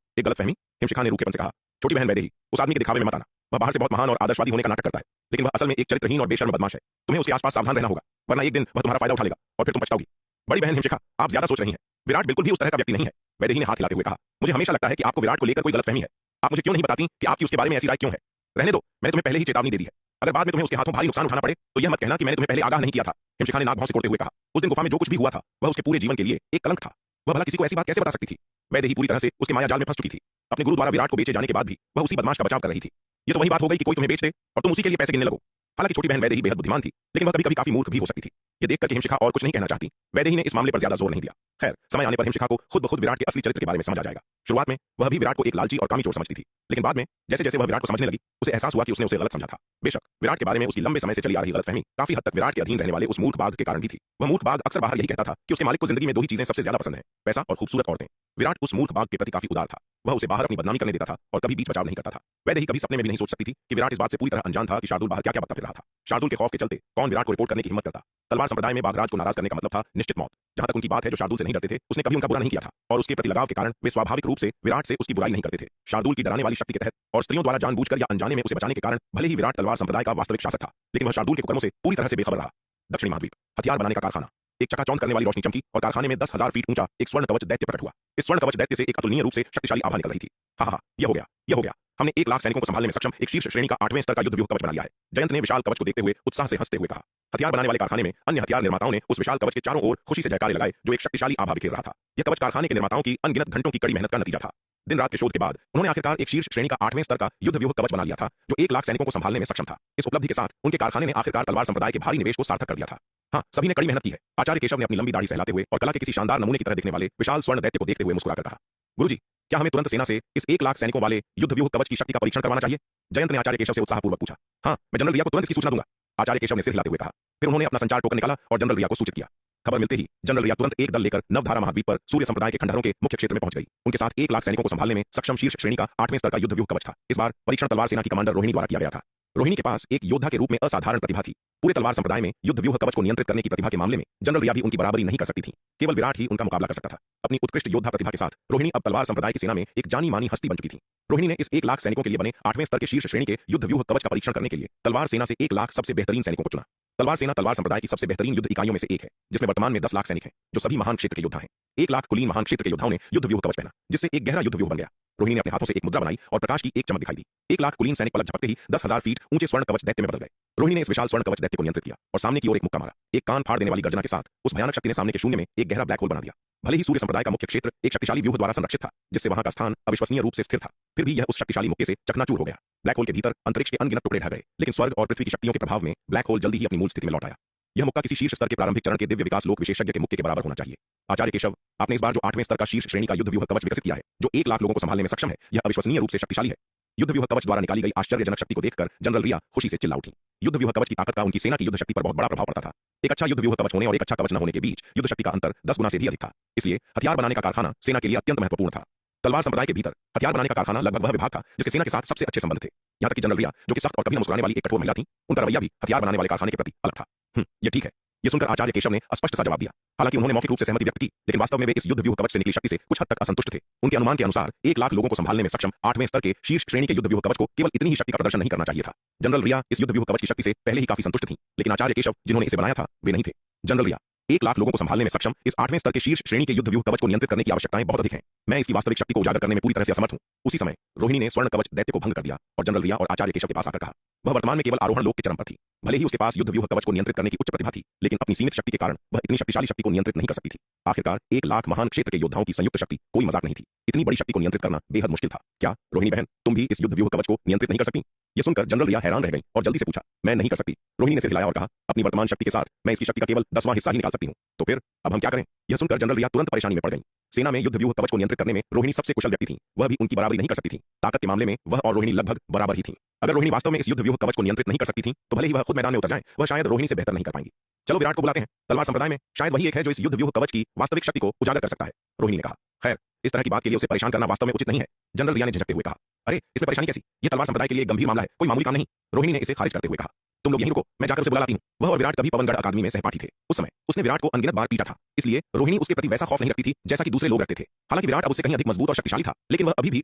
एक गलतफहमी? हिमशिखा ने रूखेपन से कहा। छोटी बहन वैदेही, उस आदमी के दिखावे में मत आना। वह बाहर से बहुत महान और आदर्शवादी होने का नाटक करता है, लेकिन वह असल में एक चरित्रहीन और बेशर्म बदमाश है। तुम्हें उसके आसपास सावधान रहना होगा, वरना एक दिन वह तुम्हारा फायदा उठा लेगा और फिर तुम पछताओगी। बड़ी बहन हिमशिखा, आप ज्यादा सोच रही हैं। विराट बिल्कुल भी उस तरह का व्यक्ति नहीं है। वैदेही ने हाथ हिलाते हुए कहा, मुझे हमेशा लगता है कि आपको विराट को लेकर कोई गलतफहमी है। आप मुझे क्यों नहीं बताती कि आपकी उसके बारे में ऐसी राय क्यों है? रहने दो, मैंने तुम्हें पहले ही चेतावनी दे दी है। अगर बाद में तुम्हें उसके हाथों भारी नुकसान उठाना पड़े तो यह मत कहना कि मैंने तुम्हें पहले आगाह नहीं किया था। हिमशिखा ने नाक भौं से कोड़ते हुए कहा। उस दिन गुफा में जो कुछ भी हुआ था वह उसके पूरे जीवन के लिए एक कलंक था। वह भला किसी को ऐसी बात कैसे बता सकती थी? वैदेही पूरी तरह से उसके माया जाल में फंस चुकी थी। अपने गुरु द्वारा विराट को बेचे जाने के बाद भी वह उसी बदमाश का बचाव कर रही थी। ये तो वही बात हो गई कि कोई तुम्हें बेच दे और तुम उसी के लिए पैसे गिनने लगो। हालांकि छोटी बहन वैदेही बेहद बुद्धिमान थी, लेकिन वह कभी-कभी काफी मूर्ख भी हो सकती थी। ये देखकर कि हिमशिखा और कुछ नहीं कहना चाहती, वैदेही ने इस मामले पर ज्यादा जोर नहीं दिया। खैर, समय आने पर हिमशिखा को खुद ब खुद विराट के असली चरित्र के बारे में समझ आ जाएगा। शुरुआत में वह भी विराट को एक लालची और कामी चोर समझती थी, लेकिन बाद में जैसे-जैसे वह विराट को समझने लगी, उसे एहसास हुआ कि उसने उसे गलत समझा था। बेशक विराट के बारे में उसकी लंबे समय से चली आ रही गलतफहमी काफी हद तक विराट के अधीन रहने वाले उस मूर्ख बाघ के कारण भी थी। वह मूर्ख बाघ अक्सर बाहर यही कहता था कि उसके मालिक को जिंदगी में दो ही चीजें सबसे ज्यादा पसंद है, पैसा और खूबसूरत औरतें। विराट उस मूर्ख बाघ के प्रति काफी उदार था। वह उसे बाहर अपनी बदनामी करने देता था और कभी बीच बचाव नहीं करता था। वैदेही कभी सपने में भी नहीं सोच सकती थी कि विराट इस बात से पूरी तरह अनजान था कि शार्दुल बाहर क्या-क्या बकता फिर रहा था। शार्दुल के खौफ के चलते कौन विराट को रिपोर्ट करने की हिम्मत करता? तलवार संप्रदाय में बाघराज को नाराज करने का मतलब था निश्चित मौत। जहां तक उनकी बात है, जो शार्दुल से नहीं डरते थे, उसने कभी उनका बुरा नहीं किया था और उसके प्रति लगाव के कारण वे स्वाभाविक रूप से विराट से उसकी बुराई नहीं करते थे। शार्दुल की डराने वाली शक्ति के तहत और स्त्रियों द्वारा जानबूझकर या अनजाने में उसे बचाने के कारण भले ही विराट तलवार संप्रदाय का वास्तविक शासक था, लेकिन वह शार्दुल के कुकर्मों से पूरी तरह से बेखबर रहा। दक्षिणी महाद्वीप, हथियार बनाने का कारखाना। एक चकाचौंध करने वाली रोशनी चमकी और कारखाने में 10,000 फीट ऊंचा एक स्वर्ण कवच दैत्य प्रकट हुआ। इस स्वर्ण कवच दैत्य से एक अतुलनीय रूप से शक्तिशाली आभा निकल रही थी। हाँ, यह हो गया, यह हो गया। हमने 1 लाख सैनिकों को संभालने में सक्षम एक शीर्ष श्रेणी का 8वें स्तर का युद्ध व्यूह कवच बना लिया है। जयंत ने विशाल कवच को देखते हुए उत्साह से हंसते हुए कहा। हथियार बनाने वाले कारखाने में अन्य हथियार निर्माताओं ने उस विशाल कवच के चारों ओर खुशी से जयकारे लगाए, जो एक शक्तिशाली आभा बिखेर रहा था। यह कवच कारखाने के निर्माताओं की अनगिनत घंटों की कड़ी मेहनत का नतीजा था। दिन रात के शोध के बाद उन्होंने आखिरकार एक शीर्ष श्रेणी का 8वें स्तर का युद्ध व्यूह कवच बना लिया था, जो 1 लाख सैनिकों को संभालने में सक्षम था। इस उपलब्धि के साथ उनके कारखाने ने आखिरकार तलवार संप्रदाय के भारी निवेश को सार्थक कर दिया था। हाँ, सभी ने कड़ी मेहनत की है। आचार्य केशव ने अपनी लंबी दाढ़ी सहलाते हुए और कला के किसी शानदार नमूने की तरह दिखने वाले विशाल स्वर्ण दैत्य को देखते हुए मुस्कुराकर कहा, गुरुजी, क्या हमें तुरंत सेना से इस 1 लाख सैनिकों वाले युद्ध व्यूह कवच की शक्ति का परीक्षण करवाना चाहिए? जयंत ने आचार्य केशव से उत्साहपूर्वक पूछा। हाँ, मैं जनरल रिया को तुरंत इसकी सूचना दूंगा, आचार्य केशव ने सिर हिलाते हुए कहा। फिर उन्होंने अपना संचार टोकन निकाला और जनरल रिया को सूचित किया। खबर मिलते ही जनरल रिया तुरंत एक दल लेकर नवधारा महाद्वीप पर सूर्य संप्रदाय के खंडहरों के मुख्य क्षेत्र में पहुंच गई। उनके साथ 1 लाख सैनिकों को संभालने में सक्षम शीर्ष श्रेणी का 8वें स्तर का युद्ध व्यूह कवच था। इस बार परीक्षण तलवार सेना की कमांडर रोहिणी द्वारा किया गया था। रोहिणी के पास एक योद्धा के रूप में असाधारण प्रतिभा थी। पूरे तलवार संप्रदाय में युद्ध व्यूह कवच को नियंत्रित करने की प्रतिभा के मामले में जनरल रिया भी उनकी बराबरी नहीं कर सकती थी। केवल विराट ही उनका मुकाबला कर सकता था। अपनी उत्कृष्ट योद्धा प्रतिभा के साथ रोहिणी अब तलवार संप्रदाय की सेना में एक जानी मानी हस्ती बन चुकी थी। रोहिणी ने इस 1 लाख सैनिकों के लिए बने 8वें स्तर के शीर्ष श्रेणी के युद्ध व्यूह कवच का परीक्षण करने के लिए तलवार सेना से 1 लाख सबसे बेहतरीन सैनिकों को चुना। तलवार सेना तलवार संप्रदाय की सबसे बेहतरीन युद्ध इकाइयों में से एक है, जिसमें वर्तमान में 10 लाख सैनिक हैं, जो सभी महान क्षेत्र के योद्धा हैं। 1 लाख कुलीन महान क्षेत्र के योद्धाओं ने युद्ध व्यूह कवच पहना, जिससे एक गहरा युद्ध व्यूह बन गया। रोहिणी ने अपने हाथों से एक मुद्रा बनाई और प्रकाश की एक चमक दिखाई दी। 1 लाख कुलीन सैनिक पलक झपकते ही 10,000 फीट ऊंचे स्वर्ण कवच दैत्य में बदल गए। रोहिणी ने इस विशाल स्वर्ण कवच दैत्य को नियंत्रित किया और सामने की ओर एक मुक्का मारा। एक कान फाड़ देने वाली गर्जना के साथ उस भयानक शक्ति ने सामने के शून्य में एक गहरा ब्लैक होल बना दिया। भले ही सूर्य संप्रदाय का मुख्य क्षेत्र एक शक्तिशाली व्यूह द्वारा संरक्षित था, जिससे वहां का स्थान अविश्वसनीय रूप से स्थिर था, फिर भी यह उस शक्तिशाली मुक्के से चकनाचूर हो गया। ब्लैक होल के भीतर अंतरिक्ष के अनगिनत टुकड़े ढह गए, लेकिन स्वर्ग और पृथ्वी की शक्तियों के प्रभाव में ब्लैक होल जल्दी ही अपनी मूल स्थिति में लौट आया। यह मुक्का किसी शीर्ष स्तर के प्रारंभिक चरण के दिव्य विकास लोक विशेषज्ञ के मुक्के के बराबर होना चाहिए। आचार्य केशव, आपने इस बार जो 8वें स्तर का शीर्ष श्रेणी का युद्ध व्यूह कवच विकसित किया है, जो 1 लाख लोगों को संभालने में सक्षम है, यह अविश्वसनीय रूप से शक्तिशाली है। युद्ध व्यूह कवच द्वारा निकाली गई आश्चर्यजनक शक्ति को देखकर जनरल रिया खुशी से चिल्ला उठी। युद्ध व्यूह कवच की ताकत का उनकी सेना की युद्ध शक्ति पर बहुत बड़ा प्रभाव पड़ता था। एक अच्छा युद्ध व्यूह कवच होने और एक अच्छा कवच न होने के बीच युद्ध शक्ति का अंतर 10 गुना से भी अधिक था। इसलिए हथियार बनाने का कारखाना सेना के लिए अत्यंत महत्वपूर्ण था। तलवार संप्रदाय के भीतर हथियार बनाने का कारखाना लगभग वह विभाग था जिसके सेना के साथ सबसे अच्छे संबंध थे। यहाँ तक कि जनरल रिया, जो कि सख्त और कभी न मुस्कुराने वाली एक कठोर महिला थी, उनका रवैया भी हथियार बनाने वाले कारखाने के प्रति अलग था। ये ठीक है, ये सुनकर आचार्य केशव ने स्पष्ट सा जवाब दिया। हालांकि उन्होंने मौखिक रूप से सहमति व्यक्त की, लेकिन वास्तव में वे इस युद्ध व्यूह कवच से निकली शक्ति से कुछ हद तक असंतुष्ट थे। उनके अनुमान के अनुसार 1 लाख लोगों को संभालने में सक्षम 8वें स्तर के शीर्ष श्रेणी के युद्ध व्यूह कवच को केवल इतनी ही शक्ति का प्रदर्शन नहीं करना चाहिए था। जनरल रिया इस युद्ध व्यूह कवच की शक्ति से पहले ही काफी संतुष्ट थी, लेकिन आचार्य केशव, जिन्होंने इसे बनाया था, वे नहीं थे। जनरल रिया, 1 लाख लोगों को संभालने में सक्षम इस 8वें स्तर के शीर्ष श्रेणी के युद्ध व्यूह कवच को नियंत्रित करने की आवश्यकताएं बहुत अधिक हैं। मैं इसकी वास्तविक शक्ति को उजागर करने में पूरी तरह से असमर्थ हूं। उसी समय रोहिणी ने स्वर्ण कवच दैत्य को भंग कर दिया और जनरल रिया और आचार्य केशव के पास आकर कहा। वह वर्तमान में केवल आरोहण लोक के चरम पर थी। भले ही उसके पास युद्ध व्यूह कवच को नियंत्रित करने की उच्च प्रतिभा थी, लेकिन अपनी सीमित शक्ति के कारण वह इतनी शक्तिशाली शक्ति को नियंत्रित नहीं कर सकती थी। आखिरकार 1 लाख महान क्षेत्र के योद्धाओं की संयुक्त शक्ति कोई मजाक नहीं थी। इतनी बड़ी शक्ति को नियंत्रित करना बेहद मुश्किल था। क्या रोहिणी बहन, तुम भी इस युद्ध व्यूह कवच को नियंत्रित नहीं कर सकती? यह सुनकर जनरल रिया हैरान रह गई और जल्दी से पूछा, मैं नहीं कर सकती। रोहिणी ने सिर हिलाया और कहा, अपनी वर्तमान शक्ति के साथ मैं इसकी शक्ति का केवल 10वां हिस्सा ही निकाल सकती हूँ। तो फिर अब हम क्या करें? यह सुनकर जनरल रिया तुरंत परेशानी में पड़ गई। सेना में युद्ध व्यूह कवच को नियंत्रित करने में रोहिणी सबसे कुशल व्यक्ति थी। वह भी उनकी बराबरी नहीं कर सकती थी। ताकत के मामले में वह और रोहिणी लगभग बराबर ही थी। अगर रोहिणी वास्तव में इस युद्ध व्यूह कवच को नियंत्रित नहीं कर सकती थी, तो भले ही वह खुद मैदान में उतर जाए, वह शायद रोहिणी से बेहतर नहीं कर पाएंगी। चलो विराट को बुलाते हैं। तलवार संप्रदाय में शायद वही एक है जो इस युद्ध व्यूह कवच की वास्तविक शक्ति को उजागर कर सकता है, रोहिणी ने कहा। खैर, इस तरह की बात के लिए उसे परेशान करना वास्तव में उचित नहीं है, जनरल रिया ने झिझकते हुए कहा। अरे, इसमें परेशानी कैसी? यह तलवार संप्रदाय के लिए गंभीर मामला है, कोई मामूली काम नहीं। रोहिणी ने इसे खारिज करते हुए कहा। तुम लोग यहीं रुको, मैं जाकर उसे बुला लाती हूँ। वह और विराट कभी पवनगढ़ अकादमी में सहपाठी थे। उस समय उसने विराट को अनगिनत बार पीटा था, इसलिए रोहिणी उसके प्रति वैसा खौफ नहीं रखती थी जैसा कि दूसरे लोग रखते थे। हालांकि विराट अब उससे कहीं अधिक मजबूत और शक्तिशाली था, लेकिन वह अभी भी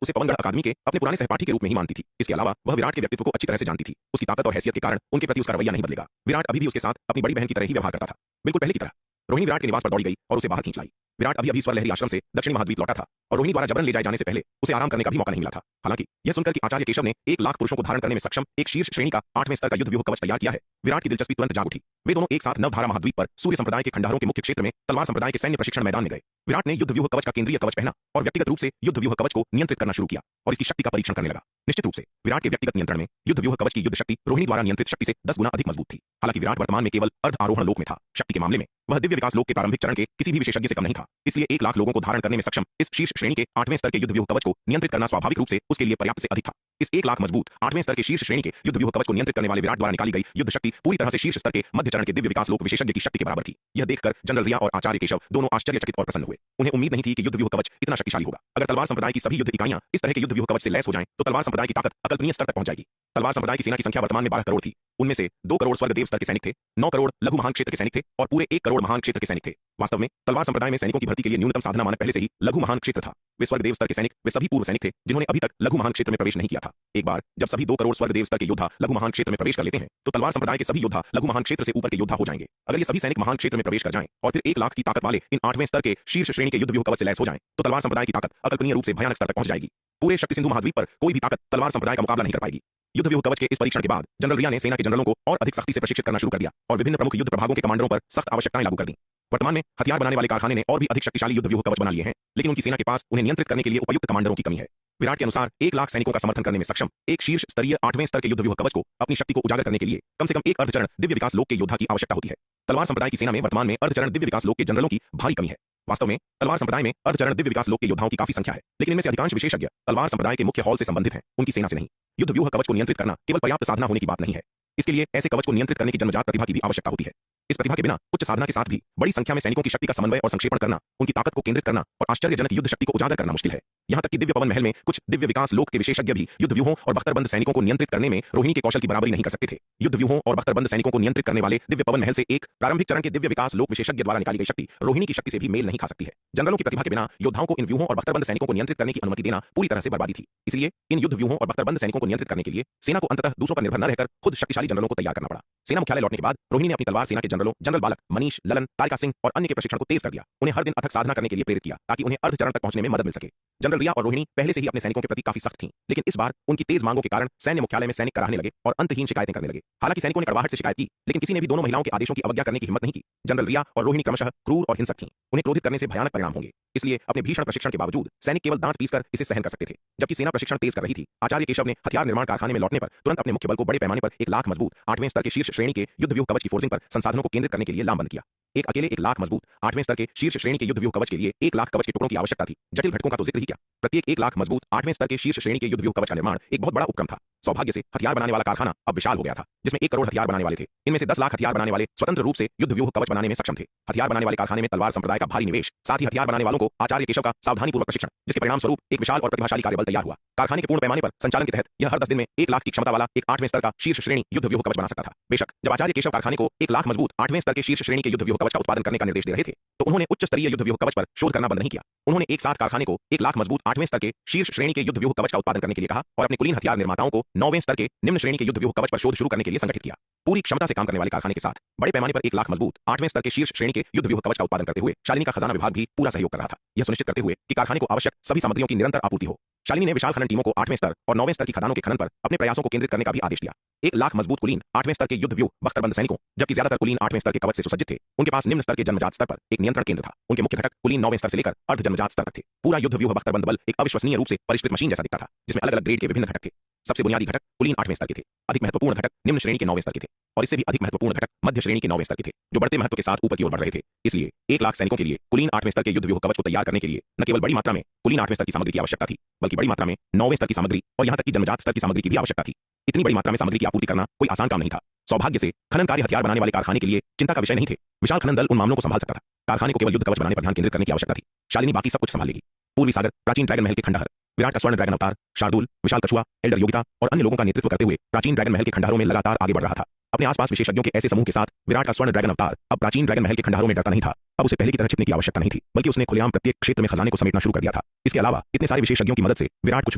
उसे पवनगढ़ अकादमी के अपने पुराने सहपाठी के रूप में ही मानती थी। इसके अलावा वह विराट के व्यक्तित्व को अच्छी तरह से जानती थी। उसकी ताकत और हैसियत के कारण उनके प्रति उसका रवैया नहीं बदलेगा। विराट अभी भी उसके साथ अपनी बड़ी बहन की तरह ही व्यवहार करता था, बिल्कुल पहले की तरह। रोहिणी विराट के निवास पर दौड़ी गई और उसे बाहर खींच लाई। विराट अभी स्वर लहरी आश्रम से दक्षिणी महाद्वीप लौटा था और रोहिणी द्वारा जबरन ले जाए जाने से पहले उसे आराम करने का भी मौका नहीं मिला था। हालांकि यह सुनकर कि आचार्य केशव ने 1 लाख पुरुषों को धारण करने में सक्षम एक शीर्ष श्रेणी का 8वें स्तर का युद्ध व्यूह कवच तैयार किया है, विराट की दिलचस्पी तुरंत जाग उठी। वे दोनों एक साथ नवधारा महाद्वीप पर सूर्य संप्रदाय के खंडहरों के मुख्य क्षेत्र में तलवार संप्रदाय के सैन्य प्रशिक्षण मैदान में गए। विराट ने युद्ध व्यूह कवच का केंद्रीय कवच पहना और व्यक्तिगत रूप से युद्ध व्यूह कवच को नियंत्रित करना शुरू किया और इसकी शक्ति का परीक्षण करने लगा। निश्चित रूप से विराट के व्यक्तिगत नियंत्रण में युद्ध व्यूह कवच की युद्ध शक्ति रोहिणी द्वारा नियंत्रित शक्ति से 10 गुना अधिक मजबूत थी। हालांकि विराट वर्तमान में केवल अर्ध आरोहण लोक में था। शक्ति के मामले में वह दिव्य विकास लोक के प्रारंभिक चरण के किसी भी विशेषज्ञ से कम नहीं था। इसलिए 1 लाख लोगों को धारण करने में सक्षम इस शीर्ष श्रेणी के 8वें स्तर के युद्ध व्यूह कवच को नियंत्रित करना स्वाभाविक रूप से उसके लिए पर्याप्त से अधिक था। इस 1 लाख मजबूत 8वें स्तर के शीर्ष श्रेणी के युद्ध व्यूह कवच को नियंत्रित करने वाले विराट द्वारा निकाली गई युद्ध शक्ति पूरी तरह से शीर्ष स्तर के मध्य चरण के दिव्य विकास लोक विशेषज्ञ की शक्ति के बराबर थी। यह देखकर जनरल रिया और आचार्य केशव दोनों आश्चर्यचकित और प्रसन्न हुए। उन्हें उम्मीद नहीं थी कि युद्ध व्यूह कवच इतना शक्तिशाली होगा। अगर तलवार संप्रदाय की सभी युद्ध इकाइयां इस तरह के युद्ध व्यूह कवच से लैस हो जाएं, तो तलवार संप्रदाय की ताकत अकल्पनीय स्तर तक पहुंच जाएगी। तलवार संप्रदाय की सेना की संख्या वर्तमान में 12 करोड़ थी। उनमें से 2 करोड़ स्वर्गदेव स्तर के सैनिक थे, 9 करोड़ लघु महान क्षेत्र के सैनिक थे और पूरे 1 करोड़ महान क्षेत्र के सैनिक थे। वास्तव में तलवार संप्रदाय में सैनिकों की भर्ती के लिए न्यूनतम साधना मानक पहले से ही लघु महान क्षेत्र था। वे स्वर्गदेव स्तर के सैनिक वे सभी पूर्व सैनिक थे जिन्होंने अभी तक लघु महान क्षेत्र में प्रवेश नहीं किया था। एक बार जब सभी 2 करोड़ स्वर्गदेव स्तर के योद्धा लघु महान क्षेत्र में प्रवेश कर लेते हैं, तो तलवार संप्रदाय के सभी योद्धा लघु महान क्षेत्र से ऊपर के योद्धा हो जाएंगे। अगर ये सभी सैनिक महान क्षेत्र में प्रवेश कर जाएं और फिर 1 लाख की ताकत वाले इन 8वें स्तर के शीर्ष श्रेणी के युद्ध व्यूह कवच से लैस हो जाएं, तो तलवार संप्रदाय की ताकत अकल्पनीय रूप से भयानक स्तर तक पहुंच जाएगी। पूरे शक्ति सिंधु महाद्वीप पर कोई भी ताकत तलवार संप्रदाय का मुकाबला नहीं कर पाएगी। युद्ध व्यूह कवच के इस परीक्षण के बाद जनरल रिया ने सेना के जनरलों को और अधिक सख्ती से प्रशिक्षित करना शुरू कर दिया और विभिन्न प्रमुख युद्ध प्रभागों के कमांडरों पर सख्त आवश्यकताएं लागू कर दी। वर्तमान में हथियार बनाने वाले कारखाने ने और भी अधिक शक्तिशाली युद्ध व्यूह कवच बना लिए हैं, लेकिन उनकी सेना के पास उन्हें नियंत्रित करने के लिए उपयुक्त कमांडरों की कमी है। विराट के अनुसार 1 लाख सैनिकों का समर्थन करने में सक्षम एक शीर्ष स्तरीय 8वें स्तर के युद्ध व्यूह कवच को अपनी शक्ति को उजागर करने के लिए कम से कम एक अर्धचरण दिव्य विकास लोक के योद्धा की आवश्यकता होती है। तलवार संप्रदाय की सेना में वर्तमान में अर्धचरण दिव्य विकास लोक के जनरलों की भारी कमी है। वास्तव में तलवार संप्रदाय में अर्धचरण दिव्य विकास लोक के योद्धाओं की काफी संख्या है, लेकिन इनमें से अधिकांश विशेषज्ञ तलवार संप्रदाय के मुख्य हॉल से संबंधित हैं, उनकी सेना से नहीं। युद्ध व्यूह कवच को नियंत्रित करना केवल पर्याप्त साधना होने की बात नहीं है। इसके लिए ऐसे कवच को नियंत्रित करने की जन्मजात प्रतिभा की भी आवश्यकता होती है। इस प्रतिभा के बिना उच्च साधना के साथ भी बड़ी संख्या में सैनिकों की शक्ति का समन्वय और संक्षेपण करना, उनकी ताकत को केंद्रित करना और आश्चर्यजनक युद्ध शक्ति को उजागर करना मुश्किल है। यहाँ तक कि दिव्य पवन महल में कुछ दिव्य विकास लोक के विशेषज्ञ भी युद्ध व्यूहों और बख्तरबंद सैनिकों को नियंत्रित करने में रोहिणी के कौशल की बराबरी नहीं कर सकते थे। युद्ध व्यूहों और बख्तरबंद सैनिकों को नियंत्रित करने वाले दिव्य पवन महल से एक प्रारंभिक चरण के दिव्य विकास लोक विशेषज्ञ द्वारा निकाली गई शक्ति रोहिणी की शक्ति से भी मेल नहीं खा सकती है। जनरलों की प्रतिभा के बिना योद्धाओं को इन व्यूहों और बख्तरबंद सैनिकों को नियंत्रित करने की अनुमति देना पूरी तरह से बर्बादी थी। इसलिए इन युद्ध व्यूहों और बख्तरबंद सैनिकों को नियंत्रित करने के लिए सेना को अंततः दूसरों पर निर्भर न रहकर खुद शक्तिशाली जनरलों को तैयार करना पड़ा। सेना मुख्यालय लौटने के बाद रोहिणी ने अपनी तलवार सेना के जनरलों जनरल बालक, मनीष, ललन, तारिका सिंह और अन्य के प्रशिक्षण को तेज कर दिया। उन्हें हर दिन अथक साधना करने के लिए प्रेरित किया ताकि उन्हें अर्ध चरण तक पहुंचने में मदद मिल सके। जनरल रिया और रोहिणी पहले से ही अपने सैनिकों के प्रति काफी सख्त थीं, लेकिन इस बार उनकी तेज मांगों के कारण सैन्य मुख्यालय में सैनिक कराहने लगे और अंतहीन शिकायतें करने लगे। हालांकि सैनिकों ने कड़वाहट से शिकायत की, लेकिन किसी ने भी दोनों महिलाओं के आदेशों की अवज्ञा करने की हिम्मत नहीं की। जनरल रिया और रोहिणी क्रमशः क्रूर और हिंसक थीं। उन्हें क्रोधित करने से भयानक परिणाम होंगे, इसलिए अपने भीषण प्रशिक्षण के बावजूद सैनिक केवल दांत पीसकर इसे सहन कर सकते थे। जबकि सेना प्रशिक्षण तेज कर रही थी, आचार्य केशव ने हथियार निर्माण कारखाने में लौटने पर तुरंत अपने मुख्य बल को बड़े पैमाने पर 1 लाख मजबूत 8वें स्तर के शीर्ष श्रेणी के युद्ध व्यूह कवच की फोर्जिंग पर संसाधनों को केंद्रित करने के लिए लामबंद किया। एक अकेले 1 लाख मजबूत 8वें स्तर के शीर्ष श्रेणी के युद्ध व्यूह कवच के लिए 1 लाख कवच के टुकड़ों की आवश्यकता थी। जटिल घटकों का तो जिक्र ही क्या, प्रत्येक 1 लाख मजबूत 8वें स्तर के शीर्ष श्रेणी के युद्ध व्यूह कवच का निर्माण एक बहुत बड़ा उपक्रम था। सौभाग्य से हथियार बनाने वाला कारखाना अब विशाल हो गया था, जिसमें 1 करोड़ हथियार बनाने वाले थे। इनमें से 10 लाख हथियार बनाने वाले स्वतंत्र रूप से युद्ध व्यूह कवच बनाने में सक्षम थे। हथियार बनाने वाले कारखाने में तलवार संप्रदाय का भारी निवेश, साथ ही हथियार बनाने वालों को आचार्य केशव का सावधानीपूर्वक प्रशिक्षण, जिसके परिणाम स्वरूप एक विशाल और प्रतिभाशाली कार्यबल तैयार हुआ। कारखाने के पूर्ण पैमाने पर संचालन के तहत यह हर 10 दिन में 1 लाख की क्षमता वाला एक 8वें स्तर का शीर्ष श्रेणी युद्ध व्यूह कवच बना सकता था। बेशक जब आचार्य केशव कारखाने को 1 लाख मजबूत 8वें स्तर के शीर्ष श्रेणी के युद्ध व्यूह कवच का उत्पादन करने का निर्देश दे रहे थे, तो उन्होंने उच्च स्तरीय युद्ध व्यूह कवच पर शोध करना बंद नहीं किया। उन्होंने एक साथ कारखाने को 1 लाख मजबूत 8वें स्तर के शीर्ष श्रेणी के युद्ध व्यूह कवच का उत्पादन करने के लिए कहा और अपने कुलीन हथियार निर्माताओं को 9वें स्तर के निम्न श्रेणी के युद्ध व्यूह कवच पर शोध शुरू करने के लिए संगठित किया। पूरी क्षमता से काम करने वाले कारखाने के साथ बड़े पैमाने पर 1 लाख मजबूत 8वें स्तर के शीर्ष श्रेणी के युद्ध व्यूह कवच का उत्पादन करते हुए शालिनी का खजाना विभाग भी पूरा सहयोग कर रहा था, यह सुनिश्चित करते हुए कि कारखाने को आवश्यक सभी सामग्रियों की निरंतर आपूर्ति हो। शालिनी ने विशाल खनन टीमों को 8वें स्तर और 9वें स्तर की खदानों के खनन पर अपने प्रयासों को केंद्रित करने का भी आदेश दिया। 1 लाख मजबूत कुलीन 8वें स्तर के युद्ध व्यूह बख्तरबंद सैनिकों, जबकि ज्यादातर कुलीन 8वें स्तर के कवच से सुसज्जित थे, उनके पास निम्न स्तर के जन्मजात स्तर पर एक नियंत्रण केंद्र था। उनके मुख्य घटक कुलीन 9वें स्तर से लेकर अर्ध जन्मजात स्तर तक थे। पूरा युद्ध व्यूह बख्तरबंद बल एक अविश्वसनीय रूप से परिष्कृत मशीन जैसा दिखता था, जिसमें अलग अलग ग्रेड के विभिन्न घटक थे। सबसे बुनियादी घटक कुलीन 8वें स्तर के थे, अधिक महत्वपूर्ण घटक निम्न श्रेणी के 9वें स्तर के थे, और इससे भी अधिक महत्वपूर्ण घटक मध्य श्रेणी के 9वें स्तर के थे, जो बढ़ते महत्व के साथ ऊपर की ओर बढ़ रहे थे। इसलिए 1 लाख सैनिकों के लिए कुलीन 8वें स्तर के युद्ध व्यूह कवच को तैयार करने के लिए न केवल बड़ी मात्रा में कुलीन 8वें स्तर की सामग्री की आवश्यकता थी, बल्कि बड़ी मात्रा में 9वें स्तर की सामग्री और यहां तक कि जन्मजात स्तर की सामग्री की भी आवश्यकता थी। इतनी बड़ी मात्रा में सामग्री की आपूर्ति करना कोई आसान काम नहीं था। सौभाग्य से खनन कार्य हथियार बनाने वाले कारखाने के लिए चिंता का विषय नहीं थे। विशाल खनन दल उन मामलों को संभाल सकता था। कारखाने को केवल युद्ध कवच बनाने पर ध्यान केंद्रित करने की आवश्यकता थी। शालिनी बाकी सब कुछ संभाल लेगी। पूर्वी सागर, प्राचीन ड्रैगन महल के खंडहर, विराट का स्वर्ण ड्रैगन अवतार, शार्दुल, विशाल कछुआ, एल्डर योगिता और अन्य लोगों का नेतृत्व करते हुए प्राचीन ड्रैगन महल के खंडहरों में लगातार आगे बढ़ रहा था। अपने आसपास विशेषज्ञों के ऐसे समूह के साथ विराट का स्वर्ण ड्रैगन अवतार अब प्राचीन ड्रैगन महल के खंडहरों में डरता नहीं था। अब उसे पहले की तरह छिपने की आवश्यकता नहीं थी, बल्कि उसने खुलेआम प्रत्येक क्षेत्र में खजाने को समेटना शुरू कर दिया था। इसके अलावा इतने सारे विशेषज्ञों की मदद से विराट कुछ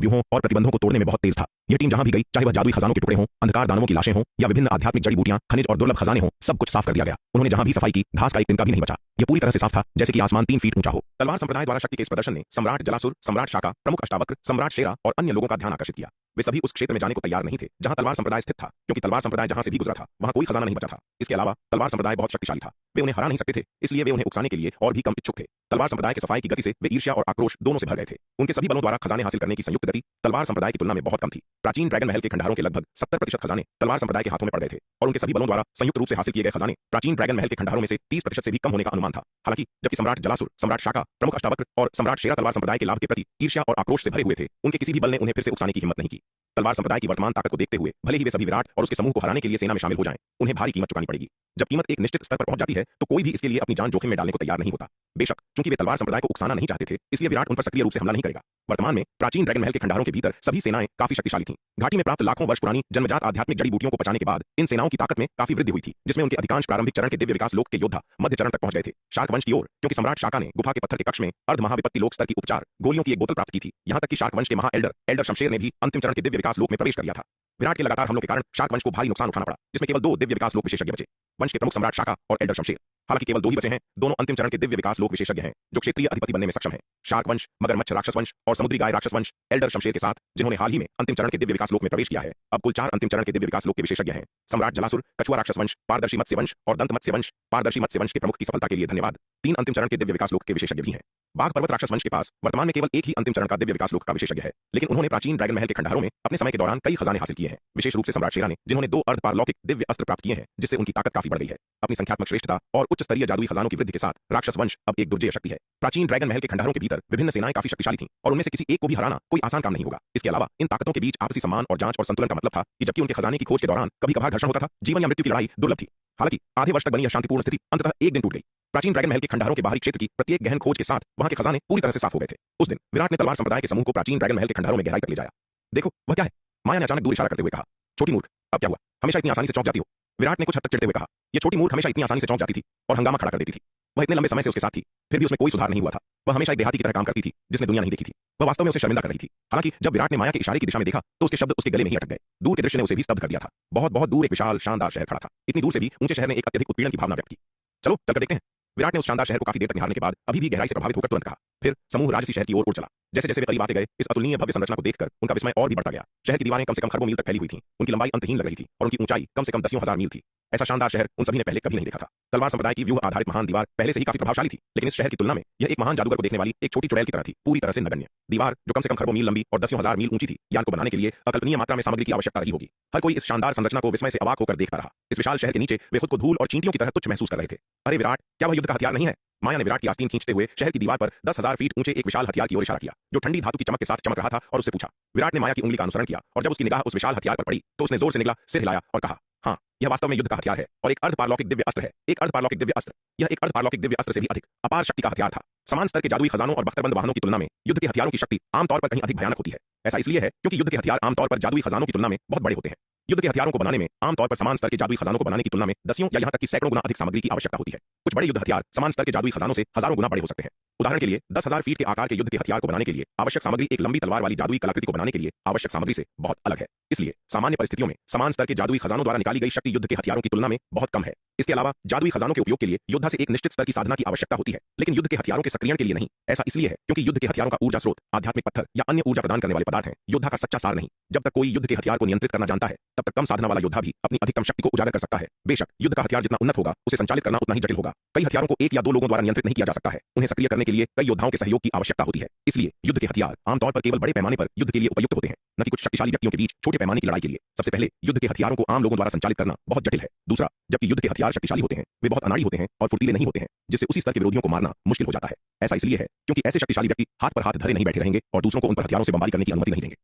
व्यूहों और प्रतिबंधों को तोड़ने में बहुत तेज था। यह टीम जहां भी गई, चाहे वह जादुई खजानों के टुकड़े हों, अंधकार दानवों की लाशें हों या विभिन्न आध्यात्मिक जड़ी बूटियां, खनिज और दुर्लभ खजाने हों, सब कुछ साफ कर दिया गया। उन्होंने जहां भी सफाई की, घास का एक तिनका भी नहीं बचा। यह पूरी तरह से साफ था जैसे कि आसमान 3 फीट ऊंचा हो। तलवार संप्रदाय द्वारा शक्ति के इस प्रदर्शन ने सम्राट जलासुर, सम्राट शाका, प्रमुख अष्टावक्र, सम्राट शेरा और अन्य लोगों का ध्यान आकर्षित किया। वे सभी उस क्षेत्र में जाने को तैयार नहीं थे जहां तलवार संप्रदाय स्थित था, क्योंकि तलवार संप्रदाय जहां से भी गुजरा था वहां कोई खजाना नहीं बचा था। इसके अलावा तलवार संप्रदाय बहुत शक्तिशाली था, वे उन्हें हरा नहीं सकते थे, इसलिए वे उन्हें उकसाने के लिए और भी कम इच्छुक थे। तलवार संप्रदाय के सफाई की गति से वे ईर्ष्या और आक्रोश दोनों से भर गए थे। उनके सभी बलों द्वारा खजाने हासिल करने की संयुक्त गति तलवार संप्रदाय की तुलना में बहुत कम थी। प्राचीन ड्रैगन महल के खंडहरों के लगभग 70% खजाने तलवार संप्रदाय के हाथों में पड़ गए थे, और उनके सभी बलों द्वारा संयुक्त रूप से हासिल किए गए खजाने प्राचीन ड्रैगन महल के खंडहरों में से 30% से भी कम होने का अनुमान था। हालांकि जबकि सम्राट जलासुर, सम्राट शाका, प्रमुख अष्टावक्र और सम्राट शेरा तलवार संप्रदाय के लाभ के प्रति ईर्ष्या और आक्रोश से भरे हुए थे, उनके किसी भी बल ने उन्हें फिर से उकसाने की हिम्मत नहीं की। तलवार संप्रदाय की वर्तमान ताकत को देखते हुए भले ही वे सभी विराट और उसके समूह को हराने के लिए सेना में शामिल हो जाएं, उन्हें भारी कीमत चुकानी पड़ेगी। जब कीमत एक निश्चित स्तर पर पहुंच जाती है तो कोई भी इसके लिए अपनी जान जोखिम में डालने को तैयार नहीं होता। बेशक चूंकि वे तलवार संप्रदाय को उकसाना नहीं चाहते थे, इसलिए विराट उन पर सक्रिय रूप से हमला नहीं करेगा। वर्तमान में प्राचीन ड्रैगन महल के खंडहरों के भीतर सभी सेनाएं काफी शक्तिशाली थीं। घाटी में प्राप्त लाखों वर्ष पुरानी जन्मजात आध्यात्मिक जड़ी बूटियों को पचाने के बाद इन सेनाओं की ताकत में काफी वृद्धि हुई थी, जिसमें उनके अधिकांश प्रारंभिक चरण के दिव्य विकास लोक के योद्धा मध्य चरण तक पहुंच गए थे। शाक वंश की ओर, क्योंकि सम्राट शाका ने गुफा के पत्थर के कक्ष में अर्ध महाविपत्ति लोक स्तर की उपचार गोलियों की एक बोतल प्राप्त की थी। यहां तक कि शाक वंश के महा एल्डर शमशेर ने भी अंतिम चरण के दिव्य विकास लोक में प्रवेश कर लिया था। विराट के लगातार हमलों के कारण शाक वंश को भारी नुकसान उठाना पड़ा, जिसमें केवल 2 दिव्य विकास लोक विशेषज्ञ बचे, वंश के प्रमुख सम्राट शाका और एल्डर शमशेर। हालांकि केवल 2 ही बचे हैं। दोनों अंतिम चरण के दिव्य विकास लोक विशेषज्ञ हैं जो क्षेत्रीय अधिपति बनने में सक्षम हैं। शाक वंश, मगरमच्छ राक्षस वंश और समुद्री गाय राक्षस वंश एल्डर शमशेर के साथ, जिन्होंने हाल ही में अंतिम चरण के दिव्य विकास लोक में प्रवेश किया है। अब कुल 4 अंतिम चरण के दिव्य विकास लोक के विशेषज्ञ हैं। सम्राट जलासुर, कछुआ राक्षस वंश, पारदर्शी मत्स्य वंश और दंत मत्स्य वंश। पारदर्शी मत्स्य वंश के प्रमुख की सफलता के लिए धन्यवाद। 3 अंतिम चरण के दिव्य विकास लोक के विशेषज्ञ भी हैं। बाघ पर्वत राक्षस वंश के पास वर्तमान में केवल एक ही अंतिम चरण का दिव्य विकास लोक का विशेषज्ञ है, लेकिन उन्होंने प्राचीन ड्रैगन महल के खंडहरों में अपने समय के दौरान कई खजाने हासिल किए हैं, विशेष रूप से सम्राट शेरा ने, जिन्होंने 2 अर्धपारलौकिक दिव्य अस्त्र प्राप्त किए हैं, जिससे उनकी ताकत काफी बढ़ गई है। अपनी संख्यात्मक श्रेष्ठता और उच्च स्तरीय जादुई खजानों की वृद्धि के साथ राक्षस वंश अब एक दुर्जेय शक्ति है। प्राचीन ड्रैगन महल के खंडहरों के भीतर विभिन्न सेनाएं काफी शक्तिशाली थीं और उनमें से किसी एक को भी हराना कोई आसान काम नहीं होगा। इसके अलावा इन ताकतों के बीच आपसी सम्मान और जांच और संतुलन का मतलब था कि जबकि उनके खजाने की खोज के दौरान कभी कभार घर्षण होता था, जीवन या मृत्यु की लड़ाई दुर्लभ थी। हालांकि आधे वर्ष तक बनी यह शांतिपूर्ण स्थिति अंततः एक दिन टूट गई। प्राचीन ड्रैगन महल के खंडहरों के बाहरी क्षेत्र की प्रत्येक गहन खोज के साथ वहां के खजाने पूरी तरह से साफ हो गए थे। उस दिन विराट ने तलवार संप्रदाय के समूह को प्राचीन ड्रैगन महल के खंडहरों में गहराई तक ले जाया। देखो वह क्या है, माया ने अचानक दूर इशारा करते हुए कहा। छोटी मूर्ख, अब क्या हुआ, हमेशा इतनी आसानी से चौंक जाती हो। विराट ने कुछ हद तक चिढ़ते हुए कहा। यह छोटी मूर्ख हमेशा इतनी आसानी से चौंक जाती थी और हंगामा खड़ा कर देती थी। वह इतने लंबे समय से उसके साथ थी, फिर भी उसमें कोई सुधार नहीं हुआ था। वह हमेशा एक देहाती की तरह काम करती थी जिसने दुनिया नहीं देखी थी। वह वास्तव में उसे शर्मिंदा कर रही थी। हालांकि जब विराट ने माया के इशारे की दिशा में देखा तो उसके शब्द उसके गले में ही अटक गए। दूर के दृश्य ने उसे भी स्तब्ध कर दिया था। बहुत बहुत दूर एक विशाल शानदार शहर खड़ा था। इतनी दूर से भी ऊंचे शहर ने एक अत्यधिक उत्पीड़न की भावना व्यक्त की। चलो चलकर देखते हैं। विराट ने उस शानदार शहर को काफी देर तक निहारने के बाद अभी भी गहराई से प्रभावित होकर तुरंत कहा। फिर समूह राजसी शहर की ओर उड़ चला। जैसे जैसे वे करीब आते गए, इस अतुलनीय भव्य संरचना को देखकर उनका विस्मय और भी बढ़ता गया। शहर की दीवारें कम से कम खरबों मील तक फैली हुई थीं, उनकी लंबाई अंतहीन लग रही थी और उनकी ऊंचाई कम से कम 10,000 मील थी। ऐसा शानदार शहर उन सभी ने पहले कभी नहीं देखा था। तलवार संप्रदाय की व्यूह आधारित महान दीवार पहले से ही काफी प्रभावशाली थी, लेकिन इस शहर की तुलना में यह एक महान जादूगर को देखने वाली एक छोटी चुड़ैल की तरह थी, पूरी तरह से नगण्य। दीवार जो कम से कम खरबों मील लंबी और 10,000 मील ऊंची थी, यान को बनाने के लिए अकल्पनीय मात्रा में सामग्री की आवश्यकता रही होगी। हर कोई इस शानदार संरचना को विस्मय से अवाक होकर देखता रहा। इस विशाल शहर के नीचे वे खुद को धूल और चींटियों की तरह तुच्छ महसूस कर रहे थे। अरे विराट, क्या वह युद्ध का हथियार नहीं है? माया ने विराट की आस्तीन खींचते हुए शहर की दीवार पर 10,000 फीट ऊंचे एक विशाल हथियार की ओर इशारा किया, जो ठंडी धातु की चमक के साथ चमक रहा था, और उससे पूछा। विराट ने माया की उंगली का अनुसरण किया और जब उसकी निगाह उस विशाल हथियार पर पड़ी तो उसने जोर से निगला सिर हिलाया और कहा, हाँ, यह वास्तव में युद्ध का हथियार है और एक अर्धपारलौकिक दिव्य अस्त्र है। एक अर्धपारलौकिक दिव्य अस्त्र। यह एक अर्धपारलौकिक दिव्य अस्त्र से भी अधिक अपार शक्ति का हथियार था। समान स्तर के जादुई खजानों और बख्तरबंद वाहनों की तुलना में युद्ध के हथियारों की शक्ति आमतौर पर कहीं अधिक भयानक होती है। ऐसा इसलिए है क्योंकि युद्ध के हथियार आमतौर पर जादुई खजानों की तुलना में बहुत बड़े होते हैं। युद्ध के हथियारों को बनाने में आमतौर पर समान स्तर के जादुई खजानों को बनाने की तुलना में दसियों या यहां तक कि सैकड़ों गुना अधिक सामग्री की आवश्यकता होती है। कुछ बड़े युद्ध हथियार समान स्तर के जादुई खजानों से हजारों गुना बड़े हो सकते हैं। उदाहरण के लिए 10,000 फीट के आकार के युद्ध के हथियार को बनाने के लिए आवश्यक सामग्री एक लंबी तलवार वाली जादुई कलाकृति को बनाने के लिए आवश्यक सामग्री से बहुत अलग है। इसलिए सामान्य परिस्थितियों में समान स्तर के जादुई खजानों द्वारा निकाली गई शक्ति युद्ध के हथियारों की तुलना में बहुत कम है। इसके अलावा जादुई खजानों के उपयोग के लिए योद्धा से एक निश्चित स्तर की साधना की आवश्यकता होती है, लेकिन युद्ध के हथियारों के सक्रियण के लिए नहीं। ऐसा इसलिए है क्योंकि युद्ध के हथियारों का ऊर्जा स्रोत आध्यात्मिक पत्थर या अन्य ऊर्जा प्रदान करने वाले पदार्थ हैं। योद्धा का सच्चा सार नहीं। जब तक कोई युद्ध के हथियार को नियंत्रित करना जानता है, तब तक कम साधना वाला योद्धा भी अपनी अधिकतम शक्ति को उजागर कर सकता है। बेशक युद्ध का हथियार जितना उन्नत होगा, उसे संचालित करना उतना ही जटिल होगा। कई हथियारों को एक या दो लोगों द्वारा नियंत्रित नहीं किया जा सकता है। उन्हें सक्रिय करने के लिए कई योद्धाओं के सहयोग की आवश्यकता होती है। इसलिए युद्ध के हथियार आमतौर पर केवल बड़े पैमाने पर युद्ध के लिए उपयुक्त होते हैं, न कि कुछ शक्तिशाली व्यक्तियों के बीच छोटे पैमाने की लड़ाई के लिए। सबसे पहले युद्ध के हथियारों को आम लोगों द्वारा संचालित करना बहुत जटिल है। दूसरा, जबकि युद्ध के हथियार शक्तिशाली होते हैं, वे बहुत अनाड़ी होते हैं और फुर्तीले नहीं होते हैं, जिससे उसी स्तर के विरोधियों को मारना मुश्किल हो जाता है। ऐसा इसलिए है क्योंकि ऐसे शक्तिशाली व्यक्ति हाथ पर हाथ धरे नहीं बैठे रहेंगे और दूसरों को उन पर हथियारों से बमबारी करने की अनुमति नहीं देंगे।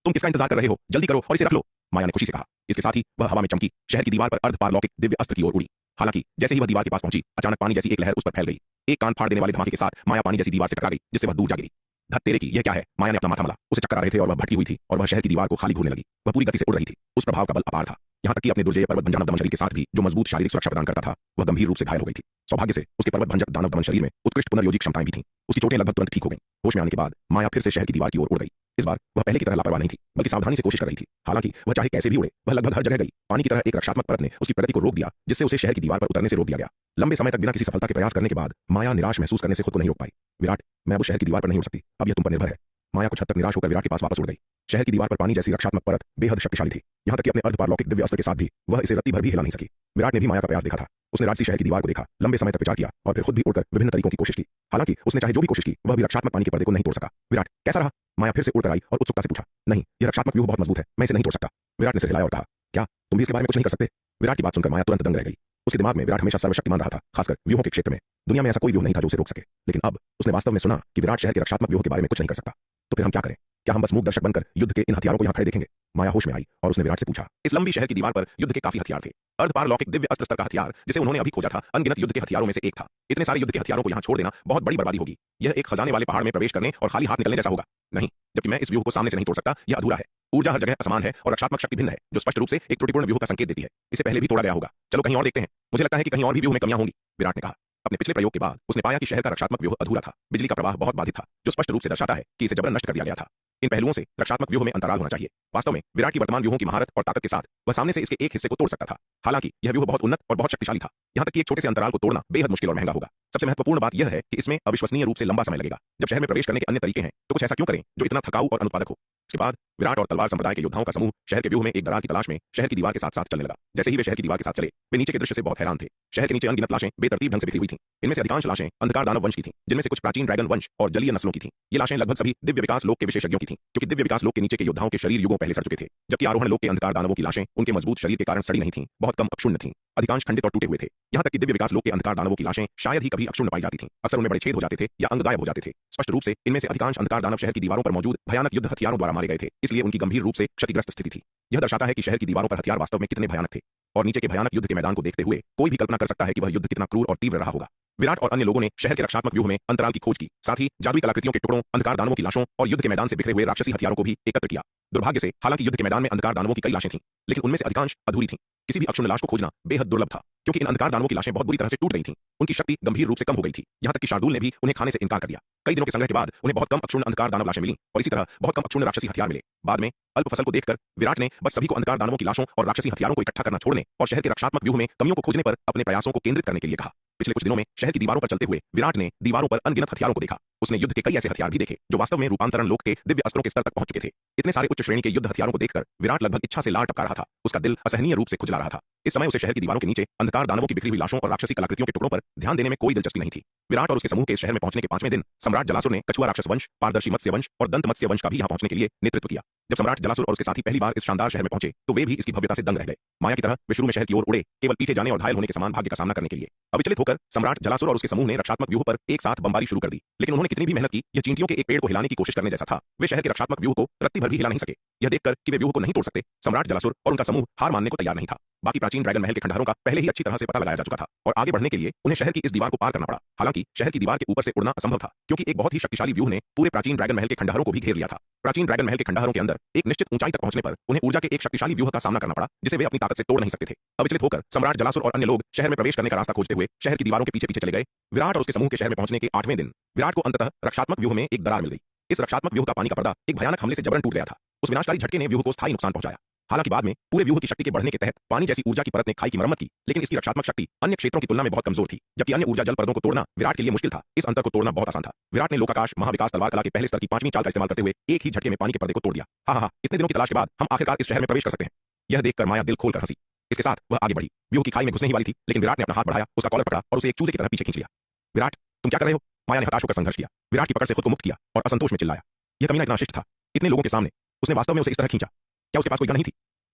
तुम किसका इंतजार कर रहे हो? जल्दी करो और इसे रख लो, माया ने खुशी से कहा। इसके साथ ही वह हवा में चमकी शहर की दीवार पर अर्धपारलौकिक दिव्य अस्त्र की ओर उड़ी। हालांकि जैसे ही वह दीवार के पास पहुंची, अचानक पानी जैसी एक लहर उस पर फैल गई। एक कान फाड़ देने वाले धमाके के साथ माया पानी जैसी दीवार से टकरा गई, जिससे वह दूर जा गिरी। धत तेरे की, यह क्या है? माया ने अपना माथा मला। उसे चक्कर आ रहे थे और वह भटकी हुई थी और वह शहर की दीवार को खाली घूरने लगी। वह पूरी गति से उड़ रही थी। उस प्रभाव का बल अपार था। यहाँ तक कि अपने दुर्जय पर्वत भंजानव दमन शरीर के साथ भी जो मजबूत शारीरिक सुरक्षा प्रदान करता था, वह गंभीर रूप से घायल हो गई थी। सौभाग्य से उसके पर्वत भंजक दानव दमन शरीर में उत्कृष्ट पुनर्योजी क्षमताएं भी थीं। उसकी चोटें लगभग तुरंत ठीक हो गईं। होश में आने के बाद माया फिर से शहर की दीवार की ओर उड़ गई। इस बार वह पहले की तरह लापरवाह नहीं थी, बल्कि सावधानी से कोशिश कर रही थी। हालांकि वह चाहे कैसे भी उड़े, वह लगभग हर जगह गई। पानी की तरह एक रक्षात्मक परत ने उसकी प्रगति को रोक दिया, जिससे उसे शहर की दीवार पर उतरने से रोक दिया गया। लंबे समय तक बिना किसी सफलता के प्रयास करने के बाद माया निराश महसूस करने से खुद को नहीं रोक पाई। विराट, मैं अब उस शहर की दीवार पर नहीं उड़ सकती, अब यह तुम पर निर्भर है। माया कुछ हद तक निराश होकर विराट के पास वापस उड़ गई। शहर की दीवार पर पानी जैसी रक्षात्मक परत बेहद शक्तिशाली थी। यहाँ तक कि अपने अर्धपारलौकिक दिव्य अस्त्र के साथ भी वह इसे रत्ती भर भी हिला नहीं सकी। विराट ने भी माया का प्रयास देखा था। उसने राजसी शहर की दीवार को देखा, लंबे समय तक विचार किया और फिर खुद भी उड़कर विभिन्न तरीकों की कोशिश की। हालांकि उसने चाहे जो भी कोशिश की, वह भी रक्षात्मक पानी के पर्दे को नहीं तोड़ सका। विराट, कैसा रहा? माया फिर से उड़कर आई और उत्सुकता से पूछा। नहीं, यह रक्षात्मक व्यूह बहुत मजबूत है, मैं इसे नहीं तोड़ सकता। विराट ने सिर हिलाया और कहा, क्या तुम भी इसके बारे में कुछ नहीं कर सकते? विराट की बात सुनकर माया तुरंत दंग रह गई। उसके दिमाग में विराट हमेशा सर्वशक्तिमान रहा था, खासकर व्यूहों के क्षेत्र में। दुनिया में ऐसा कोई व्यूह नहीं था जो उसे रोक सके। लेकिन अब उसने वास्तव में सुना कि विराट शहर के रक्षात्मक व्यूह के बारे में कुछ नहीं कर सकता। तो फिर हम क्या करें? क्या हम बस मूक दर्शक बनकर युद्ध के इन हथियारों को यहाँ खड़े देखेंगे? माया होश में आई और उसने विराट से पूछा। इस लंबी शहर की दीवार पर युद्ध के काफी हथियार थे। अर्धपारलौकिक दिव्य अस्त्र स्तर का हथियार जिसे उन्होंने अभी खोजा था, अनगिनत युद्ध के हथियारों में से एक था। इतने सारे युद्ध के हथियारों को यहाँ छोड़ देना बहुत बड़ी बर्बादी होगी। यह एक खजाने वाले पहाड़ में प्रवेश करने और खाली हाथ निकलने जैसा होगा। नहीं, जबकि मैं इस व्यूह को सामने से नहीं तोड़ सकता, यह अधूरा है। ऊर्जा हर जगह असमान है और रक्षात्मक शक्ति भिन्न है, जो स्पष्ट रूप से एक त्रुटिपूर्ण व्यूह का संकेत देती है। इसे पहले भी तोड़ा गया होगा। चलो कहीं और देखते हैं। मुझे लगता है कि कहीं और भी व्यूह में कमियां होंगी, विराट ने कहा। अपने पिछले प्रयोग के बाद उसने पाया कि शहर का रक्षात्मक व्यूह अधूरा था। बिजली का प्रवाह बहुत बाधित था, जो स्पष्ट रूप से दर्शाता है कि इसे जबरन नष्ट कर दिया गया था। इन पहलुओं से रक्षात्मक व्यूह में अंतराल होना चाहिए। वास्तव में विराट की वर्तमान व्यूहों की महारत और ताकत के साथ वह सामने से इसके एक हिस्से को तोड़ सकता था। हालांकि यह व्यूह बहुत उन्नत और बहुत शक्तिशाली था, यहाँ तक कि एक छोटे से अंतराल को तोड़ना बेहद मुश्किल और महंगा होगा। सबसे महत्वपूर्ण बात यह है कि इसमें अविश्वसनीय रूप से लंबा समय लगेगा। जब शहर में प्रवेश करने के अन्य तरीके हैं, तो कुछ ऐसा क्यों करें जो इतना थकाऊ और अनुत्पादक हो। इसके बाद विराट और तलवार संप्रदाय के योद्धाओं का समूह शहर के व्यूह में एक दरार की तलाश में शहर की दीवार के साथ साथ चलने लगा। जैसे ही वे शहर की दीवार के साथ चले, वे नीचे के दृश्य से बहुत हैरान थे। शहर के नीचे अनगिनत लाशें बेतरतीब ढंग से बिखरी हुई थीं। इनमें से अधिकांश लाशें अंधकार दानव वंश की थीं, जिनमें से कुछ प्राचीन ड्रैगन वंश और जलीय नस्लों की थीं। ये लाशें लगभग सभी दिव्य विकास लोक के विशेषज्ञों की थीं, क्योंकि दिव्य विकास लोक के नीचे के योद्धाओं के शरीर युगों पहले सड़ चुके थे, जबकि आरोहण लोक के अंधकार दानवों की लाशें उनके मजबूत शरीर के कारण सड़ी नहीं थीं, बहुत कम अक्षुण्ण थीं। अधिकांश खंडित और टूटे हुए थे। यहाँ तक कि दिव्य विकास लोक के अंधकार दानवों की लाशें शायद ही कभी अक्षुण्ण पाई जाती थीं। अक्सर उनमें बड़े छेद हो जाते थे या अंग गायब हो जाते थे। स्पष्ट रूप से इनमें से अधिकांश अंधकार दानव शहर की दीवारों पर मौजूद भयानक युद्ध हथियारों द्वारा मारे गए थे, इसलिए उनकी गंभीर रूप से क्षतिग्रस्त स्थिति थी। यह दर्शाता है कि शहर की दीवारों पर हथियार वास्तव में कितने भयानक थे, और नीचे के भयानक युद्ध के मैदान को देखते हुए कोई भी कल्पना कर सकता है कि वह युद्ध कितना क्रूर और तीव्र रहा होगा। विराट और अन्य लोगों ने शहर के रक्षात्मक व्यूह में अंतराल की खोज की, साथ ही जादुई कलाकृतियों के टुकड़ों, अंधकार दानवों की लाशों और युद्ध के मैदान से बिखरे हुए राक्षसी हथियारों को भी एकत्र किया। दुर्भाग्य से हालांकि युद्ध के मैदान में अंधकार दानवों की कई लाशें थीं, लेकिन उनमें से अधिकांश अधूरी थीं। किसी भी अक्षुण्ण लाश को खोजना बेहद दुर्लभ था, क्योंकि इन अंधकार दानवों की लाशें बहुत बुरी तरह से टूट गई थीं। उनकी शक्ति गंभीर रूप से कम हो गई थी, यहाँ तक कि शार्दुल ने भी उन्हें खाने से इनकार कर दिया। कई दिनों के संग्रह के बाद उन्हें बहुत कम अक्षुण्ण अंधकार दानव लाशें मिलीं, और इसी तरह बहुत कम अक्षुण्ण राक्षसी हथियार मिले। बाद में अल्प फसल को देखकर विराट ने बस सभी को अंधकार दानवों की लाशों और राक्षसी हथियारों को इकट्ठा करना छोड़ने और शहर के रक्षात्मक व्यूह में कमियों को खोजने पर अपने प्रयासों को केंद्रित करने के लिए कहा। पिछले कुछ दिनों में शहर की दीवारों पर चलते हुए विराट ने दीवारों पर अनगिनत हथियारों को देखा। उसने युद्ध के कई ऐसे हथियार भी देखे जो वास्तव में रूपांतरण लोक के दिव्य अस्त्रों के स्तर तक पहुंच चुके थे। इतने सारे उच्च श्रेणी के युद्ध हथियारों को देखकर विराट लगभग इच्छा से लार टपका रहा था। उसका दिल असहनीय रूप से खुजला रहा था। इस समय उसे शहर की दीवारों के नीचे अंधकार दानवों की बिखरी हुई लाशों और राक्षसी कलाकृतियों के टुकड़ों पर ध्यान देने में कोई दिलचस्पी नहीं थी। विराट और उसके समूह के इस शहर में पहुंचने के 5वें दिन सम्राट जलासुर ने कछुआ राक्षस वंश, पारदर्शी मत्स्य वंश और दंत मत्स्य वंश का भी यहाँ पहुंचने के लिए नेतृत्व किया। जब सम्राट जलासुर और उसके साथी पहली बार इस शानदार शहर में पहुंचे, तो वे भी इसकी भव्यता से दंग रह गए। माया की तरह वे शुरू में शहर की ओर उड़े, केवल पीछे जाने और घायल होने के समान भाग्य का सामना करने के लिए। अविचलित होकर सम्राट जलासुर और उसके समूह ने रक्षात्मक व्यूह पर एक साथ बमबारी शुरू कर दी, लेकिन उन्होंने कितनी भी मेहनत की, यह चींटियों के एक पेड़ को हिलाने की कोशिश करने जैसा था। वे शहर के रक्षात्मक व्यूह को रत्ती भर भी हिला नहीं सके। यह देखकर कि वे व्यूह को नहीं तोड़ सकते, सम्राट जलासुर और उनका समूह हार मानने को तैयार नहीं था। बाकी प्राचीन ड्रैगन महल के खंडहरों का पहले ही अच्छी तरह से पता लगाया जा चुका था, और आगे बढ़ने के लिए उन्हें शहर की इस दीवार को पार करना पड़ा। हालांकि शहर की दीवार के ऊपर से उड़ना असंभव था, क्योंकि एक बहुत ही शक्तिशाली व्यूह ने पूरे प्राचीन ड्रैगन महल के खंडहरों को भी घेर लिया था। प्राचीन ड्रैगन महल के खंडहरों के अंदर एक निश्चित ऊंचाई तक पहुंचने पर उन्हें ऊर्जा के एक शक्तिशाली व्यूह का सामना करना पड़ा, जिसे वे अपनी ताकत से तोड़ नहीं सकते थे। अविचलित होकर सम्राट जलासुर और अन्य लोग शहर में प्रवेश करने का रास्ता खोजते हुए शहर की दीवारों के पीछे पीछे चले गए। विराट और उसके समूह के शहर में पहुंचने के 8वें दिन विराट को अंततः रक्षात्मक व्यूह में एक दरार मिल गई। इस रक्षात्मक व्यूह का पानी का पर्दा एक भयानक हमले से जबरन टूट गया था। उस विनाशकारी झटके ने व्यूह को स्थायी नुकसान पहुंचाया। हालांकि बाद में पूरे व्यूह की शक्ति के बढ़ने के तहत पानी जैसी ऊर्जा की परत ने खाई की मरम्मत की, लेकिन इसकी रक्षात्मक शक्ति अन्य क्षेत्रों की तुलना में बहुत कमजोर थी। जबकि अन्य ऊर्जा जल परतों को तोड़ना विराट के लिए मुश्किल था, इस अंतर को तोड़ना बहुत आसान था। विराट ने लोकाकाश महाविकास तलवार कला के पहले स्तर की 5वीं चाल का इस्तेमाल करते हुए एक ही झटके में पानी के पर्दे को तोड़ दिया। हाँ, इतने दिनों की तलाश के बाद हम आखिरकार इस शहर में प्रवेश कर सकते हैं। यह देखकर माया दिल खोलकर हंसी। इसके साथ वह आगे बढ़ी। व्यूह की खाई में घुसने ही वाली थी, लेकिन विराट ने अपना हाथ बढ़ाया, उसका कॉलर पकड़ा और उसे एक चूजे की तरह पीछे खींच लिया। विराट, तुम क्या कर रहे हो? माया ने हताश होकर संघर्ष किया। विराट की पकड़ से खुद को मुक्त किया और असंतोष में चिल्लाया। यह कमीना इतना शिष्ट था, इतने लोगों के सामने उसने वास्तव में उसे इस तरह खींचा। क्या उसके पास कोई गन नहीं थी?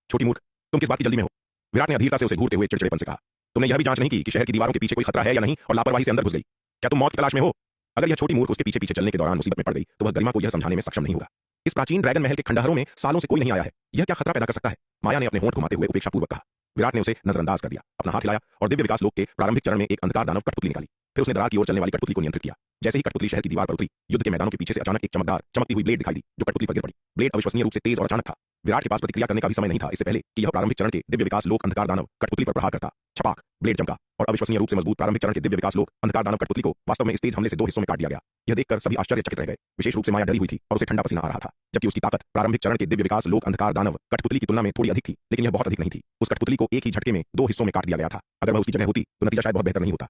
छोटी मूर्ख, तुम किस बात की जल्दी में हो? विराट ने अधीरता से उसे घूरते हुए चिड़चिड़ेपन से कहा। तुमने यह भी जांच नहीं की कि शहर की दीवारों के पीछे कोई खतरा है या नहीं, और लापरवाही से अंदर घुस गई। क्या तुम मौत की तलाश में हो? अगर यह छोटी मूर्ख उसके पीछे पीछे चलने के दौरान मुसीबत में पड़ गई, तो वह गरिमा को यह समझाने में सक्षम नहीं होगा। इस प्राचीन ड्रैगन महल के खंडहरों में सालों से कोई नहीं आया है, यह क्या खतरा पैदा कर सकता है? माया ने अपने होंठ घुमाते हुए उपेक्षापूर्वक कहा। विराट ने उसे नजरअंदाज कर दिया, अपना हाथ हिलाया और दिव्य विकास लोक के प्रारंभिक चरण में एक अंधकार दानव कठपुतली निकाली। फिर उसने दरार की ओर चलने वाली कठपुतली को नियंत्रित किया। जैसे ही कठपुतली शहर की दीवार पर उतरी, युद्ध के मैदानों के पीछे से अचानक एक चमकदार चमकती हुई ब्लेड दिखाई दी, जो कठपुतली पर गिर पड़ी। ब्लेड अविश्वसनीय रूप से तेज और अचानक था। विराट के पास प्रतिक्रिया करने का भी समय नहीं था, इससे पहले कि यह प्रारंभिक चरण के दिव्य विकास लोक अंधकार दानव कठपुतली पर प्रहार करता। छपाक, ब्लेड चमका और अविश्वसनीय रूप से मजबूत प्रारंभिक चरण के दिव्य विकास लोक अंधकार दानव कठपुतली को वास्तव में इस तेज हमले से 2 हिस्सों में काट दिया गया। यह देखकर सभी आश्चर्यचकित रह गए। विशेष रूप से माया डरी हुई थी और उसे ठंडा पसीना आ रहा था, जबकि उसकी ताकत प्रारंभिक चरण के दिव्य विकास लोक अंधकार दानव कठपुतली की तुलना में थोड़ी अधिक थी, लेकिन यह बहुत अधिक नहीं थी। उस कठपुतली को एक ही झटके में 2 हिस्सों में काट दिया गया था। अगर वह उसकी जगह होती तो नतीजा शायद बहुत बेहतर नहीं होता।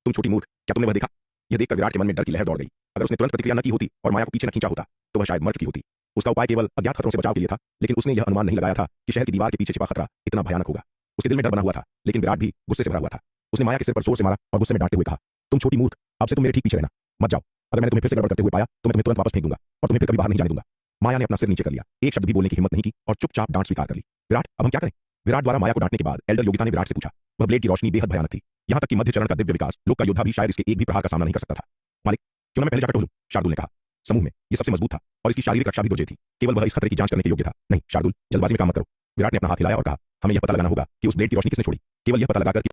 तुम छोटी मूर्ख, क्या तुमने वह देखा? यह देखकर विराट के मन में डर की लहर दौड़ गई। अगर उसने तुरंत प्रतिक्रिया न की होती और माया को पीछे न खींचा होता, तो वह शायद मर चुकी होती। उसका उपाय केवल अज्ञात खतरों से बचाव के लिए था, लेकिन उसने यह अनुमान नहीं लगाया था कि शहर की दीवार के पीछे छिपा खतरा इतना भयानक होगा। उसके दिल में डर बना हुआ था, लेकिन विराट भी गुस्से से भरा हुआ था। उसने माया के सिर पर जोर से मारा और गुस्से में डांटते हुए कहा, तुम छोटी मूर्ख, अब से तुम मेरे ठीक पीछे रहना, मत जाओ। अगर मैंने तुम्हें फिर से गड़बड़ करते हुए पाया, तो मैं तुम्हें तुरंत वापस फेंक दूंगा और तुम्हें फिर कभी बाहर नहीं जाने दूंगा। माया ने अपना सिर नीचे कर लिया, एक शब्द भी बोलने की हिम्मत नहीं की और चुपचाप डांट स्वीकार कर ली। विराट, अब हम क्या करें? विराट द्वारा माया को डांटने के बाद एल्डर योगिता ने विराट से पूछा। वह ब्लेड की रोशनी बेहद भयानक थी, यहाँ तक कि मध्य चरण का दिव्य विकास लोक का योद्धा भी शायद इसके एक भी प्रहार का सामना नहीं कर सकता था। मालिक, क्यों ना मैं पहले जाकर टोलूं? शार्दुल ने कहा। समूह में यह सबसे मजबूत था और इसकी शारीरिक रक्षा भी दुर्जय थी। केवल वह इस खतरे की जांच करने के योग्य था। नहीं शार्दुल, जल्दबाजी में काम मत करो। विराट ने अपना हाथ हिलाया और कहा, हमें यह पता लगाना होगा कि उस ब्लेड की रोशनी किसने छोड़ी। केवल यह पता लगाकर कि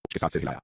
के साथ सिर हिलाया।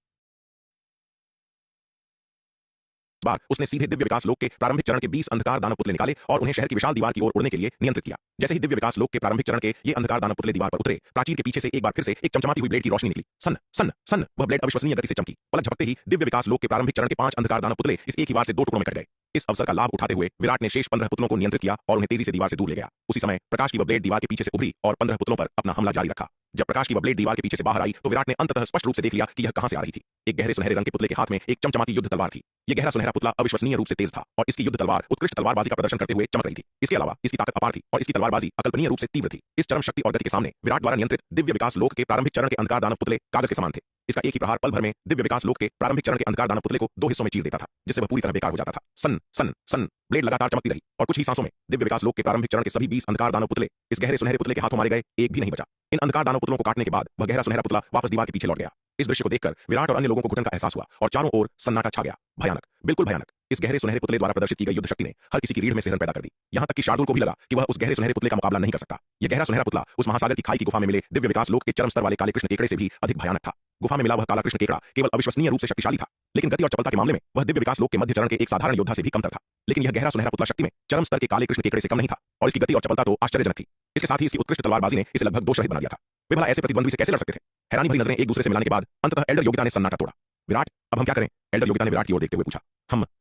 इस बार उसने सीधे दिव्य विकास लोक के प्रारंभिक चरण के 20 अंधकार दानव पुतले निकाले और उन्हें शहर की विशाल दीवार की ओर उड़ने के लिए नियंत्रित किया। जैसे ही दिव्य विकास लोक के प्रारंभिक चरण के ये अंधकार दानव पुतले दीवार पर उतरे, प्राचीर के पीछे से एक बार फिर से एक चमचमाती हुई ब्लेड की रोशनी निकली। सन सन सन वह ब्लेड अविश्वसनीय गति से चमकी। पलक झपकते ही दिव्य विकास लोक के प्रारंभिक चरण के 5 अंधकार दानव पुतले इस एक ही बार से 2 टुकड़ों में कट गए। इस अवसर का लाभ उठाते हुए विराट ने शेष 15 पुतलों को नियंत्रित किया और उन्हें तेजी से दीवार से दूर ले गया। उसी समय प्रकाश की वह ब्लेड दीवार के पीछे से उभरी और 15 पुतलों पर अपना हमला जारी रखा। जब प्रकाश की वह ब्लेड दीवार के पीछे से बाहर आई तो विराट ने अंततः स्पष्ट रूप से देख लिया कि यह कहां से आ रही थी। एक गहरे सुनहरे रंग के पुतले के हाथ में एक चमचमाती युद्ध तलवार थी। यह गहरा सुनहरा पुतला अविश्वसनीय रूप से तेज था और इसकी युद्ध तलवार उत्कृष्ट तलवारबाजी का प्रदर्शन करते हुए चमक रही थी। इसके अलावा इसकी ताकत अपार थी और इसकी तलवारबाजी अकल्पनीय रूप से तीव्र थी। इस चरम शक्ति और गति के सामने विराट द्वारा नियंत्रित दिव्य विकास लोक के प्रारंभिक चरण के अंधकार दानव पुतले कागज के समान थे। इसका एक ही प्रहार पल भर में दिव्य विकास लोक के प्रारंभिक चरण के अंधकार दानव पुतले को 2 हिस्सों में चीर देता था, जिससे वह पूरी तरह बेकार हो जाता था। सन सन सन ब्लेड लगातार चमकती रही और कुछ ही सांसों में दिव्य विकास लोक के प्रारंभिक चरण के सभी 20 अंधकार दानव पुतले इस गहरे सुनहरे पुतले के हाथों मारे गए। एक भी नहीं बचा। इन अंधकार दानव पुतलों को काटने के बाद वह गहरा सुनहरा पुतला वापस दीवार के पीछे लौट गया। इस दृश्य को देखकर विराट और अन्य लोगों को घुटन का एहसास हुआ और चारों ओर सन्नाटा छा गया। भयानक, बिल्कुल भयानक। इस गहरे सुनहरे पुतले द्वारा प्रदर्शित की गई युद्ध शक्ति ने हर किसी की रीढ़ में सिहरन पैदा कर दी। यहां तक कि शार्दुल को भी लगा कि वह उस गहरे सुनहरे पुतले का मुकाबला नहीं कर सकता। यह गहरा सुनहरा पुतला उस महासागर की खाई की गुफा में मिले दिव्य विकास लोक के चरम स्तर वाले काले कृष्ण केकड़े से भी अधिक भयानक था। गुफा में मिला वह काला कृष्ण केकड़ा केवल अविश्वसनीय रूप से शक्तिशाली था, लेकिन गति और चपलता के मामले में वह दिव्य विकास लोक के मध्य चरण के एक साधारण योद्धा से भी कमतर था। लेकिन यह गहरा सुनहरा पुतला शक्ति में चरम स्तर के काले कृष्ण केकड़े से कम नहीं था और इसकी गति और चपलता तो आश्चर्यजनक थी। इसके साथ ही इसकी उत्कृष्ट तलवारबाजी ने इसे लगभग दोषरहित बना दिया था। वे भला ऐसे प्रतिद्वंदी से कैसे लड़ सकते थे? हैरानी भरी नजरें एक दूसरे से मिलाने के बाद अंततः एल्डर योगिता ने सन्नाटा तोड़ा। विराट, अब हम क्या करें? एल्डर योगिता ने विराट की ओर देखते हुए पूछा।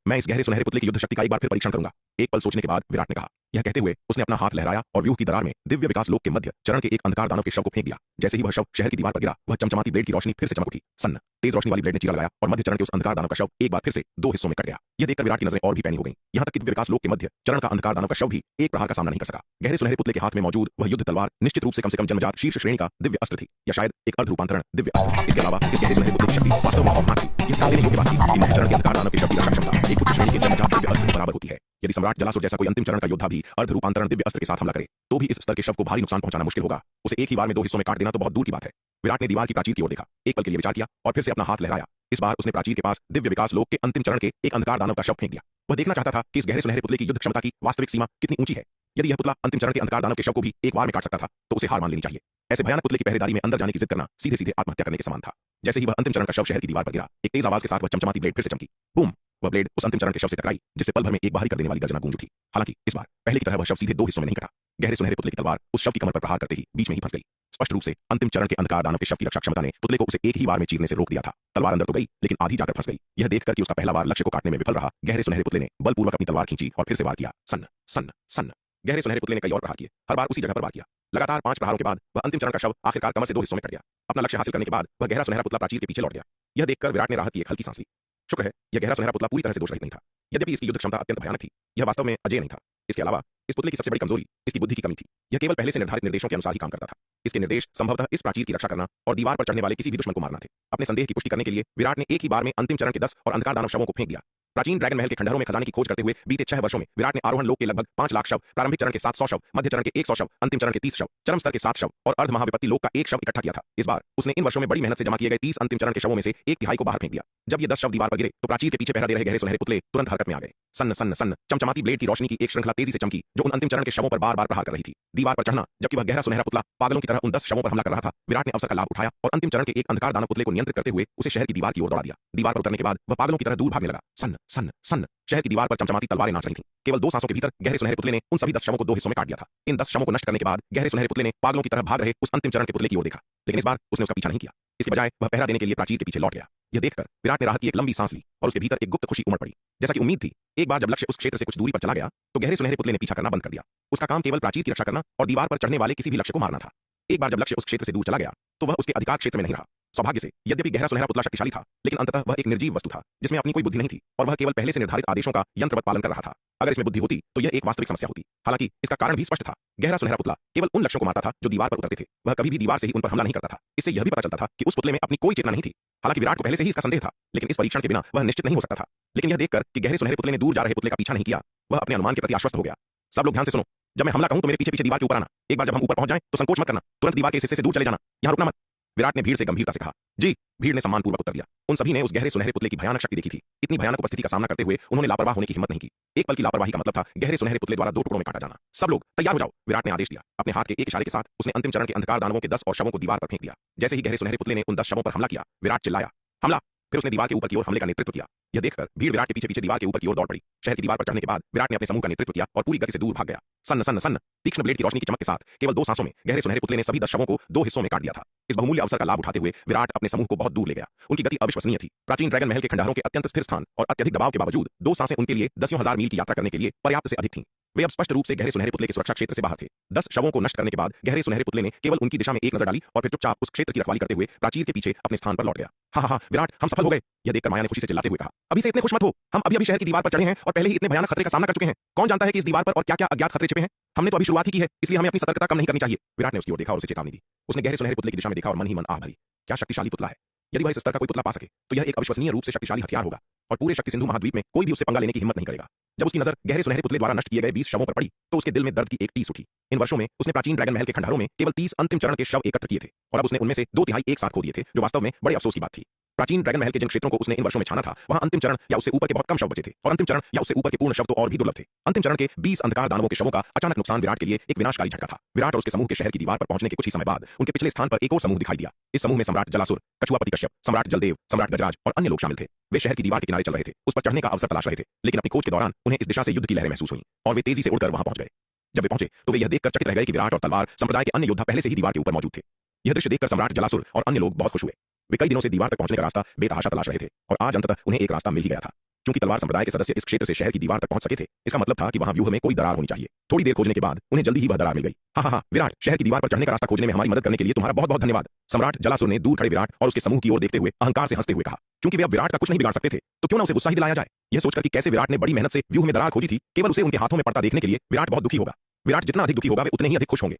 मैं इस गहरे सुनहरे पुतले की युद्ध शक्ति का एक बार फिर परीक्षण करूंगा। एक पल सोचने के बाद विराट ने कहा। यह कहते हुए उसने अपना हाथ लहराया और व्यूह की दरार में दिव्य विकास लोक के मध्य चरण के एक अंधकार दानव के शव को फेंक दिया। जैसे ही वह शव शहर की दीवार पर गिरा, वह चमचमाती ब्लेड की रोशनी फिर से चमक उठी। सन्न तेज रोशनी वाली ब्लेड ने चीरा लगाया और मध्य चरण के उस अंधकार दानव का शव एक बार फिर से 2 हिस्सों में कट गया। यह देखकर विराट की नजरें और भी पैनी हो गईं। यहां तक कि दिव्य विकास लोक के मध्य चरण का अंधकार दानव का शव भी एक प्रहार का सामना नहीं कर सका। गहरे सुनहरे पुतले के हाथ में मौजूद वह युद्ध तलवार निश्चित रूप से कम जन्मजात शीर्ष श्रेणी का दिव्य अस्त्र थी, या शायद एक अर्ध रूपांतरण दिव्य अस्त्र। इसके अलावा इस गहरे सुनहरे पुतले की शक्ति वास्तव में खौफनाक थी। यह ध्यान देने योग्य बात थी कि मध्य चरण के अंधकार दानव की शक्ति रक्षा क्षमता एक उच्च श्रेणी के जन्मजात दिव्य अस्त्र के बराबर होती है। यदि सम्राट जलासुर जैसा कोई अंतिम चरण का योद्धा भी अर्ध रूपांतरण दिव्य अस्त्र के साथ हमला करे तो भी इस स्तर के शव को भारी नुकसान पहुंचाना मुश्किल होगा। उसे एक ही बार में 2 हिस्सों में काट देना तो बहुत दूर की बात है। विराट ने दीवार की प्राचीर की ओर देखा, एक पल के लिए विचार किया और फिर से अपना हाथ लहराया। इस बार उसने प्राचीर के पास दिव्य विकास लोक के अंतिम चरण के एक अंधकार दानव का शव फेंक दिया। वह देखना चाहता था कि इस गहरे सुनहरे पुतले की युद्ध क्षमता की वास्तविक सीमा कितनी ऊंची है। यदि यह पुतला अंतिम चरण के अंधकार दानव के शव को भी एक बार में काट सकता था तो उसे हार मान लेनी चाहिए। ऐसे भयानक पुतले की पहरेदारी में अंदर जाने की जिद करना सीधे सीधे आत्महत्या करने के समान था। जैसे ही वह अंतिम चरण का शव शहर की दीवार पर गिरा, एक तेज आवाज के साथ वह चमचमाती ब्लेड फिर से चमकी। बूम! वह ब्लेड उस अंतिम चरण के शव से टकराई, जिससे पल भर में एक बाहरी कर देने वाली गर्जना गूंज उठी। हालांकि इस बार पहले की तरह वह शव सीधे 2 हिस्सों में नहीं कटा। गहरे सुनहरे पुतले की तलवार उस शव की कमर पर प्रहार करते ही बीच में ही फंस गई। स्पष्ट रूप से अंतिम चरण के अंधकार दानव के शव की रक्षा क्षमता ने पुतले को उसे एक ही बार में चीरने से रोक दिया था। तलवार अंदर तो गई, लेकिन आधी जाकर फंस गई। यह देखकर कि उसका पहला बार लक्ष्य को काटने में विफल रहा, गहरे सुनहरे पुतले ने बलपूर्वक अपनी तलवार खींची और फिर से वार किया। सन्न सन्न सन्न गहरे सुनहरे पुतले ने कई और प्रहार किए, हर बार उसी जगह पर वार किया। लगातार 5 प्रहारों के बाद वह अंतिम चरण का शव आखिरकार कमर से 2 हिस्सों में कट गया। अपना लक्ष्य हासिल करने के बाद वह गहरा सुनहरा पुतला प्राचीर के पीछे लौट गया। यह देखकर विराट ने राहत की एक हल्की सांस ली। शुक्र है यह गहरा सुनहरा पुतला पूरी तरह से दोषरहित नहीं था। यद्यपि इसकी युद्ध क्षमता अत्यंत भयानक थी, यह वास्तव में अजेय नहीं था। इसके अलावा इस पुतले की सबसे बड़ी कमजोरी इसकी बुद्धि की कमी थी। यह केवल पहले से निर्धारित निर्देशों के अनुसार ही काम करता था। इसके निर्देश संभवतः इस प्राचीर की रक्षा करना और दीवार पर चढ़ने वाले किसी भी दुश्मन को मारना थे। अपने संदेह की पुष्टि करने के लिए विराट ने एक ही बार में अंतिम चरण के 10 और अंधकार दानव शवों को फेंक दिया। प्राचीन ड्रैगन महल के खंडहरों में खजाने की खोज करते हुए बीते 6 वर्षों में विराट ने आरोहण लोक के लगभग 5 लाख शव, प्रारंभिक चरण के 700 शव, मध्य चरण के 100 शव, अंतिम चरण के 30 शव, चरम स्तर के 7 शव और अर्ध महाविपत्ति लोक का 1 शव इकट्ठा किया था। इस बार उसने इन वर्षों में बड़ी मेहनत से जमा किए गए 30 अंतिम चरण के शवों में से 1/3 को बाहर फेंक दिया। जब ये 10 शव दीवार पर गिरे तो प्राचीर के पीछे पहरा दे रहे गहरे सुनहरे पुतले तुरंत हरकत में आ गए। सन्न सन्न सन्न चमचमाती ब्लेड की रोशनी की एक श्रृंखला तेजी से चमकी जो उन अंतिम चरण के शवों पर बार-बार प्रहार कर रही थी। दीवार पर चढ़ना, जबकि वह गहरा सुनहरा पुतला पागलों की तरह उन 10 शवों पर हमला कर रहा था। विराट ने अवसर का लाभ उठाया और अंतिम चरण के एक अंधकार दानव पुतले को नियंत्रित करते हुए उसे शहर की दीवार की ओर दौड़ा दिया। दीवार पर उतरने के बाद वह पागलों की तरह दूर भागने लगा। सन्न सन्न सन्न शहर की दीवार पर चमचमाती तलवारें नाच रही थीं। केवल 2 सांसों के भीतर गहरे सुनहरे पुतले ने उन सभी 10 शवों को 2 हिस्सों में काट दिया था। इन 10 शवों को नष्ट करने के बाद गहरे सुनहरे पुतले ने पागलों की तरह भाग रहे उस अंतिम चरण के पुतले की ओर देखा, लेकिन इस बार उसने उसका पीछा नहीं किया। इसके बजाय वह पहरा देने के लिए प्राचीर के पीछे लौट गया। यह देखकर विराट ने राहत की एक लंबी सांस ली और उसके भीतर एक गुप्त खुशी उमड़ पड़ी। जैसा कि उम्मीद थी, एक बार जब लक्ष्य उस क्षेत्र से कुछ दूरी पर चला गया तो गहरे सुनहरे पुतले ने पीछा करना बंद कर दिया। उसका काम केवल प्राचीर की रक्षा करना और दीवार पर चढ़ने वाले किसी भी लक्ष्य को मारना था। एक बार जब लक्ष्य उस क्षेत्र से दूर चला गया तो वह उसके अधिकार क्षेत्र में नहीं रहा। सौभाग्य से यद्यपि गहरा सुनहरा पुतला शक्तिशाली था, लेकिन अंततः वह एक निर्जीव वस्तु था जिसमें अपनी कोई बुद्धि नहीं थी और वह केवल पहले से निर्धारित आदेशों का यंत्रवत पालन कर रहा था। अगर इसमें बुद्धि होती तो यह एक वास्तविक समस्या होती। हालांकि इसका कारण भी स्पष्ट था। गहरा सुनहरा पुतला केवल उन लक्ष्यों को मारता था जो दीवार पर उतरते थे। वह कभी भी दीवार से ही उन पर हमला नहीं करता था। इससे यह भी पता चलता था कि उस पुतले में अपनी कोई चेतना नहीं थी। हालांकि विराट को पहले से ही इसका संदेह था, लेकिन इस परीक्षण के बिना वह निश्चित नहीं हो सकता था। लेकिन यह देखकर कि गहरे सुनहरे पुतले ने दूर जा रहे पुतले का पीछा नहीं किया, वह अपने अनुमान के प्रति आश्वस्त हो गया। सब लोग ध्यान से सुनो, जब मैं हमला कहूं तो मेरे पीछे पीछे दीवार के ऊपर आना। एक बार जब हम ऊपर पहुंच जाएं तो संकोच मत करना, तुरंत दीवार के इस हिस्से से दूर चले जाना, यहां रुकना मत। विराट ने भीड़ से गंभीरता से कहा। जी। भीड़ ने सम्मानपूर्वक उत्तर दिया। उन सभी ने उस गहरे सुनहरे पुतले की भयानक शक्ति देखी थी। इतनी भयानक उपस्थिति का सामना करते हुए उन्होंने लापरवाह होने की हिम्मत नहीं की। एक पल की लापरवाही का मतलब था गहरे सुनहरे पुतले द्वारा 2 टुकड़ों में काटा जाना। सब लोग तैयार हो जाओ, विराट ने आदेश दिया। अपने हाथ के एक इशारे के साथ उसने अंतिम चरण के अंधकार दानवों के 10 और शवों को दीवार पर फेंक दिया। जैसे ही गहरे सुनहरे पुतले ने उन 10 शवों पर हमला किया, विराट चिल्लाया, हमला। फिर उसने दीवार के ऊपर की ओर हमले का नेतृत्व किया। यह देखकर भीड़ विराट के पीछे पीछे दीवार के ऊपर की ओर दौड़ पड़ी। शहर की दीवार पर चढ़ने के बाद विराट ने अपने समूह का नेतृत्व किया और पूरी गति से दूर भाग गया। सन्न सन्न सन्न तीक्ष्ण ब्लेड की रोशनी की चमक के साथ केवल 2 सांसों में गहरे सुनहरे पुतले ने सभी 10 शवों को 2 हिस्सों में काट दिया था। इस बहुमूल्य अवसर का लाभ उठाते हुए विराट अपने समूह को बहुत दूर ले गया। उनकी गति अविश्वसनीय थी। प्राचीन ड्रैगन महल के खंडहरों के अत्यंत स्थिर स्थान और अत्यधिक दबाव के बावजूद 2 सांसें उनके लिए दसियों हजार मील की यात्रा करने के लिए पर्याप्त से अधिक थीं। वे अब स्पष्ट रूप से गहरे सुनहरे पुतले के सुरक्षा क्षेत्र से बाहर थे। 10 शवों को नष्ट करने के बाद गहरे सुनहरे पुतले ने केवल उनकी दिशा में एक नजर डाली और फिर चुपचाप उस क्षेत्र की रखवाली करते हुए प्राचीर के पीछे अपने स्थान पर लौट गया। हाँ, विराट, हम सफल हो गए। यह देखकर माया ने खुशी से चिल्लाते हुए कहा, अभी से इतने खुश मत हो। हम अभी शहर की दीवार पर चढ़े हैं और पहले ही इतने भयानक खतरे का सामना कर चुके हैं। कौन जानता है कि इस दीवार पर और क्या-क्या अज्ञात खतरे छिपे हैं। हमने तो अभी शुरुआत ही की है, इसलिए हमें अपनी सतर्कता कम नहीं करनी चाहिए। विराट ने उसकी ओर देखा और उसे चेतावनी दी। उसने गहरे सुनहरे पुतले की दिशा में देखा और मन ही मन आह भरी। क्या शक्तिशाली पुतला है। यदि वह इस स्तर का कोई पुतला पा सके तो यह एक अविश्वसनीय रूप से शक्तिशाली हथियार होगा और पूरे शक्ति सिंधु महाद्वीप में कोई भी उससे पंगा लेने की हिम्मत नहीं करेगा। जब उसकी नजर गहरे सुनहरे पुतले द्वारा नष्ट किए गए 20 शवों पर पड़ी तो उसके दिल में दर्द की एक टीस उठी। इन वर्षों में उसने प्राचीन ड्रैगन महल के खंडहरों में केवल 30 अंतिम चरण के शव एकत्र किए थे और अब उसने उनमें से 2/3 एक साथ खो दिए थे, जो वास्तव में बड़े अफसोस की बात थी। प्राचीन ड्रैगन महल के जिन क्षेत्रों को उसने इन वर्षों में छाना था वहां अंतिम चरण या उससे ऊपर के बहुत कम शव बचे थे और अंतिम चरण या उससे ऊपर के पूर्ण शव तो और भी दुर्लभ थे। अंतिम चरण के 20 अंधकार दानवों के शवों का अचानक नुकसान विराट के लिए एक विनाशकारी झटका था। विराट और उसके समूह के शहर की दीवार पर पहुंचने के कुछ ही समय बाद उनके पिछले स्थान पर एक और समूह दिखाई दिया। इस समूह में सम्राट जलासुर, कछुआपति कश्यप, सम्राट जलदेव, सम्राट गजराज और अन्य लोग शामिल थे। वे शहर की दीवार के किनारे चल रहे थे, उस पर चढ़ने का अवसर तलाश रहे थे, लेकिन अपनी खोज के दौरान उन्हें इस दिशा से युद्ध की लहरें महसूस हुई और वे तेजी से उड़कर वहां पहुंच गए। जब वे पहुंचे तो वे यह देखकर चकित रह गए कि विराट और तलवार संप्रदाय के अन्य योद्धा पहले से ही दीवार के ऊपर मौजूद थे। यह दृश्य देखकर सम्राट जलासुर और अन्य लोग बहुत खुश हुए। वे कई दिनों से दीवार तक पहुंचने का रास्ता बेतहाशा तलाश रहे थे और आज अंततः उन्हें एक रास्ता मिल ही गया था। चूंकि तलवार संप्रदाय के सदस्य इस क्षेत्र से शहर की दीवार तक पहुंच सके थे, इसका मतलब था कि वहां व्यूह में कोई दरार होनी चाहिए। थोड़ी देर खोजने के बाद उन्हें जल्दी ही वह दरार मिल गई। हाँ, विराट, शहर की दीवार पर चढ़ने का रास्ता खोजने में हमारी मदद करने के लिए तुम्हारा बहुत बहुत धन्यवाद। सम्राट जलासुर ने दूर खड़े विराट और उसके समूह की ओर देखते हुए अहंकार से हंसते हुए कहा। चूंकि वे अब विराट का कुछ नहीं बिगाड़ सकते थे तो क्यों ना उसे गुस्सा ही दिलाया जाए। यह सोचकर कि कैसे विराट ने बड़ी मेहनत से व्यूह में दरार खोजी थी, केवल उसे उनके हाथों में पड़ता देखने के लिए विराट बहुत दुखी होगा। विराट जितना अधिक दुखी होगा वे उतने ही अधिक खुश होंगे।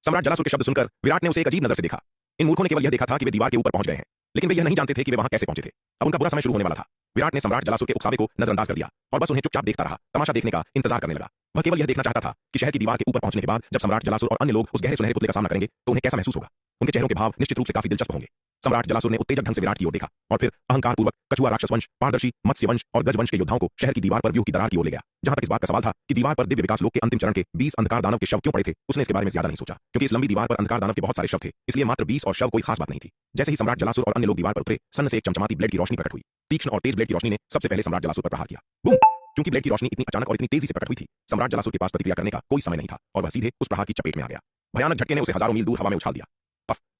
सम्राट जलासुर के शब्द सुनकर विराट ने उसे एक अजीब नजर से देखा। इन मूर्खों ने केवल यह देखा था कि वे दीवार के ऊपर पहुंच गए हैं, लेकिन वे यह नहीं जानते थे कि वे वहां कैसे पहुंचे थे। अब उनका बुरा समय शुरू होने वाला था। विराट ने सम्राट जलासुर के उकसावे को नजरअंदाज कर दिया और बस उन्हें चुपचाप देखता रहा, तमाशा देखने का इंतजार करने लगा। वह केवल यह देखना चाहता था कि शहर की दीवार के ऊपर पहुंचने के बाद जब सम्राट जलासुर और अन्य लोग उस गहरे सुनहरे पुतले का सामना करेंगे तो उन्हें कैसा महसूस होगा। उनके चेहरों के भाव निश्चित रूप से काफी दिलचस्प होंगे। सम्राट जलासुर ने उत्तेजक ढंग से विराट की ओर देखा और फिर अहंकार पूर्वक कछुआ राक्षस वंश, पारदर्शी मत्स्य वंश और गज वंश के योद्धाओं को शहर की दीवार पर व्यूह की दरार की ओर ले गया। जहां तक इस बात का सवाल था कि दीवार पर दिव्य विकास लोक के अंतिम चरण के 20 अंधकार दानव के शव क्यों पड़े थे, उसने इसके बारे में ज्यादा नहीं सोचा, क्योंकि इस लंबी दीवार पर अंधकार दानव के बहुत सारे शव थे, इसलिए मात्र 20 और शव कोई खास बात नहीं थी। जैसे ही सम्राट जलासुर और अन्य लोग दीवार पर उतरे, सन्न से एक चमचमाती ब्लेड की रोशनी प्रकट हुई। तीक्ष्ण और तेज ब्लेड की रोशनी ने सबसे पहले सम्राट जलासुर पर प्रहार किया। बूम! क्योंकि ब्लेड की रोशनी इतनी अचानक और इतनी तेजी से प्रकट हुई थी, सम्राट जलासुर के पास प्रतिक्रिया करने का कोई समय नहीं था और वह सीधे उस प्रहार की चपेट में आ गया। भयानक झटके ने उसे हजारों मील दूर हवा में उछाल दिया।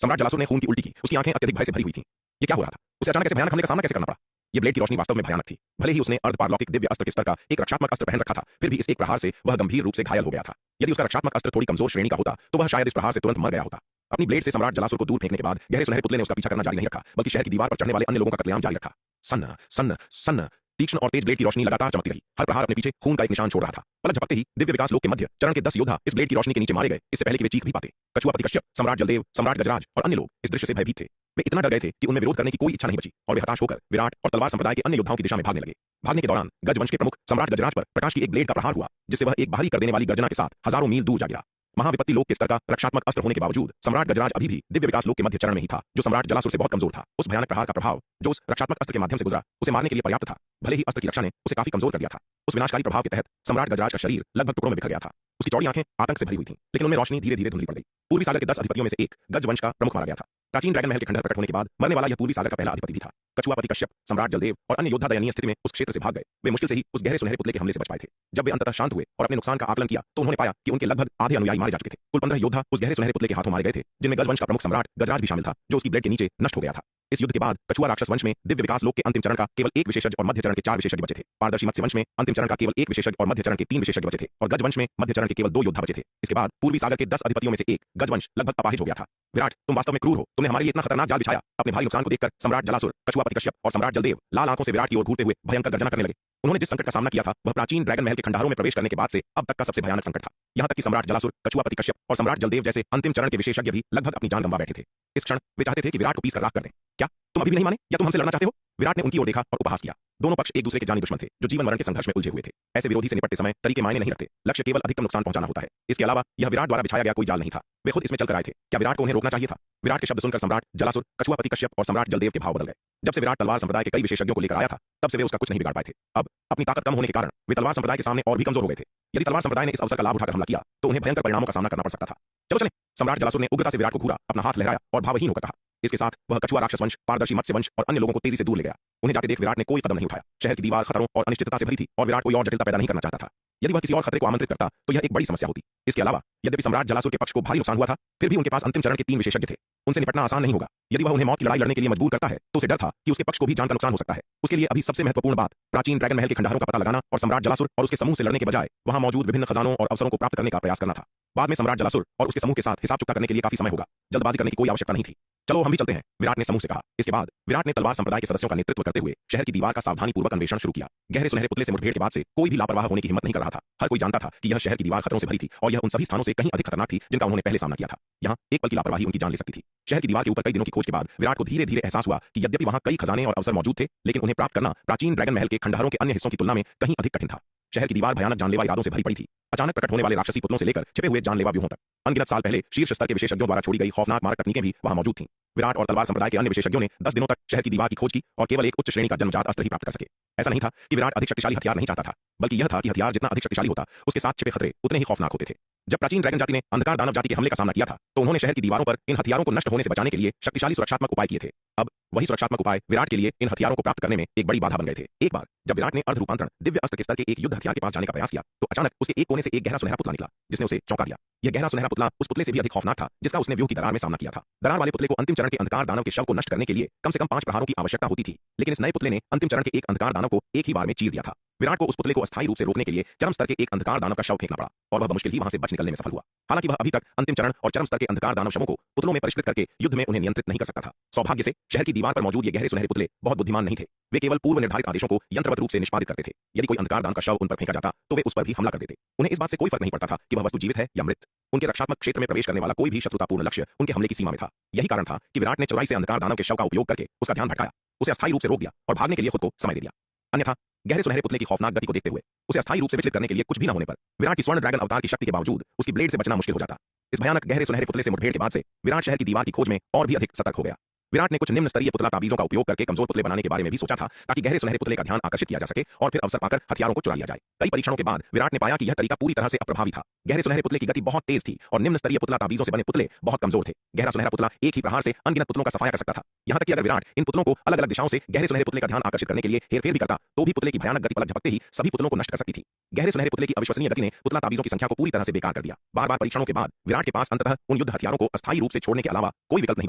सम्राट जलासुर ने खून की उल्टी की। उसकी आंखें अत्यधिक भय से भरी हुई थीं। ये क्या हो रहा था? उसे अचानक ऐसे भयानक हमले का सामना कैसे करना पड़ा? ये ब्लेड की रोशनी वास्तव में भयानक थी। भले ही उसने अर्धपारलौकिक दिव्य अस्त्र के स्तर का एक रक्षात्मक अस्त्र पहन रखा था, फिर भी इस एक प्रहार से वह गंभीर रूप से घायल हो गया था। यदि उसका रक्षात्मक अस्त्र थोड़ी कमजोर श्रेणी का होता तो वह शायद इस प्रहार से तुरंत मर गया होता। अपनी ब्लेड से सम्राट जलासुर को दूर फेंकने के बाद गहरे सुनहरे पुतले ने उसका पीछा करना जारी नहीं रखा, बल्कि शहर की दीवार पर चढ़ने वाले अन्य लोगों का कत्लेआम जारी रखा। सन्न सन्न सन्न तीक्ष्ण और तेज ब्लेड की रोशनी लगातार चमकती रही। हर प्रहार अपने पीछे खून का एक निशान छोड़ रहा था। पलक झपकते ही दिव्य विकास लोक के मध्य चरण के 10 योद्धा इस ब्लेड की रोशनी के नीचे मारे गए, इससे पहले कि वे चीख भी पाते। कछुआपति कश्यप, सम्राट जलदेव, सम्राट गजराज और अन्य लोग इस दृश्य से भयभीत थे। वे इतना डर गए थे कि उनमें विरोध करने की कोई इच्छा नहीं बची और वे हताश होकर विराट और तलवार संप्रदाय के अन्य योद्धाओं की दिशा में भागने लगे। भागने के दौरान गजवंश के प्रमुख सम्राट गजराज पर प्रकाश की एक ब्लेड का प्रहार हुआ, जिससे वह एक बाहरी कर देने वाली गर्जना के साथ हजारों मील दूर जा गिरा। महाविपत्ति लोक के स्तर का रक्षात्मक अस्त्र होने के बावजूद सम्राट गजराज अभी भी दिव्य विकास लोक के मध्य चरण में ही था, जो सम्राट जलासुर से बहुत कमजोर था। उस भयानक प्रहार का प्रभाव जो उस रक्षात्मक अस्त्र के माध्यम से गुजरा, उसे मारने के लिए पर्याप्त था। भले ही अस्त्र की रक्षा ने उसे काफी कमजोर कर दिया था। उस विनाशकारी प्रभाव के तहत सम्राट गजराज का शरीर लगभग टुकड़ों में बिखर गया था। उसकी चौड़ी आंखें आतंक से भरी हुई थीं, लेकिन उनमें रोशनी धीरे धीरे धुंधली पड़ गई। पूर्वी सागर के 10 अधिपतियों में से एक गज वंश का प्रमुख मारा गया था। प्राचीन ड्रैगन महल के खंडहर प्रकट होने के बाद मरने वाला यह पूर्वी सागर का पहला अधिपति भी था। कछुआपति कश्यप, सम्राट जलदेव और अन्य योद्धा दयनीय स्थिति में उस क्षेत्र से भाग गए। वे मुश्किल से ही उस गहरे सुनहरे पुतले के हमले से बच पाए थे। जब वे अंततः शांत हुए और अपने नुकसान का आकलन किया तो उन्होंने पाया कि उनके लगभग आधे अनुयायी मारे जा चुके थे। कुल 15 योद्धा उस गहरे सुनहरे पुतले के हाथों मारे गए थे, जिनमें गजवंश का प्रमुख सम्राट गजराज भी शामिल था, जो उसकी ब्लेड के नीचे नष्ट हो गया था। इस युद्ध के बाद कछुआ राक्षस वंश में दिव्य विकास लोक के अंतिम चरण का केवल एक विशेषज्ञ और मध्य चरण के 4 विशेषज्ञ बचे थे। पारदर्शी मत्स्य वंश में अंतिम चरण का केवल एक विशेषज्ञ और मध्य चरण के 3 विशेषज्ञ बचे थे और गज वंश में मध्य चरण के केवल 2 योद्धा बचे थे। इसके बाद पूर्वी सागर के 10 अधिपतियों में से एक गजवंश लगभग अपाहिज हो गया था। विराट, तुम वास्तव में क्रूर हो। तुमने हमारे लिए इतना खतरनाक जाल बिछाया। अपने भारी नुकसान को देखकर सम्राट जलासुर, कछुआपति कश्यप और सम्राट जलदेव लाल आंखों से विराट की ओर घूरते हुए भयंकर गर्जना करने लगे। उन्होंने जिस संकट का सामना किया था वह प्राचीन ड्रैगन महल के खंडहरों में प्रवेश करने के बाद से अब तक का सबसे भयानक संकट था। यहाँ तक कि सम्राट जलासुर, कछुआपति कश्यप और सम्राट जलदेव जैसे अंतिम चरण के विशेषज्ञ भी लगभग अपनी जान गंवा बैठे थे। इस क्षण वे चाहते थे कि विराट को पीस कर राख कर दें। क्या तुम अभी भी नहीं माने या तुम हमसे लड़ना चाहते हो? विराट ने उनकी ओर देखा और उपहास किया। दोनों पक्ष एक दूसरे के जानी दुश्मन थे, जो जीवन मरण के संघर्ष में उलझे हुए थे। ऐसे विरोधी से निपटते समय तरीके मायने नहीं रखते। लक्ष्य केवल अधिकतम नुकसान पहुंचाना होता है। इसके अलावा यह विराट द्वारा बिछाया गया कोई जाल नहीं था। वे खुद इसमें चलकर आए थे। क्या विराट को उन्हें रोकना चाहिए था? विराट के शब्द सुनकर सम्राट जलासुर, कछुआपति कश्यप और सम्राट जलदेव के भाव बदल गए। जब से विराट तलवार संप्रदाय के कई विशेषज्ञों को लेकर आया था, तब से वे उसका कुछ नहीं बिगाड़ पाए थे। अब अपनी ताकत कम होने के कारण वे तलवार संप्रदाय के सामने और भी कमजोर हो गए थे। यदि तलवार संप्रदाय ने इस अवसर का लाभ उठाकर हमला किया तो उन्हें भयंकर परिणामों का सामना करना पड़ सकता था। चलो चलें। सम्राट जलासुर ने उग्रता से विराट को घूरा, अपना हाथ लहराया और भावहीन होकर कहा, इसके साथ वह कछुआ राक्षस वंश, पारदर्शी मत्स्य वंश और अन्य लोगों को तेजी से दूर ले गया। उन्हें जाते देख विराट ने कोई कदम नहीं उठाया। शहर की दीवार खतरों और अनिश्चितता से भरी थी और विराट कोई और जटिलता पैदा नहीं करना चाहता था। यदि वह किसी और खतरे को आमंत्रित करता तो यह एक बड़ी समस्या होती। इसके अलावा यद्यपि सम्राट जलासुर के पक्ष को भारी नुकसान हुआ था, फिर भी उनके पास अंतिम चरण के 3 विशेषज्ञ थे। उनसे निपटना आसान नहीं होगा। यदि वह उन्हें मौत की लड़ाई लड़ने के लिए मजबूर करता है तो उसे डर था कि उसके पक्ष को भी जान का नुकसान हो सकता है। उसके लिए अभी सबसे महत्वपूर्ण बात प्राचीन ड्रैगन महल के खंडहरों का पता लगाना और सम्राट जलासुर और उसके समूह से लड़ने के बजाय वहां मौजूद विभिन्न खजानों और अवसरों को प्राप्त करने का प्रयास करना था। बाद में सम्राट जलासुर और उसके समूह के साथ हिसाब चुकता करने के लिए काफी समय होगा। जल्दबाजी करने की कोई आवश्यकता नहीं थी। चलो हम भी चलते हैं, विराट ने समूह से कहा। इसके बाद विराट ने तलवार संप्रदाय के सदस्यों का नेतृत्व करते हुए शहर की दीवार का सावधानीपूर्वक अन्वेषण शुरू किया। गहरे सुनहरे पुतले से मुठभेड़ के बाद से कोई भी लापरवाह होने की हिम्मत नहीं कर रहा था। हर कोई जानता था कि यह शहर की दीवार खतरों से भरी थी और यह उन सभी स्थानों से कहीं अधिक खतरनाक थी जिनका उन्होंने पहले सामना किया था। यहाँ एक पल की लापरवाही उनकी जान ले सकती थी। शहर की दीवार के ऊपर कई दिनों की खोज के बाद विराट को धीरे धीरे एहसास हुआ कि यद्यपि वहां कई खजाने और अवसर मौजूद थे, लेकिन उन्हें प्राप्त करना प्राचीन ड्रैगन महल के खंडहरों के अन्य हिस्सों की तुलना में कहीं अधिक कठिन था। शहर की दीवार भयानक जानलेवा इरादों से भरी पड़ी थी। अचानक प्रकट होने वाले राक्षसी पुतलों से लेकर छिपे हुए जानलेवा व्यूहों तक अनगिनत साल पहले शीर्ष स्तर के विशेषज्ञों द्वारा छोड़ी गई खौफनाक मारक तकनीकें भी वहां मौजूद थीं। विराट और तलवार संप्रदाय के अन्य विशेषज्ञों ने 10 दिनों तक शहर की दीवार की खोज की और केवल एक उच्च श्रेणी का जन्मजात अस्त्र ही प्राप्त कर सके। ऐसा नहीं था कि विराट अधिक शक्तिशाली हथियार नहीं चाहता था, बल्कि यह था कि हथियार जितना अधिक शक्तिशाली होता, उसके साथ छिपे खतरे उतने ही खौफनाक होते थे। जब प्राचीन ड्रैगन जाति ने अंधकार दानव जाति के हमले का सामना किया था, तो उन्होंने शहर की दीवारों पर इन हथियारों को नष्ट होने से बचाने के लिए शक्तिशाली सुरक्षात्मक उपाय किए थे। अब वही सुरक्षात्मक उपाय विराट के लिए इन हथियारों को प्राप्त करने में एक बड़ी बाधा बन गए थे। एक बार जब विराट ने अर्ध रूपांतरण दिव्य अस्त्र के स्तर के एक युद्ध हथियार के पास जाने का प्रयास किया, तो अचानक उसके एक कोने से एक गहरा सुनहरा पुतला निकला, जिसने उसे चौंका दिया। यह गहरा सुनहरा पुतला उस पुतले से भी अधिक खौफनाक था जिसका उसने व्यूह की दरार में सामना किया था। दरार वाले पुतले को अंतिम चरण के अंधकार दानव के शव को नष्ट करने के लिए कम से कम 5 प्रहारों की आवश्यकता होती थी, लेकिन इस नए पुतले ने अंतिम चरण के एक अंधकार दानव को एक ही बार में चीर दिया था। विराट को उस पुतले को अस्थायी रूप से रोकने के लिए चरम स्तर के एक अंधकार दानव का शव फेंकना पड़ा और वह मुश्किल ही वहां से बच निकलने में सफल हुआ। हालांकि वह अभी तक अंतिम चरण और चरम स्तर के अंधकार दानव शवों को पुतलों में परिष्कृत करके युद्ध में उन्हें नियंत्रित नहीं कर सकता था। सौभाग्य से शहर की दीवार पर मौजूद ये गहरे सुनहरे पुतले बहुत बुद्धिमान नहीं थे। वे केवल पूर्व निर्धारित आदेशों को यंत्रवत रूप से निष्पादित करते थे। यदि कोई अंधकार दानव का शव उन पर फेंका जाता तो वे उस पर भी हमला कर देते। उन्हें इस बात से कोई फर्क नहीं पड़ता था कि वह वस्तु जीवित है या मृत। उनके रक्षात्मक क्षेत्र में प्रवेश करने वाला कोई भी शत्रुतापूर्ण लक्ष्य उनके हमले की सीमा में था। यही कारण था कि विराट ने चौराई से अंधकार दानव के शव का उपयोग करके उसका ध्यान भटकाया, उसे अस्थायी रूप से रोक दिया और भागने के लिए खुद को समय दे दिया। अन्यथा गहरे सुनहरे पुतले की खौफनाक गति को देखते हुए उसे अस्थायी रूप से विचलित करने के लिए कुछ भी न होने पर विराट की स्वर्ण ड्रैगन अवतार की शक्ति के बावजूद उसकी ब्लेड से बचना मुश्किल हो जाता। इस भयानक गहरे सुनहरे पुतले से मुठभेड़ के बाद से विराट शहर की दीवार की खोज में और भी अधिक सतर्क हो गया। विराट ने कुछ निम्न स्तरीय पुतला ताबीजों का उपयोग करके कमजोर पुतले बनाने के बारे में भी सोचा था, ताकि गहरे सुनहरे पुतले का ध्यान आकर्षित किया जा सके और फिर अवसर पाकर हथियारों को चुरा लिया जाए। कई परीक्षणों के बाद विराट ने पाया कि यह तरीका पूरी तरह से अप्रभावी था। गहरे सुनहरे पुतले की गति बहुत तेज थी और निम्न स्तरीय पुतला ताबीजों से बने पुतले बहुत कमजोर थे। गहरा सुनहरा पुतला एक ही प्रहार से अनगिनत पुतलों का सफाया कर सकता था। यहाँ तक कि अगर विराट इन पुतलों को अलग अलग दिशाओं से गहरे सुनहरे पुतले का ध्यान आकर्षित करने के लिए हेरफेर भी करता, तो भी पुतले की भयानक गति पलक झपकते ही सभी पुतलों को नष्ट कर सकती थी। गहरे सुनहरे पुतले की अविश्वसनीय गति ने पुतला ताबीजों की संख्या को पूरी तरह से बेकार कर दिया। बार बार परीक्षणों के बाद विराट के पास अंततः उन युद्ध हथियारों को अस्थायी रूप से छोड़ने के अलावा कोई विकल्प नहीं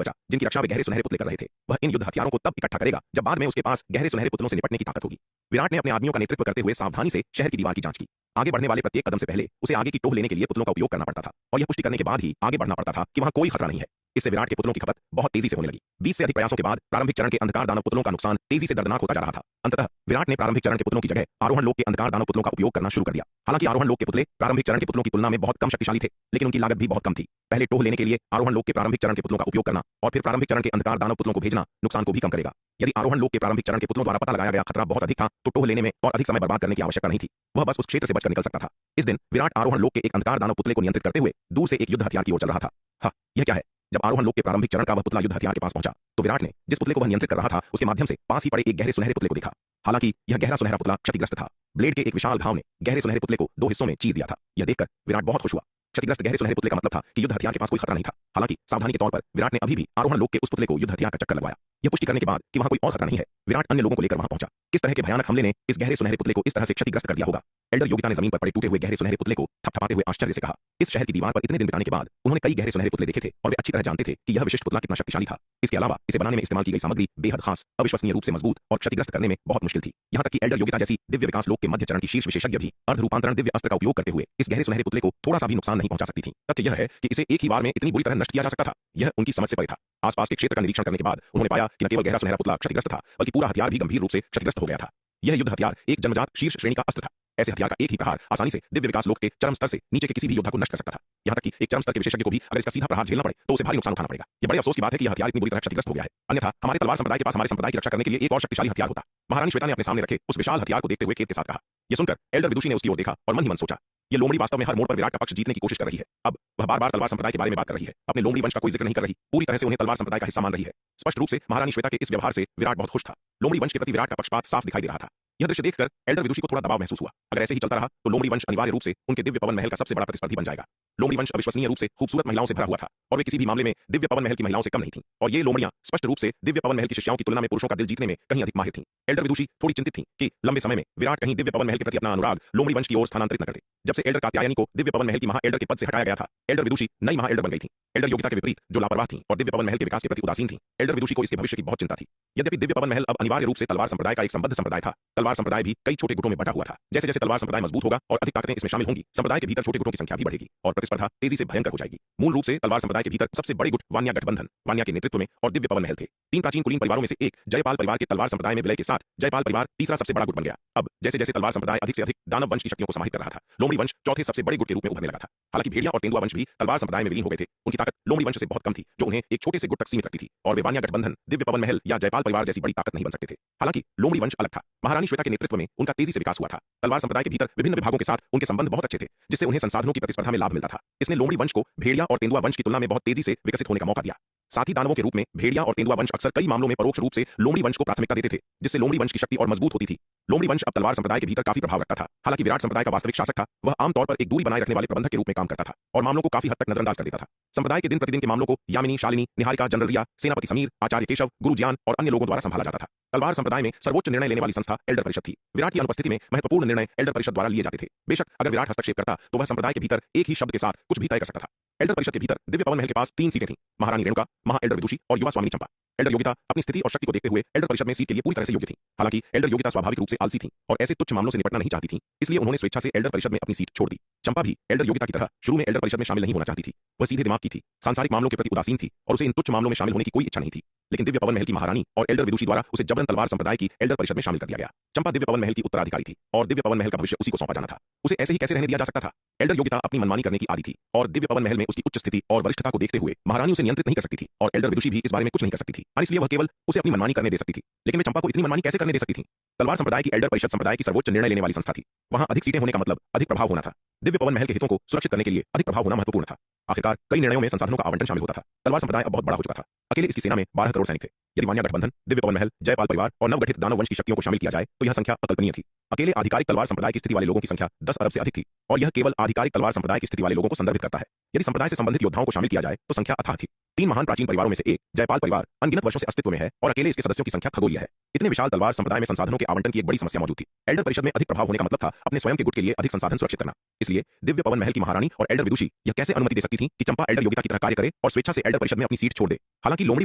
बचा जिनकी रक्षा वे गहरे सुनहरे पुतले कर रहे थे। वह इन युद्ध हथियारों को तब इकट्ठा करेगा जब बाद में उसके पास गहरे सुनहरे पुतलों से निपटने की ताकत होगी। विराट ने अपने आदमियों का नेतृत्व करते हुए सावधानी से शहर की दीवार की जांच की। आगे बढ़ने वाले प्रत्येक कदम से पहले उसे आगे की टोह लेने के लिए पुतलों का उपयोग करना पड़ता था और यह पुष्टि करने के बाद ही आगे बढ़ना पड़ता था कि वहां कोई खतरा नहीं है। इससे विराट के पुतलों की खपत बहुत तेजी से होने लगी। 20 से अधिक प्रयासों के बाद प्रारंभिक चरण के अंधकार दानव पुतलों का नुकसान तेजी से दर्दनाक होता जा रहा था। अंततः विराट ने प्रारंभिक चरण के पुतलों की जगह आरोहण लोक के अंधकार दानव पुतलों का उपयोग करना शुरू कर दिया। हालांकि आरोहण लोक के पुतले प्रारंभिक चरण के पुतलों की तुलना में बहुत कम शक्तिशाली थे, लेकिन उनकी लागत भी बहुत कम थी। पहले टोह लेने के लिए आरोहण लोक के प्रारंभिक चरण के पुतलों का उपयोग करना और फिर प्रारंभिक चरण के अंधकार दानव पुतलों को भेजना नुकसान को भी कम करेगा। यदि आरोहण लोक के प्रारंभिक चरण के पुतलों द्वारा पता लगाया गया खतरा बहुत अधिक था, तो टोह लेने में और अधिक समय बर्बाद करने की आवश्यकता नहीं थी। वह बस उस क्षेत्र से बचकर निकल सकता था। इस दिन विराट आरोहण लोक के एक अंधकार दानव पुतले को नियंत्रित करते हुए दूर से एक युद्ध हथियार की ओर चल रहा था। हाँ, यह क्या है? जब आरोहण लोक के प्रारंभिक चरण का वह पुतला युद्ध हथियार के पास पहुंचा, तो विराट ने जिस पुतले को वह नियंत्रित कर रहा था उसके माध्यम से पास ही पड़े एक गहरे सुनहरे पुतले को देखा। हालांकि यह गहरा सुनहरा पुतला क्षतिग्रस्त था। ब्लेड के एक विशाल घाव ने गहरे सुनहरे पुतले को 2 हिस्सों में चीर दिया था। यह देखकर विराट बहुत खुश हुआ। क्षतिग्रस्त गहरे सुनहरे पुतले का मतलब था कि युद्ध हथियार के पास कोई खतरा नहीं था। हालांकि सावधानी के तौर पर विराट ने अभी भी आरोहण लोक के उस पुतले को युद्ध हथियार का चक्कर लगवाया। यह पुष्टि करने के बाद कि वहां कोई और खतरा नहीं है, विराट अन्य लोगों को लेकर वहां पहुंचा। किस तरह के भयानक हमले ने इस गहरे सुनहरे पुतले को इस तरह से क्षतिग्रस्त कर दिया होगा? एल्डर योगिता ने जमीन पर पड़े टूटे हुए गहरे सुनहरे पुतले को थपथपाते हुए आश्चर्य से कहा। इस शहर की दीवार पर इतने दिन बिताने के बाद उन्होंने कई गहरे सुनहरे पुतले देखे थे और वे अच्छी तरह जानते थे कि यह विशिष्ट पुतला कितना शक्तिशाली था। इसके अलावा इसे बनाने में इस्तेमाल की गई सामग्री बेहद खास, अविश्वसनीय रूप से मजबूत और क्षतिग्रस्त करने में बहुत मुश्किल थी। यहाँ तक कि एल्डर योगिता जैसी दिव्य विकास लोक के मध्य चरण की शीर्ष विशेषज्ञ भी अर्ध रूपांतरण दिव्य अस्त्र का उपयोग करते हुए इस गहरे सुनहरे पुतले को थोड़ा सा भी नुकसान नहीं पहुंचा सकती थी। तथ्य यह है कि इसे एक ही बार में इतनी बुरी तरह नष्ट किया जा सकता था, यह उनकी समझ से परे था। आसपास के क्षेत्र का निरीक्षण करने के बाद उन्होंने पाया कि न केवल गहरा सुनहरा पुतला क्षतिग्रस्त था, बल्कि पूरा हथियार भी गंभीर रूप से क्षतिग्रस्त हो गया था। यह युद्ध हथियार एक जन्मजात शीर्ष श्रेणी का अस्त्र था। ऐसे हथियार का एक ही प्रहार आसानी से दिव्य विकास लोक के चरम स्तर से नीचे के किसी भी योद्धा को नष्ट कर सकता था। यहाँ तक कि एक चरम स्तर के विशेषज्ञ को भी अगर इसका सीधा प्रहार झेलना पड़े तो उसे भारी नुकसान उठाना पड़ेगा। यह बड़े अफसोस की बात है कि यह हथियार इतनी बुरी तरह क्षतिग्रस्त हो गया है। अन्यथा हमारे तलवार संप्रदाय के पास हमारे संप्रदाय की रक्षा करने के लिए एक और शक्तिशाली हथियार होता। महारानी श्वेता ने अपने सामने रखे उस विशाल हथियार को देखते हुए खेद के साथ कहा। यह सुनकर एल्डर विदुषी ने उसकी ओर देखा और मन ही मन सोचा, ये लोमड़ी वास्तव में हर मोड़ पर विराट का पक्ष जीतने की कोशिश कर रही है। अब वह बार बार तलवार संप्रदाय के बारे में बात कर रही है, अपने लोमड़ी वंश का कोई जिक्र नहीं कर रही, पूरी तरह से उन्हें तलवार संप्रदाय का हिस्सा मान रही है। स्पष्ट रूप से महारानी श्वेता के इस व्यवहार से विराट बहुत खुश था। लोमड़ी वंश के प्रति विराट का पक्षपात साफ दिखाई दे रहा था। यह दृश्य देखकर एल्डर विदुषी को थोड़ा दबाव महसूस हुआ। अगर ऐसे ही चलता रहा तो लोमड़ी वंश अनिवार्य रूप से उनके दिव्य पवन महल का सबसे बड़ा प्रतिस्पर्धी बन जाएगा। लोमड़ी वंश अविश्वसनीय रूप से खूबसूरत महिलाओं से भरा हुआ था और वे किसी भी मामले में दिव्य पवन महल की महिलाओं से कम नहीं थीं। और ये लोमड़ियां स्पष्ट रूप से दिव्य पवन महल की शिष्याओं की तुलना में पुरुषों का दिल जीतने में कहीं अधिक माहिर थीं। एल्डर विदुषी थोड़ी चिंतित थीं कि लंबे समय में विराट कहीं दिव्य पवन महल के प्रति अपना अनुराग लोमड़ी वंश की ओर स्थानांतरित न कर दे। जब से एल्डर कात्यायनी को दिव्य पवन महल की महा एल्डर के पद से हटाया गया था, एल्डर विदुषी नई महा एल्डर बन गई थी। एल्डर योग्यता के विपरीत जो लापरवाह थीं और दिव्य पवन महल के विकास के प्रति उदासीन थीं, एल्डर विदुषी को इसके भविष्य की बहुत चिंता थी। यद्यपि दिव्य पवन महल अब अनिवार्य रूप से तलवार संप्रदाय का एक संबद्ध संप्रदाय था, तलवार संप्रदाय भी कई छोटे गुटों में बटा हुआ था। जैसे जैसे तलवार संप्रदाय मजबूत होगा और अधिक ताकतें इसमें शामिल होंगी, संप्रदाय के भीतर छोटे गुटों की संख्या भी बढ़ेगी और प्रतिस्पर्धा तेजी से भयंकर हो जाएगी। मूल रूप से तलवार संप्रदाय के भीतर सबसे बड़े गुट वान्या गठबंधन, वान्या के नेतृत्व में और दिव्य पवन महल थे। तीन प्राचीन कुलीन परिवारों में से एक जयपाल परिवार के तलवार संप्रदाय में विलय के साथ जयपाल परिवार तीसरा सबसे बड़ा गुट बन गया। अब जैसे जैसे तलवार संप्रदाय अधिक से अधिक दानव वंश की शक्तियों को समाहित कर रहा था, लोमड़ी वंश चौथे सबसे बड़े गुट के रूप में उभरने लगा था। हालांकि भेड़िया और तेंदुआ वंश भी तलवार संप्रदाय में विलीन हो गए थे। उनकी ताकत लोमड़ी वंश से बहुत कम थी, जो उन्हें एक छोटे से गुट तक सीमित रखती थी और वे वान्या गठबंधन, दिव्य पवन महल या जयपाल परिवार जैसी बड़ी ताकत नहीं बन सकते थे। हालांकि लोमड़ी वंश अलग था। महारानी श्वेता के नेतृत्व में उनका तेजी से विकास हुआ था। तलवार संप्रदाय के भीतर विभिन्न विभागों के साथ उनके संबंध बहुत अच्छे थे, जिससे उन्हें संसाधनों की प्रतिस्पर्धा में लाभ मिलता था। इसने लोमड़ी वंश को भेड़िया और तेंदुआ वंश की तुलना में बहुत तेजी से विकसित होने का मौका दिया। साथ ही दानवों के रूप में भेड़िया और तेंदुआ वंश अक्सर कई मामलों में परोक्ष रूप से लोमड़ी वंश को प्राथमिकता देते थे, जिससे लोमड़ी वंश की शक्ति और मजबूत होती थी। लोमड़ी वंश अब तलवार संप्रदाय के भीतर काफी प्रभाव रखता था। हालांकि विराट संप्रदाय का वास्तविक शासक था, वह आमतौर पर एक दूरी बनाए रखने वाले प्रबंधक के रूप में काम करता था और मामलों को काफी हद तक नजरअंदाज कर देता था। संप्रदाय के दिन प्रतिदिन के मामलों को यामिनी, शालिनी, निहारिका, जनरल रिया, सेनापति समीर, आचार्य केशव, गुरु ज्ञान और अन्य लोगों द्वारा संभाला जाता था। तलवार संप्रदाय में सर्वोच्च निर्णय लेने वाली संस्था एल्डर परिषद थी। विराट की अनुपस्थिति में महत्वपूर्ण निर्णय एल्डर परिषद द्वारा लिए जाते थे। बेशक अगर विराट हस्तक्षेप करता तो वह संप्रदाय के भीतर एक ही शब्द के साथ कुछ भी तय कर सकता था। एल्डर परिषद के भीतर दिव्य पवन महल के पास 3 सीटें थीं, महारानी रेणुका, महा एल्डर विदुषी और युवा स्वामिनी चंपा। एल्डर योग्यता अपनी स्थिति और शक्ति को देखते हुए एल्डर परिषद में सीट के लिए पूरी तरह से योग्य थी। हालांकि एल्डर योग्यता स्वाभाविक रूप से आलसी थी और ऐसे तुच्छ मामलों से निपटना नहीं चाहती थी, इसलिए उन्होंने स्वेच्छा से एल्डर परिषद में अपनी सीट छोड़ दी। चंपा भी एल्डर योग्यता की तरह शुरू में एल्डर परिषद में शामिल नहीं होना चाहती थी। वह सीधे दिमाग की थी, सांसारिक मामलों के प्रति उदासीन थी और उसे इन तुच्छ मामलों में शामिल होने की कोई इच्छा नहीं थी। लेकिन दिव्य पवन महल की महारानी और एल्डर विदुषी द्वारा उसे जबरन तलवार संप्रदाय की एल्डर परिषद में शामिल कर दिया गया। चंपा दिव्य पवन महल की उत्तराधिकारी थी और दिव्य पवन महल का भविष्य उसी को सौंपा जाना था। उसे ऐसे ही कैसे रहने दिया जा सकता था? एल्डर योग्यता अपनी मनमानी करने की आदी थी और दिव्य पवन महल में उसकी उच्च स्थिति और वरिष्ठता को देखते हुए महारानी उसे नियंत्रित नहीं कर सकती थी और एल्डर विदुषी भी इस बारे में कुछ नहीं कर सकती थी और इसलिए वह केवल उसे अपनी मनमानी करने दे सकती थी। लेकिन वे चंपा को इतनी मनमानी कैसे करने दे सकती थी? तलवार संप्रदाय की एल्डर परिषद संप्रदाय की सर्वोच्च निर्णय लेने वाली संस्था थी। वहां अधिक सीटें होने का मतलब अधिक प्रभाव होना था। दिव्य पवन महल के हितों को सुरक्षित करने के लिए अधिक प्रभाव होना महत्वपूर्ण था। आखिरकार कई निर्णयों में संसाधनों का आवंटन शामिल होता था। तलवार संप्रदाय अब बहुत बड़ा हो चुका था। अकेले इसकी सेना में 12 करोड़ सैनिक थे। यदि वान्या गठबंधन, दिव्य पवन महल, जयपाल परिवार और नवगठित दानव वंश की शक्तियों को शामिल किया जाए तो यह संख्या अकल्पनीय थी। अकेले आधिकारिक तलवार संप्रदाय की स्थिति वाले लोगों की संख्या 10 अरब से अधिक थी और यह केवल आधिकारिक तलवार संप्रदाय की स्थिति वाले लोगों को संदर्भित करता है। यदि संप्रदाय से संबंधित योद्धाओं को शामिल किया जाए तो संख्या अथाह थी। 3 महान प्राचीन परिवारों में से एक जयपाल परिवार अनगिनत वर्षों से अस्तित्व में है और अकेले इसके सदस्यों की संख्या खगोलीय है। इतने विशाल तलवार संप्रदाय में संसाधनों के आवंटन की एक बड़ी समस्या मौजूद थी। एल्डर परिषद में अधिक प्रभाव होने का मतलब था अपने स्वयं के गुट के लिए अधिक संसाधन सुरक्षित करना। इसलिए दिव्य पवन महल की महारानी और एल्डर विदुषी यह कैसे अनुमति दे सकती थी कि चंपा एल्डर योग्यता की तरह कार्य करे और स्वेच्छा से एल्डर परिषद में अपनी सीट छोड़ दे? हालांकि लोमड़ी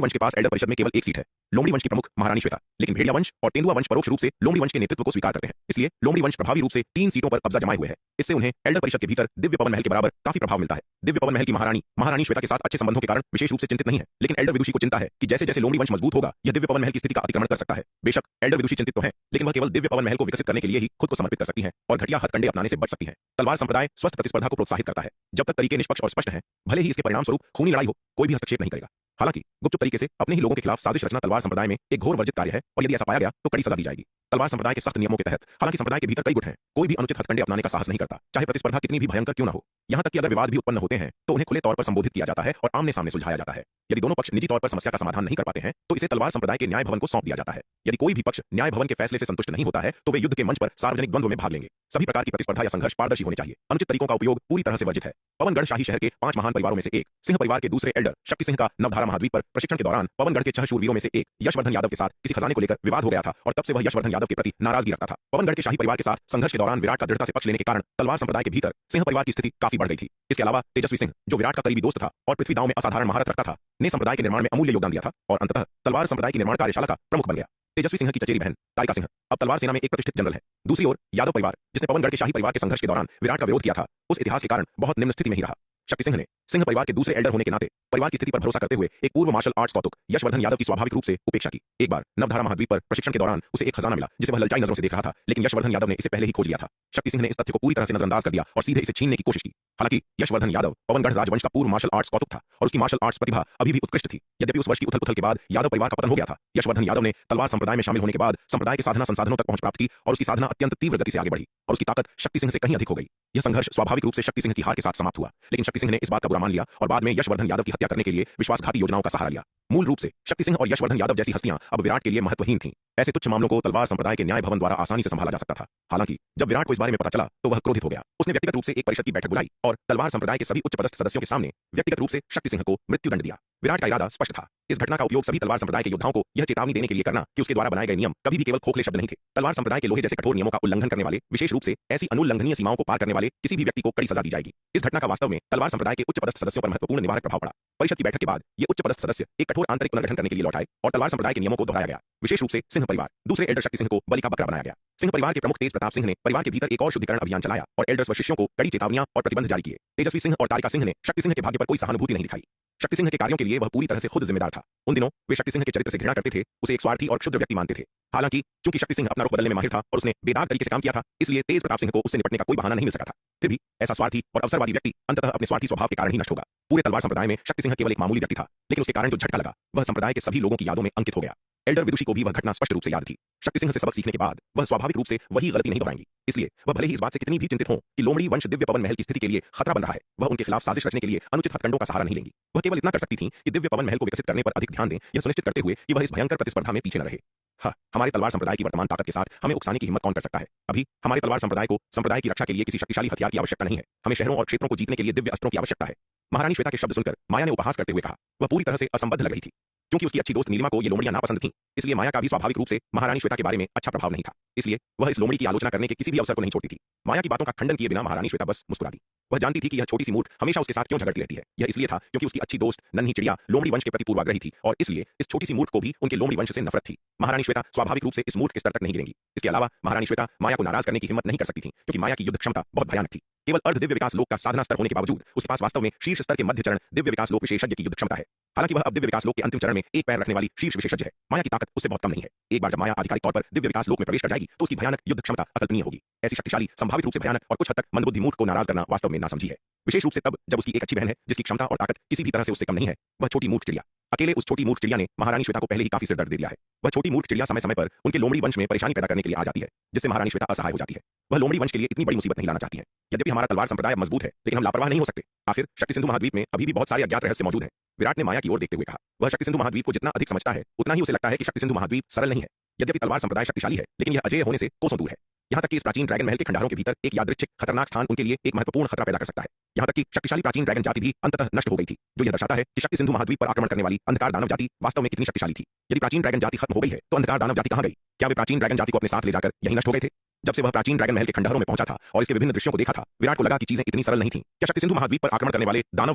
वंश के पास एल्डर परिषद में केवल एक सीट है, लोमड़ी वंश की प्रमुख महारानी श्वेता, लेकिन भेड़िया वंश और तेंदुआ वंश परोक्ष रूप से लोमड़ी वंश के नेतृत्व को स्वीकार करते हैं। इसलिए लोमड़ी वंश प्रभावी रूप से 3 सीटों पर कब्जा जमाए हुए है। इससे उन्हें एल्डर परिषद के भीतर दिव्य पवन महल के बराबर काफी प्रभाव मिलता है। दिव्य पवन महल की महारानी श्वेता के साथ अच्छे संबंधों के कारण विशेष रूप से चिंतित नहीं है, लेकिन एल्डर विदुषी को चिंता है कि जैसे जैसे लोमड़ी वंश मजबूत होगा यह दिव्य पवन महल की स्थिति का अतिक्रमण कर सकता है। बेशक एल्डर विदुषी चिंतित तो है, लेकिन वह केवल दिव्य पवन महल को विकसित करने के लिए ही खुद को समर्पित कर सकती हैं और घटिया हथकंडे अपनाने से बच सकती हैं। तलवार संप्रदाय स्वस्थ प्रतिस्पर्धा को प्रोत्साहित करता है। जब तक तरीके निष्पक्ष और स्पष्ट हैं, भले ही इसके परिणाम स्वरूप खूनी लड़ाई हो, कोई भी हस्तक्षेप नहीं करेगा। हालांकि गुपचुप तरीके से अपने ही लोगों के खिलाफ साजिश रचना तलवार संप्रदाय में एक घोर वर्जित कार्य है और यदि ऐसा पाया गया तो कड़ी सजा दी जाएगी। तलवार संप्रदाय के सख्त नियमों के तहत हालांकि संप्रदाय के भीतर कई गुट हैं, कोई भी अनुचित हथकंडे अपनाने का साहस नहीं करता, चाहे प्रतिस्पर्धा कितनी भी भयंकर क्यों न हो। यहां तक कि अगर विवाद भी उत्पन्न होते हैं तो उन्हें खुले तौर पर संबोधित किया जाता है और आमने सामने सुलझाया जाता है। यदि दोनों पक्ष निजी तौर पर समस्या का समाधान नहीं कर पाते हैं तो इसे तलवार संप्रदाय के न्याय भवन को सौंप दिया जाता है। यदि कोई भी पक्ष न्याय भवन के फैसले से संतुष्ट नहीं होता है तो वे युद्ध के मंच पर सार्वजनिक द्वंद्व में भाग लेंगे। सभी प्रकार की प्रतिस्पर्धा या संघर्ष पारदर्शी होने चाहिए। अनुचित तरीकों का उपयोग पूरी तरह से वर्जित है। पवनगढ़ शाही शहर के 5 महान परिवारों में से एक सिंह परिवार के दूसरे एल्डर शक्ति सिंह का नवधारा महाद्वीप पर प्रशिक्षण के दौरान पवनगढ़ के 6 शूरवीरों में से एक यशवर्धन यादव के साथ किसी खजाने को लेकर विवाद हो गया था और तब से वह यशवर्धन यादव के प्रति नाराजगी रखता था। पवनगढ़ के शाही परिवार के साथ संघर्ष के दौरान विराट का दृढ़ता से पक्ष लेने के कारण तलवार संप्रदाय के भीतर सिंह परिवार की स्थिति काफी बढ़ गई थी। इसके अलावा तेजस्वी सिंह, जो विराट का करीबी दोस्त था और पृथ्वी दांव में असाधारण महारत रखता था, ने संप्रदाय के निर्माण में अमूल्य योगदान दिया था और अंततः तलवार संप्रदाय की निर्माण कार्यशाला का प्रमुख बन गया। तेजस्वी सिंह की चचेरी बहन तारिका सिंह अब तलवार सेना में एक प्रतिष्ठित जनरल है। दूसरी ओर यादव परिवार, जिसने पवनगढ़ के शाही परिवार के संघर्ष के दौरान विराट का विरोध किया था, उस इतिहास के कारण बहुत निम्न स्थिति में ही रहा। शक्ति सिंह ने सिंह परिवार के दूसरे एल्डर होने के नाते परिवार की स्थिति पर भरोसा करते हुए एक पूर्व मार्शल आर्ट्स कौतुक यशवर्धन यादव की स्वाभाविक रूप से उपेक्षा की। एक बार नवधारा महाद्वीप पर प्रशिक्षण के दौरान उसे एक खजाना मिला जिसे वह ललचाई नजरों से देख रहा था, लेकिन यशवर्धन यादव ने इसे पहले ही खोज लिया था। शक्ति सिंह ने इस तथ्य को पूरी तरह से नजरअंदाज कर दिया और सीधे इसे छीनने की कोशिश की। हालांकि यशवर्धन यादव पवनगढ़ राजवंश का पूर्व मार्शल आर्ट्स कौतुक था और उसकी मार्शल आर्ट्स प्रतिभा अभी भी उत्कृष्ट थी। यद्यपि उस वर्ष की उथल-पुथल के बाद यादव परिवार का पतन हो गया था, यशवर्धन यादव ने तलवार संप्रदाय में शामिल होने के बाद संप्रदाय के साधना संसाधनों तक पहुंच प्राप्त की और उसकी साधना अत्यंत तीव्र गति से आगे बढ़ी और उसकी ताकत शक्ति सिंह से कहीं अधिक हो गई। यह संघर्ष स्वाभाविक रूप से शक्ति सिंह की हार के साथ समाप्त हुआ, लेकिन शक्ति सिंह ने इस बात का बुरा मान लिया और बाद में यशवर्धन यादव की हत्या करने के लिए विश्वासघाती योजनाओं का सहारा लिया। मूल रूप से शक्ति सिंह और यशवर्धन यादव जैसी हस्तियां अब विराट के लिए महत्वहीन थीं। ऐसे तुच्छ मामलों को तलवार संप्रदाय के न्याय भवन द्वारा आसानी से संभाला जा सकता था। हालांकि जब विराट को इस बारे में पता चला तो वह क्रोधित हो गया। उसने व्यक्तिगत रूप से एक परिषद की बैठक बुलाई और तलवार संप्रदाय के सभी उच्च पदस्थ सदस्यों के सामने व्यक्तिगत रूप से शक्ति सिंह को मृत्युदंड दिया। विराट का इरादा स्पष्ट था। इस घटना का उपयोग सभी तलवार संप्रदाय के योद्धाओं को यह चेतावनी देने के लिए करना कि उसके द्वारा बनाए गए नियम कभी भी केवल खोखले शब्द नहीं थे। तलवार संप्रदाय के लोहे जैसे कठोर नियमों का उल्लंघन करने वाले, विशेष रूप से ऐसी अनुल्लंघनीय सीमाओं को पार करने वाले किसी भी व्यक्ति को कड़ी सजा दी जाएगी। इस घटना का वास्तव में तलवार संप्रदाय के उच्च पदस्थ सदस्यों पर महत्वपूर्ण निवारक प्रभाव पड़ा। परिषद की बैठक के बाद ये उच्च पदस्थ सदस्य एक कठोर आंतरिक पुनर्गठन करने के लिए लौट आए और तलवार संप्रदाय के नियमों को दोहराया गया। विशेष रूप से सिंह परिवार, दूसरे एल्डर शक्ति सिंह को बलि का बकरा बनाया गया। सिंह परिवार के प्रमुख तेज प्रताप सिंह ने परिवार के भीतर एक और शुद्धिकरण अभियान चलाया और एल्डर्स व शिष्यों को कड़ी चेतावनियां और प्रतिबंध जारी किए। तेजस्वी सिंह और तारिका सिंह ने शक्ति सिंह के भाग्य पर कोई सहानुभूति नहीं दिखाई। शक्ति सिंह के कार्यों के लिए वह पूरी तरह से खुद जिम्मेदार था। उन दिनों वे शक्ति सिंह के चरित्र से घृणा करते थे, उसे एक स्वार्थी और क्षुद्र व्यक्ति मानते थे। हालांकि चूंकि शक्ति सिंह अपना रुख बदलने में माहिर था और उसने बेदाग तरीके से काम किया था, इसलिए तेज प्रताप सिंह को उससे निपटने का कोई बहाना नहीं मिल सका था। फिर भी ऐसा स्वार्थी और अवसरवादी व्यक्ति अंततः अपने स्वार्थी स्वभाव के कारण ही नष्ट होगा। पूरे तलवार संप्रदाय में शक्ति सिंह केवल एक मामूली व्यक्ति था, लेकिन उसके कारण जो झटका लगा वह संप्रदाय के सभी लोगों की यादों में अंकित हो गया। एल्डर विदुषी को भी वह घटना स्पष्ट रूप से याद थी। शक्ति सिंह से सबक सीखने के बाद वह स्वाभाविक रूप से वही गलती नहीं दोहराएंगी। इसलिए वह भले ही इस बात से कितनी भी चिंतित हों कि लोमड़ी वंश दिव्य पवन महल की स्थिति के लिए खतरा बन रहा है, वह उनके खिलाफ साजिश रचने के लिए अनुचित हथकंडों का सहारा नहीं लेंगी। वह केवल इतना कर सकती थीं कि दिव्य पवन महल को विकसित करने पर अधिक ध्यान दें, यह सुनिश्चित करते हुए कि वह इस भयंकर प्रतिस्पर्धा में पीछे न रहे। हाँ, हमारे तलवार संप्रदाय की वर्तमान ताकत के साथ हमें उकसाने की हिम्मत कौन कर सकता है? अभी हमारे तलवार संप्रदाय को संप्रदाय की रक्षा के लिए किसी शक्तिशाली हथियार की आवश्यकता नहीं है। हमें शहरों और क्षेत्रों को जीतने के लिए दिव्य अस्त्रों की आवश्यकता है। महारानी श्वेता के शब्द सुनकर माया ने उपहास करते हुए कहा। वह पूरी तरह से असंबद्ध लग रही थी। क्योंकि उसकी अच्छी दोस्त नीलिमा को ये लोमड़ियां नापसंद थीं, इसलिए माया का भी स्वाभाविक रूप से महारानी श्वेता के बारे में अच्छा प्रभाव नहीं था। इसलिए वह इस लोमड़ी की आलोचना करने के किसी भी अवसर को नहीं छोड़ती थी। माया की बातों का खंडन किए बिना महारानी श्वेता बस मुस्कुरा दी। वह जानती थी कि यह छोटी सी मूर्ख हमेशा उसके साथ क्यों झगड़ती रहती है। यह इसलिए था क्योंकि उसकी अच्छी दोस्त नन्ही चिड़िया लोमड़ी वंश के प्रति पूर्वाग्रही थी और इसलिए इस छोटी सी मूर्ख को भी उनके लोमड़ी वंश से नफरत थी। महारानी श्वेता स्वाभाविक रूप से इस मूर्ख के स्तर तक नहीं गिरेंगी। इसके अलावा महारानी श्वेता माया को नाराज करने की हिम्मत नहीं कर सकती थी, क्योंकि माया की युद्ध क्षमता बहुत भयानक थी। केवल अर्ध दिव्य विकास लोक का साधना स्तर होने के बावजूद उसके पास वास्तव में शीर्ष स्तर के मध्य चरण दिव्य विकास लोक विशेषज्ञ की युद्ध क्षमता है। हालांकि वह अब दिव्य विकास लोक के अंतिम चरण में एक पैर रखने वाली शीर्ष विशेषज्ञ है। माया की ताकत उससे बहुत कम नहीं है। एक बार जब माया आधिकारिक तौर पर दिव्य विकास लोक में प्रवेश कर जाएगी तो उसकी भयानक युद्ध क्षमता अकल्पनीय होगी। ऐसी शक्तिशाली, संभावित रूप से भयानक और कुछ हद तक मंदबुद्धि मूर्ख को नाराज करना वास्तव में नासमझी है। विशेष रूप से तब जब उसकी एक अच्छी बहन है जिसकी क्षमता और ताकत किसी भी तरह से उससे कम नहीं है, वह छोटी मूर्ख चिड़िया। अकेले उस छोटी मूर्ख चिड़िया ने महारानी श्वेता को पहले ही काफी सिरदर्द दे दिया है। वह छोटी मूर्ख चिड़िया समय समय पर उनके लोमड़ी वंश में परेशानी पैदा करने के लिए आ जाती है, जिससे महारानी श्वेता असहाय हो जाती है। वह लोमड़ी वंश के लिए इतनी बड़ी मुसीबत नहीं लाना चाहती है। यद्यपि हमारा तलवार संप्रदाय मजबूत है, लेकिन हम लापरवाह नहीं हो सकते। आखिर शक्ति सिंधु महाद्वीप में अभी भी बहुत सारे अज्ञात रहस्य मौजूद हैं। विराट ने माया की ओर देखते हुए कहा। वह शक्ति सिंधु महाद्वीप को जितना अधिक समझता है, उतना ही उसे लगता है कि शक्ति सिंधु महाद्वीप सरल नहीं है। यद्यपि तलवार संप्रदाय शक्तिशाली है, लेकिन यह अजेय होने से कोसों दूर है। यहाँ तक कि इस प्राचीन ड्रैगन महल के खंडहरों के भीतर एक यादृच्छिक खतरनाक स्थान उनके लिए एक महत्वपूर्ण खतरा पैदा कर सकता है। यहाँ तक कि शक्तिशाली प्राचीन ड्रैगन जाति भी अंततः नष्ट हो गई थी, जो यह दर्शाता है कि शक्ति सिंधु महाद्वीप पर आक्रमण करने वाली अंधकार दानव जाति वास्तव में कितनी शक्तिशाली थी। यदि प्राचीन ड्रैगन जाति खत्म हो गई है, तो अंधकार दानव जाति कहाँ गई? क्या वे प्राचीन ड्रैगन जाति को अपने साथ ले जाकर यहीं नष्ट हो गए थे? जब से वह प्राचीन ड्रैगन महल के खंडहरों में पहुंचा था और इसके विभिन्न दृश्यों को देखा था, विराट को लगा कि चीजें इतनी सरल नहीं थीं। क्या शक्ति सिंधु महाद्वीप पर आक्रमण करने वाले दानव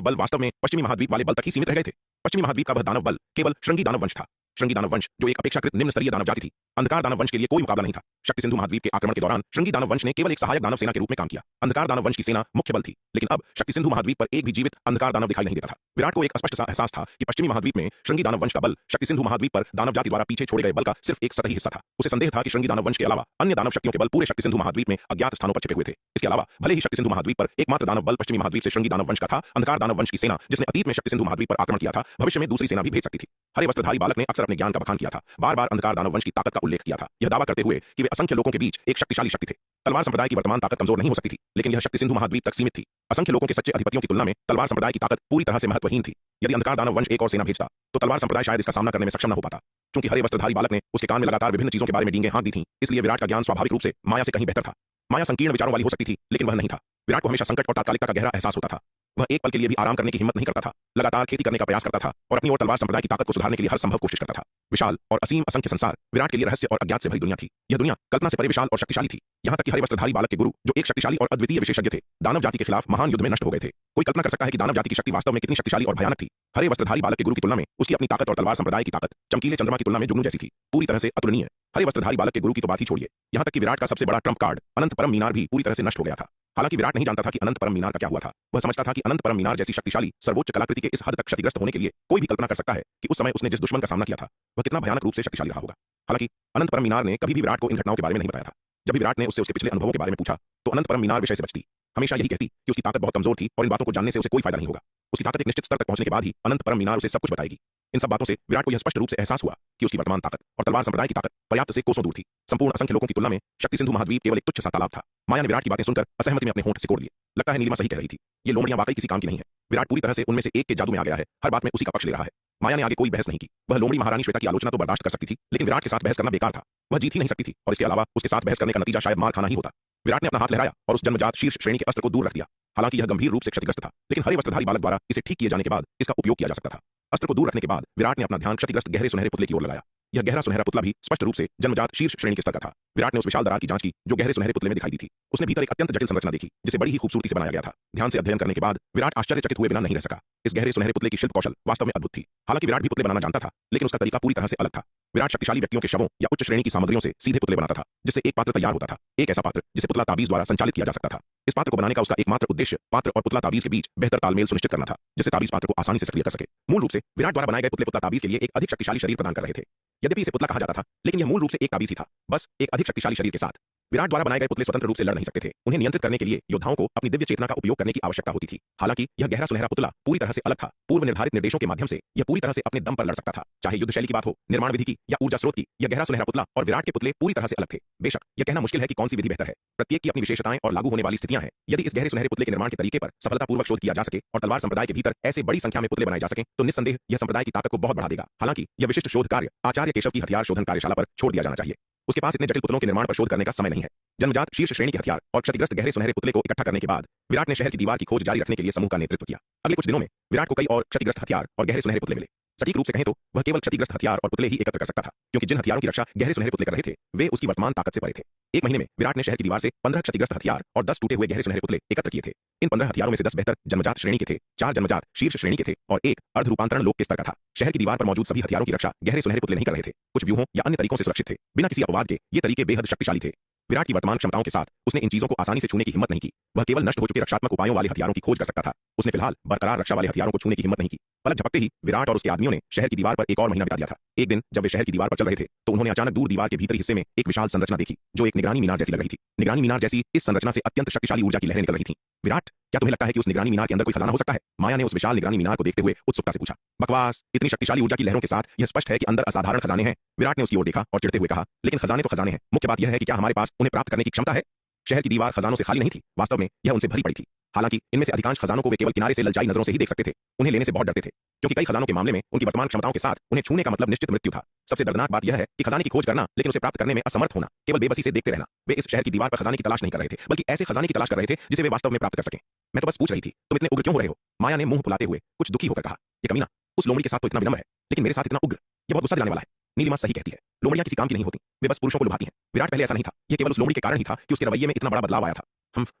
बल वास्तव में पश्चिमी महाद्वीप वाले बल तक ही सीमित रह गए थे? पश्चिमी महाद्वीप का वह दानव बल केवल श्रृंगी दानव वंश था। श्रृंगी दानव वंश जो एक अपेक्षाकृत निम्न स्तरीय दानव जाति थी, अंधकार दानव वंश के लिए कोई मुकाबला नहीं था। शक्ति सिंधु महाद्वीप के आक्रमण के दौरान श्रृंगी दानव वंश ने केवल एक सहायक दानव सेना के रूप में काम किया। अंधकार दानव वंश की सेना मुख्य बल थी, लेकिन अब शक्ति सिंधु महाद्वीप पर एक भी जीवित अंधकार दानव दिखाई नहीं देता था। विराट को एक स्पष्ट सा एहसास था कि पश्चिमी महाद्वीप में श्रृंगी दानव वंश का बल शक्ति सिंधु महाद्वीप पर दानव जाति द्वारा पीछे छोड़े गए बल का सिर्फ एक सतही हिस्सा था। उसे संदेह था कि श्रृंगी दानव वंश के अलावा अन्य दानव शक्तियों के बल पूरे शक्ति सिंधु महाद्वीप में अज्ञात स्थानों पर छिपे हुए थे। इसके अलावा भले ही शक्ति सिंधु महाद्वीप पर एकमात्र दानव बल पश्चिमी महाद्वीप से श्रृंगी दानव वंश का था, अंधकार दानव वंश की सेना जिसने अतीत में शक्ति सिंधु महाद्वीप पर आक्रमण किया था, भविष्य में दूसरी सेना भी भेज सकती थी। हरे वस्त्रधारी बालक ने अक्सर अपने ज्ञान का बखान किया था, बार बार अंधकार दानव वंश की ताकत का उल्लेख किया था, यह दावा करते हुए कि वे असंख्य लोगों के बीच एक शक्तिशाली शक्ति थे। तलवार संप्रदाय की वर्तमान ताकत कमजोर नहीं हो सकती थी, लेकिन यह शक्ति सिंधु महाद्वीप तक सीमित थी। असंख्य लोगों के सच्चे अधिपतियों की तुलना में तलवार संप्रदाय की ताकत पूरी तरह से महत्वहीन थी। यदि अंधकार दानव वंश एक और सेना भेजता तो तलवार संप्रदाय शायद इसका सामना करने में सक्षम न हो पाता। क्योंकि हरे वस्त्रधारी बालक ने उसके कान में लगातार विभिन्न चीजों के बारे में डींगे हाँक दी थीं, इसलिए विराट का ज्ञान स्वाभाविक रूप से माया से कहीं बेहतर था। माया संकीर्ण विचारों वाली हो सकती थी, लेकिन वह नहीं था। विराट को हमेशा संकट और तात्कालिकता का गहरा एहसास होता था। वह एक पल के लिए भी आराम करने की हिम्मत नहीं करता था, लगातार खेती करने का प्रयास करता था और अपनी और तलवार संप्रदाय की ताकत को सुधारने के लिए हर संभव कोशिश करता था। विशाल और असीम असंख्य संसार विराट के लिए रहस्य और अज्ञात से भरी दुनिया थी। यह दुनिया कल्पना से परे विशाल और शक्तिशाली थी। यहाँ तक कि हरे वस्त्रधारी बालक के गुरु, जो एक शक्तिशाली और अद्वितीय विशेषज्ञ थे, दानव जाति के खिलाफ महान युद्ध में नष्ट हो गए थे। कोई कल्पना कर सकता है कि दानव जाति की शक्ति वास्तव में कितनी शक्तिशाली और भयानक थी। हरे वस्त्रधारी बालक के गुरु की तुलना में उसकी अपनी ताकत और तलवार संप्रदाय की ताकत चमकीले चंद्रमा की तुलना में जुगनू जैसी थी, पूरी तरह से अतुलनीय। हरे वस्त्रधारी बालक के गुरु की तो बात ही छोड़िए, यहाँ तक कि विराट का सबसे बड़ा ट्रम्प कार्ड अनंत परम मीनार भी पूरी तरह से नष्ट हो गया था। हालांकि विराट नहीं जानता था कि अनंत परम मीनार का क्या हुआ था। वह समझता था कि अनंत परम मीनार जैसी शक्तिशाली सर्वोच्च कलाकृति के इस हद तक क्षतिग्रस्त होने के लिए कोई भी कल्पना कर सकता है कि उस समय उसने जिस दुश्मन का सामना किया था वह कितना भयानक रूप से शक्तिशाली रहा होगा। हालांकि अनंत परम मीनार ने कभी भी विराट को इन घटनाओं के बारे में नहीं बताया था। जब भी विराट ने उससे उसके पिछले अनुभवों के बारे में पूछा तो अनंत परम मीनार विषय से बचती। हमेशा यही कहती कि उसकी ताकत बहुत कमजोर थी और इन बातों को जानने से उसे कोई फायदा नहीं होगा। उसकी ताकत एक निश्चित स्तर तक पहुंचने के बाद ही अनंत परम मीनार उसे सब कुछ बताएगी। इन सब बातों से विराट को यह स्पष्ट रूप से एहसास हुआ कि उसकी वर्तमान ताकत और तलवार संप्रदाय की ताकत पर्याप्त से कोसों दूर थी। संपूर्ण असंख्य लोगों की तुलना में शक्ति सिंधु महाद्वीप केवल एक तुच्छ सा तालाब था। माया ने विराट की बातें सुनकर असहमति में अपने होंठ सिकोड़ लिए। लगता है नीलिमा सही कह रही थी, ये लोमड़ियां वाकई किसी काम की नहीं है। विराट पूरी तरह से उनमें से एक के जादू में आ गया है, हर बात में उसी का पक्ष ले रहा है। माया ने आगे कोई बहस नहीं की। वह लोमड़ी महारानी श्वेता की आलोचना तो बर्दाश्त कर सकती थी, लेकिन विराट के साथ बहस करना बेकार था। वह जीत ही नहीं सकती थी और इसके अलावा उसके साथ बहस करने का नतीजा शायद मार खाना ही होता। विराट ने अपना हाथ लहराया और उस जन्मजात शीर्ष श्रेणी के अस्त्र को दूर रख दिया। हालांकि यह गंभीर रूप से क्षतिग्रस्त था, लेकिन हरे वस्त्रधारी बालक द्वारा इसे ठीक किए जाने के बाद इसका उपयोग किया जा सकता था। अस्त्र को दूर रखने के बाद विराट ने अपना ध्यान क्षतिग्रस्त गहरे सुनहरे पुतले की ओर लगाया। यह गहरा सुनहरा पुतला भी स्पष्ट रूप से जन्मजात शीर्ष श्रेणी के स्तर का था। विराट ने उस विशाल दरार की जांच की जो गहरे सुनहरे पुतले में दिखाई दी थी। उसने भीतर एक अत्यंत जटिल संरचना देखी जिसे बड़ी ही खूबसूरती से बनाया गया था। ध्यान से अध्ययन करने के बाद विराट आश्चर्यचकित हुए बिना नहीं रह सका। इस गहरे सुनहरे पुतले की शिल्प कौशल वास्तव में अद्भुत थी। हालांकि विराट भी पुतले बनाना जानता था, लेकिन उसका तरीका पूरी तरह से अलग था। विराट शक्तिशाली व्यक्तियों के शवों या उच्च श्रेणी की सामग्रियों से सीधे पुतले बनाता था, जिससे एक पात्र तैयार होता था। एक ऐसा पात्र जिसे पुतला ताबीज द्वारा संचालित किया जा सकता था। इस पात्र को बनाने का उसका एकमात्र उद्देश्य पात्र और पुतला ताबीज के बीच बेहतर तालमेल सुनिश्चित करना था, जिससे ताबीज पात्र को आसानी से सक्रिय कर सके। मूल रूप से विराट द्वारा बनाए गए पुतले पुतला ताबीज के लिए एक अधिक शक्तिशाली शरीर प्रदान कर रहे थे। यद्यपि इसे पुतला कहा जाता था, लेकिन यह मूल रूप से एक ताबीज ही था, बस एक अधिक शक्तिशाली शरीर के साथ। विराट द्वारा बनाए गए पुतले स्वतंत्र रूप से लड़ नहीं सकते थे। उन्हें नियंत्रित करने के लिए योद्धाओं को अपनी दिव्य चेतना का उपयोग करने की आवश्यकता होती थी। हालांकि यह गहरा सुनहरा पुतला पूरी तरह से अलग था। पूर्व निर्धारित निर्देशों के माध्यम से यह पूरी तरह से अपने दम पर लड़ सकता था, चाहे युद्ध शैली की बात हो, निर्माण विधि की या ऊर्जा स्रोत की। यह गहरा सुनहरा पुतला और विराट के पुतले पूरी तरह से अलग थे। बेशक यह कहना मुश्किल है कि कौन सी विधि बेहतर है। प्रत्येक की अपनी विशेषताएं और लागू होने वाली स्थितियां हैं। यदि इस गहरे सुनहरे पुतले के निर्माण के तरीके पर सफलतापूर्वक शोध किया जा सके और तलवार संप्रदाय के भीतर ऐसे बड़ी संख्या में पुतले बनाए जा सकें, तो निस्संदेह यह संप्रदाय की ताकत को बहुत बढ़ा देगा। हालांकि यह विशिष्ट शोध कार्य आचार्य केशव की हथियार शोधन कार्यशाला पर छोड़ दिया जाना चाहिए। उसके पास इतने जटिल पुतलों के निर्माण पर शोध करने का समय नहीं है। जन्मजात शीर्ष श्रेणी के हथियार और क्षतिग्रस्त गहरे सुनहरे पुतले को इकट्ठा करने के बाद विराट ने शहर की दीवार की खोज जारी रखने के लिए समूह का नेतृत्व किया। अगले कुछ दिनों में विराट को कई और क्षतिग्रस्त हथियार और गहरे सुनहरे पुतले मिले। सटीक रूप से कहें तो वह केवल क्षतिग्रस्त हथियार और पुतले ही एकत्र कर सकता था, क्योंकि जिन हथियारों की रक्षा गहरे सुनहरे पुतले कर रहे थे वे उसकी वर्तमान ताकत से परे थे। एक महीने में विराट ने शहर की दीवार से 15 क्षतिग्रस्त हथियार और 10 टूटे हुए गहरे सुनहरे पुतले एकत्र किए थे। इन 15 हथियारों में से 10 बेहतर जन्मजात श्रेणी के थे, 4 जन्मजात शीर्ष श्रेणी के थे और एक अर्ध रूपांतरण लोक के स्तर का था। शहर की दीवार पर मौजूद सभी हथियारों की रक्षा गहरे सुनहरे पुतले नहीं कर रहे थे। कुछ व्यूहों या अन्य तरीकों से सुरक्षित थे। बिना किसी अपवाद के ये तरीके बेहद शक्तिशाली थे। विराट की वर्तमान क्षमताओं के साथ उसने इन चीजों को आसानी से छूने की हिम्मत नहीं की। वह केवल नष्ट हो चुके रक्षात्मक उपायों वाले हथियारों की खोज कर सकता था। उसने फिलहाल बरकरार रक्षा वाले हथियारों को छूने की हिम्मत नहीं की। पलक झपकते ही विराट और उसके आदमियों ने शहर की दीवार पर एक और महीना बिता दिया था। एक दिन जब वे शहर की दीवार पर चल रहे थे तो उन्होंने अचानक दूर दीवार के भीतरी हिस्से में एक विशाल संरचना देखी, जो एक निगरानी मीनार जैसी लग रही थी। निगरानी मीनार जैसी इस संरचना से अत्यंत शक्तिशाली ऊर्जा की लहरें निकल रही थीं। विराट, क्या तुम्हें लगता है कि उस निगरानी मीनार के अंदर कोई खजाना हो सकता है? माया ने उस विशाल निगरानी मीनार को देखते हुए उत्सुकता से पूछा। बकवास, इतनी शक्तिशाली ऊर्जा की लहरों के साथ यह स्पष्ट है कि अंदर असाधारण खजाने हैं। विराट ने उसकी ओर देखा और चिढ़ते हुए कहा, लेकिन खजाने तो खजाने हैं, मुख्य बात यह है कि क्या हमारे पास उन्हें प्राप्त करने की क्षमता है? शहर की दीवार खजानों से खाली नहीं थी, वास्तव में यह उनसे भरी पड़ी थी। हालांकि इनमें से अधिकांश खजानों को वे केवल किनारे से ललचाई नजरों से ही देख सकते थे। उन्हें लेने से बहुत डरते थे, क्योंकि कई खजानों के मामले में उनकी वर्तमान क्षमताओं के साथ उन्हें छूने का मतलब निश्चित मृत्यु था। सबसे दर्दनाक बात यह है कि खजाने की खोज करना लेकिन उसे प्राप्त करने में असमर्थ होना, केवल बेबसी से देखते रहना। वे इस शहर की दीवार पर खजाने की तलाश नहीं कर रहे थे, बल्कि ऐसे खजाने की तलाश कर रहे थे जिसे वे वास्तव में प्राप्त कर सकें। मैं तो बस पूछ रही थी, तुम इतने उग्र क्यों हो रहे हो? माया ने मुंह फुलाते हुए कुछ दुखी होकर कहा। ये कमीना उस लोमड़ी के साथ तो इतना विनम्र है, लेकिन मेरे साथ इतना उग्र, यह बहुत गुस्सा दिलाने वाला है। नीलिमा सही कहती है, लोमड़ियां किसी काम की नहीं होती, वे बस पुरुषों को लुभाती हैं। विराट पहले ऐसा नहीं था, यह केवल उस लोमड़ी के कारण ही था कि उसके रवैये में इतना बड़ा बदलाव आया था।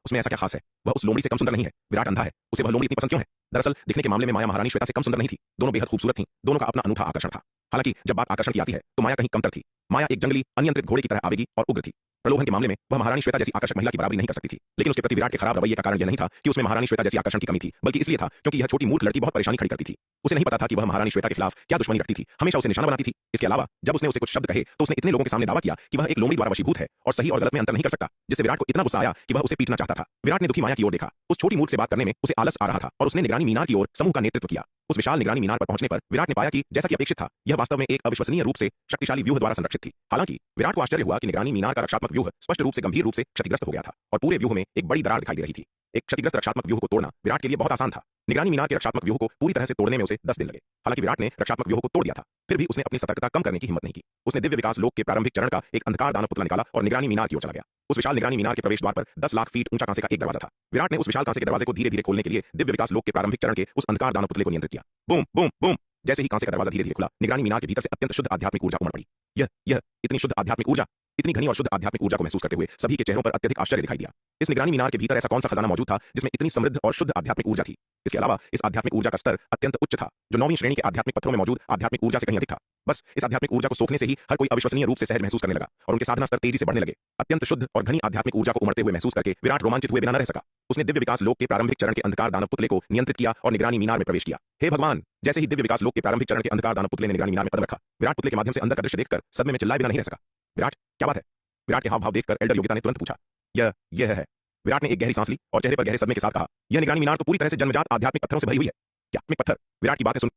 उसमें ऐसा क्या खास है? वह उस लोमड़ी से कम सुंदर नहीं है। विराट अंधा है, उसे वह लोमड़ी इतनी पसंद क्यों है? दरअसल दिखने के मामले में माया महारानी श्वेता से कम सुंदर नहीं थी। दोनों बेहद खूबसूरत थीं, दोनों का अपना अनूठा आकर्षण था। हालांकि जब बात आकर्षण की आती है तो माया कहीं कमतर थी। माया एक जंगली अनियंत्रित घोड़े की तरह आवेगी और उग्र थी। प्रलोभन के मामले में वह महारानी श्वेता जैसी आकर्षक महिला की बराबरी नहीं कर सकती थी। लेकिन उसके प्रति विराट के खराब रवैये का कारण यह नहीं था कि उसमें महारानी श्वेता जैसी आकर्षण की कमी थी, बल्कि इसलिए था क्योंकि यह छोटी मूर्ख लड़की बहुत परेशानी खड़ी करती थी। उसे नहीं पता था कि वह महारानी श्वेता के खिलाफ क्या दुश्मनी रखती थी, हमेशा उसे निशाना बनाती थी। इसके अलावा जब उसने उसे कुछ शब्द कहे तो उसने इतने लोगों के सामने दावा किया कि वह एक लोमड़ी द्वारा वशीभूत है और सही और गलत में अंतर नहीं कर सकता, जिससे विराट को इतना गुस्सा आया कि वह उसे पीटना चाहता था। विराट ने दुखी माया की ओर देखा। उस छोटी मूर्ख से बात करने में उसे आलस आ रहा था और उसने निगरानी मीनार की ओर समूह का नेतृत्व किया। उस विशाल निगरानी मीनार पर पहुंचने पर विराट ने पाया कि जैसा कि अपेक्षित था, यह वास्तव में एक अविश्वसनीय रूप से शक्तिशाली व्यूह द्वारा संरक्षित थी। हालांकि विराट को आश्चर्य हुआ कि निगरानी मीनार का रक्षात्मक व्यूह स्पष्ट रूप से गंभीर रूप से क्षतिग्रस्त हो गया था और पूरे व्यूह में एक बड़ी दरार दिखाई दे रही थी। एक क्षतिग्रस्त रक्षात्मक व्यूह को तोड़ना विराट के लिए बहुत आसान था। निगरानी मीनार के रक्षात्मक व्यूह को पूरी तरह से तोड़ने में उसे 10 दिन लगे। हालांकि विराट ने रक्षात्मक व्यूह को तोड़ दिया था, फिर भी उसने अपनी सतर्कता कम करने की हिम्मत नहीं की। उसने दिव्य विकास लोक के प्रारंभिक चरण का एक अंधकार दानव पुतला निकाला और निगरानी मीनार की ओर चला गया। उस विशाल निगरानी मीनार के प्रवेश द्वार पर 10 लाख फीट ऊंचा कांसे का एक दरवाजा था। विराट ने उस विशाल कांसे के दरवाजे को धीरे धीरे खोलने के लिए दिव्य विकास लोक के प्रारंभिक चरण के उस अंधकार दानव पुतले को नियंत्रित किया। बूम बूम बूम, जैसे ही कांसे का दरवाजा धीरे धीरे खुला, निगरानी मीनार के भीतर से अत्यंत शुद्ध आध्यात्मिक ऊर्जा उमड़ पड़ी। यह इतनी शुद्ध आध्यात्मिक ऊर्जा, इतनी घनी और शुद्ध आध्यात्मिक ऊर्जा को महसूस करते हुए सभी के चेहरों पर अत्यधिक आश्चर्य दिखाई दिया। इस निगरानी मीनार के भीतर ऐसा कौन सा खजाना मौजूद था जिसमें इतनी समृद्ध और शुद्ध आध्यात्मिक ऊर्जा थी? इसके अलावा इस आध्यात्मिक ऊर्जा का स्तर अत्यंत उच्च था, जो 9वीं श्रेणी के आध्यात्मिक पत्थरों में मौजूद आध्यात्मिक ऊर्जा से कहीं अधिक था। बस इस आध्यात्मिक ऊर्जा को सोखने से ही हर कोई अविश्वसनीय रूप से सहज महसूस करने लगा और उनके साधना स्तर तेजी से बढ़ने लगे। अत्यंत शुद्ध और घनी आध्यात्मिक ऊर्जा को उमड़ते हुए महसूस करके विराट रोमांचित हुए बिना न रह सका। उसने दिव्य विकास लोक के प्रारंभिक चरण के अंधकार दानव पुतले को नियंत्रित किया और निगरानी मीनार में प्रवेश किया। हे भगवान! जैसे ही दिव्य विकास लोक के प्रारंभिक चरण के अंधकार दानव पुतले ने निगरानी मीनार में कदम रखा, विराट पुतले के माध्यम से अंदर का दृश्य देखकर सदमे में चिल्लाए बिना नहीं रह सका। विराट, क्या बात है? विराट के हाव भाव देखकर एल्डर योगिता ने तुरंत पूछा। यह है। विराट ने एक गहरी सांस ली और चेहरे पर गहरे सदमे के साथ कहा, यह निगरानी मीनार तो पूरी तरह से जन्मजात आध्यात्मिक पत्थरों से भरी हुई है। क्या आध्यात्मिक पत्थर? विराट की बातें सुन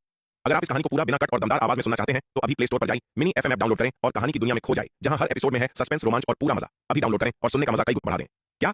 अगर आप इस कहानी को पूरा बिना कट और दमदार आवाज में सुनना चाहते हैं तो अभी प्ले स्टोर पर जाइए, मिनी एफएम ऐप डाउनलोड करें और कहानी की दुनिया में खो जाए, जहां हर एपिसोड में है सस्पेंस, रोमांच और पूरा मजा। अभी डाउनलोड करें और सुनने का मजा कई गुना बढ़ा दें। क्या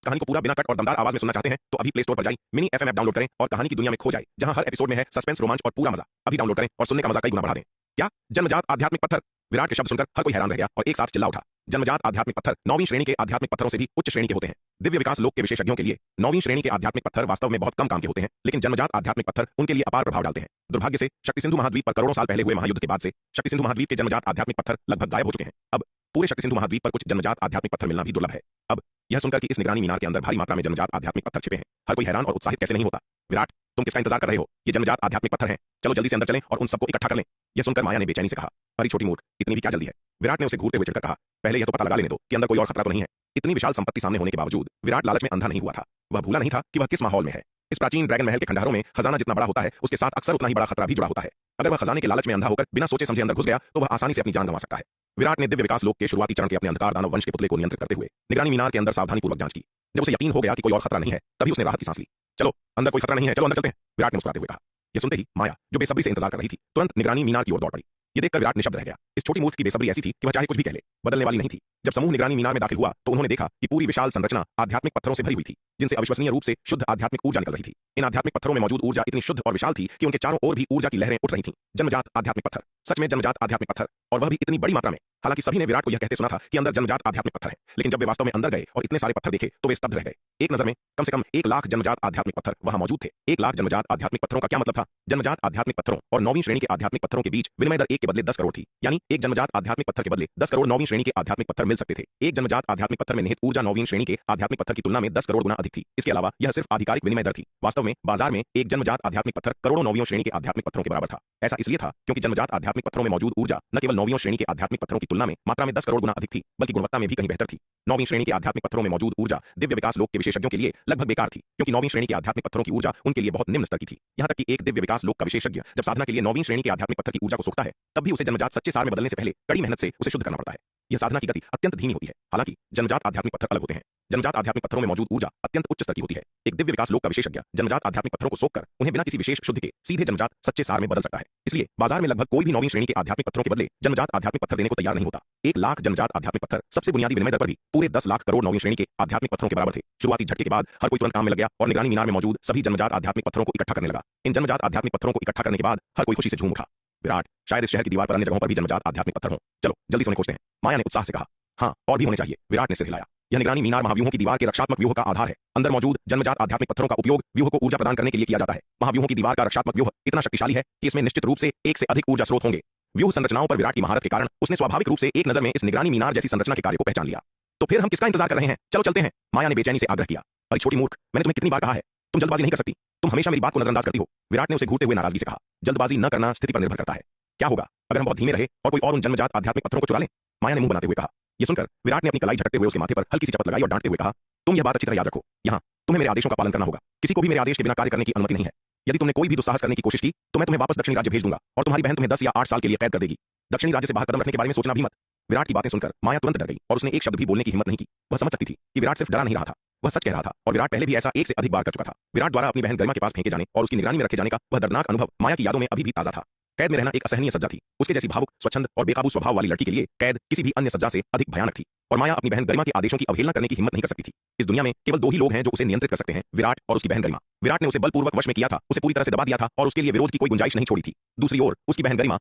कहानी को पूरा बिना कट और दमदार आवाज में सुनना चाहते हैं तो अभी प्ले स्टोर पर जाइए, मिनी एफएम ऐप डाउनलोड करें और कहानी की दुनिया में खो जाए, जहां हर एपिसोड में है सस्पेंस, रोमांच और पूरा मजा। अभी डाउनलोड करें और सुनने का मजा कई गुना बढ़ा दें। क्या जन्मजात आध्यात्मिक पत्थर? विराट के शब्द सुनकर हर कोई हैरान रह गया और एक साथ चिल्ला उठा। जन्मजात आध्यात्मिक पत्थर 9वीं श्रेणी के आध्यात्मिक पत्थरों से भी उच्च श्रेणी के होते हैं। दिव्य विकास लोक के विशेषज्ञों के लिए 9वीं श्रेणी के आध्यात्मिक पत्थर वास्तव में बहुत कम काम के होते हैं, लेकिन जन्मजात आध्यात्मिक पत्थर उनके लिए अपार प्रभाव डालते हैं। दुर्भाग्य से शक्ति सिंधु महाद्वीप पर करोड़ों साल पहले हुए महायुद्ध के बाद से शक्ति सिंधु महाद्वीप के जन्मजात आध्यात्मिक पत्थर लगभग गायब हो चुके हैं। अब पूरे शक्ति सिंधु महाद्वीप पर कुछ जन्मजात आध्यात्मिक पत्थर मिलना भी दुर्लभ है। अब यह सुनकर कि इस निगरानी मीनार के अंदर भारी मात्रा में जन्मजात आध्यात्मिक पत्थर छिपे हैं, हर कोई हैरान और उत्साहित कैसे नहीं होता। विराट, तुम किसका इंतजार कर रहे हो? ये जन्मजात आध्यात्मिक पत्थर हैं, चलो जल्दी से अंदर चलें और उन सबको इकट्ठा कर लें। यह सुनकर माया ने बेचैनी से कहा, अरे छोटी मूर्ख, इतनी भी क्या जल्दी है? विराट ने उसे घूरते हुए चिढ़कर कहा, पहले यह तो पता लगा लेने दो कि अंदर कोई और खतरा तो नहीं है। इतनी विशाल संपत्ति सामने होने के बावजूद विराट लालच में अंधा नहीं हुआ था। वह भूला नहीं था कि वह किस माहौल में है। इस प्राचीन ड्रैगन महल के खंडहरों में खजाना जितना बड़ा होता है, उसके साथ अक्सर उतना ही बड़ा खतरा भी जुड़ा होता है। अगर वह खजाने के लालच में अंधा होकर बिना सोचे समझे अंदर घुस गया तो वह आसानी से अपनी जान गंवा सकता है। विराट ने दिव्य विकास लोक के शुरुआती चरण के अपने अंधकार दानव वंश के पुतले को नियंत्रित करते हुए निगरानी मीनार के अंदर सावधानीपूर्वक जांच की। जब उसे यकीन हो गया कि कोई और खतरा नहीं है, तभी उसने राहत की सांस ली। चलो अंदर कोई खतरा नहीं है, चलो अंदर चलते हैं, विराट ने मुस्कुराते हुए कहा। यह सुनते ही माया, जो बेसब्री से इंतजार कर रही थी, तुरंत निगरानी मीनार की ओर दौड़ पड़ी। यह देखकर विराट निशब्द रह गया। इस छोटी मूर्ख की बेसब्री ऐसी थी कि वह चाहे कुछ भी कह ले, बदलने वाली नहीं थी। जब समूह निगरानी मीनार में दाखिल हुआ तो उन्होंने देखा कि पूरी विशाल संरचना आध्यात्मिक पत्थरों से भरी हुई थी, जिनसे अविश्वसनीय रूप से शुद्ध आध्यात्मिक ऊर्जा निकल रही थी। इन आध्यात्मिक पत्थरों में मौजूद ऊर्जा इतनी शुद्ध और विशाल थी कि उनके चारों ओर भी ऊर्जा की लहरें उठ रही थीं। जन्मजात आध्यात्मिक पत्थर, सच में जन्मजात आध्यात्मिक पत्थर, और वह भी इतनी बड़ी मात्रा में। हालांकि सभी ने विराट को यह कहते सुना था कि अंदर जन्मजात आध्यात्मिक पत्थर है, लेकिन जब वे वास्तव में अंदर गए और इतने सारे पत्थर देखे तो वे स्तब्ध रह गए। एक नजर में कम से कम 1 लाख जन्मजात आध्यात्मिक पत्थर वहां मौजूद थे। 1 लाख जन्मजात आध्यात्मिक पत्थरों का क्या मतलब था? जन्मजात आध्यात्मिक पत्थरों और 9वीं श्रेणी के आध्यात्मिक पत्थरों के बीच विनिमय दर 1 के बदले 10 करोड़ थी। यानी एक जन्मजात आध्यात्मिक पत्थर के बदले 10 करोड़ 9वीं श्रेणी के आध्यात्मिक पत्थर मिल सकते थे। एक जन्मजात आध्यात्मिक पत्थर में निहित ऊर्जा 9वीं श्रेणी के आध्यात्मिक पत्थर की तुलना में 10 करोड़ गुना अधिक थी। इसके अलावा यह सिर्फ आधिकारिक विनिमय दर थी। वास्तव में बाजार में एक जन्मजात आध्यात्मिक पत्थर करोड़ों 9वीं श्रेणी के आध्यात्मिक पत्थरों के बराबर था। ऐसा इसलिए था क्योंकि जन्मजात आध्यात्मिक पत्थरों में मौजूद ऊर्जा न केवल 9वीं श्रेणी के आध्यात्मिक पत्थरों की तुलना में मात्रा में 10 करोड़ गुना अधिक थी, बल्कि गुणवत्ता में भी कहीं बेहतर थी। 9वीं श्रेणी के आध्यात्मिक पत्थरों में मौजूद ऊर्जा दिव्य विकास लोक के विशेषज्ञों के लिए लगभग बेकार थी, क्योंकि 9वीं श्रेणी के आध्यात्मिक पत्थरों की ऊर्जा उनके लिए बहुत निम्न स्तर की थी। यहां तक कि एक दिव्य विकास लोक का विशेषज्ञ जब साधना के लिए 9वीं श्रेणी के आध्यात्मिक पत्थर की ऊर्जा को सोखता है, तब भी उसे जन्मजात सच्चे सार में बदलने से पहले कड़ी मेहनत से उसे शुद्ध करना पड़ता है। यह साधना की गति अत्यंत धीमी होती है। हालांकि जन्मजात आध्यात्मिक पत्थर अलग होते हैं। जन्मजात आध्यात्मिक पत्थरों में मौजूद ऊर्जा अत्यंत उच्च स्तर की होती है। एक दिव्य विकास लोक का विशेषज्ञ जन्मजात आध्यात्मिक पत्थरों को सोखकर उन्हें बिना किसी विशेष शुद्धि के सीधे जन्मजात सच्चे सार में बदल सकता है। इसलिए बाजार में लगभग कोई भी 9वीं श्रेणी के आध्यात्मिक पत्थरों के बदले जन्मजात आध्यात्मिक पत्थर देने को तैयार नहीं होता। 1 लाख जन्मजात आध्यात्मिक पत्थर सबसे बुनियादी विनिमय दर पर भी पूरे 10 लाख करोड़ 9वीं श्रेणी के आध्यात्मिक पत्थरों के बराबर थे। शुरुआती झटके के बाद हर कोई तुरंत काम में लग गया और निगरानी मीनार में मौजूद सभी जन्मजात आध्यात्मिक पत्थरों को इकट्ठा करने लगा। इन जन्मजात आध्यात्मिक पत्थरों को इकट्ठा करने के बाद हर कोई खुशी से झूम उठा। विराट, शायद इस शहर की दीवार पर अन्य जगहों पर भी जन्मजात आध्यात्मिक पत्थर हों, चलो जल्दी से उन्हें खोजते हैं, माया ने उत्साह से कहा। हाँ, और भी होने चाहिए, विराट ने सिर हिलाया। यह निगरानी मीनार महाव्यूहों की दीवार के रक्षात्मक व्यूह का आधार है। अंदर मौजूद जन्मजात आध्यात्मिक पत्थरों का उपयोग व्यूह को ऊर्जा प्रदान करने के लिए किया जाता है। महाव्यूहों की दीवार का रक्षात्मक व्यूह इतना शक्तिशाली है कि इसमें निश्चित रूप से एक से अधिक ऊर्जा स्रोत होंगे। व्यूह संरचनाओं पर विराट की महारत के कारण उसने स्वाभाविक रूप से एक नजर में इस निगरानी मीनार जैसी संरचना के कार्य को पहचान लिया। तो फिर हम किसका इंतजार कर रहे हैं? चलो चलते हैं, माया ने बेचैनी से आग्रह किया। अरे छोटी मूर्ख, मैंने तुम्हें कितनी बार कहा है, तुम जल्दबाजी नहीं कर सकती, तुम हमेशा मेरी बात को नजरअंदाज करती हो, विराट ने उसे घूरते हुए नाराजगी से कहा। जल्दबाजी न करना स्थिति पर निर्भर करता है। क्या होगा अगर हम बहुत धीमे रहे और कोई और उन जन्मजात आध्यात्मिक पत्थरों को चुरा ले? माया ने मुंह बनाते हुए कहा। यह सुनकर विराट ने अपनी कलाई झटकते हुए उसके माथे पर हल्की सी चपत लगाई और डांटते हुए कहा, तुम यह बात अच्छी तरह याद रखो, यहाँ तुम्हें मेरे आदेशों का पालन करना होगा। किसी को भी मेरे आदेश के बिना कार्य करने की अनुमति नहीं है। यदि तुमने कोई भी दुस्साहस करने की कोशिश की तो मैं तुम्हें वापस दक्षिणी राज्य भेज दूंगा और तुम्हारी बहन तुम्हें 10 या 8 साल के लिए कैद कर देगी। दक्षिणी राज्य से बाहर कदम रखने के बारे में सोचना भी मत। विराट की बातें सुनकर माया तुरंत डर गई और उसने एक शब्द भी बोलने की हिम्मत नहीं की। वह समझ सकती थी कि विराट सिर्फ डरा नहीं रहा था, वह सच कह रहा था, और विराट पहले भी ऐसा एक से अधिक बार कर चुका था। विराट द्वारा अपनी बहन गरिमा के पास फेंके जाने और उसकी निगरानी में रखे जाने का वह दर्दनाक अनुभव माया की यादों में अभी भी ताजा था। कैद में रहना एक असहनीय सज्जा थी। उसके जैसी भावुक, स्वच्छंद और बेकाबू स्वभाव वाली लड़की के लिए कैद किसी भी अन्य सज्जा से अधिक भयानक थी, और माया अपनी बहन गरिमा के आदेशों की अवहेलना करने की हिम्मत नहीं कर सकती थी। इस दुनिया में केवल 2 ही लोग हैं जो उसे नियंत्रित कर सकते हैं, विराट और उसकी बहन गरिमा। विराट ने उसे बलपूर्वक वश में किया था, उसे पूरी तरह से दबा दिया था और उसके लिए विरोध की कोई गुंजाइश नहीं छोड़ी थी। दूसरी ओर उसकी बहन गरिमा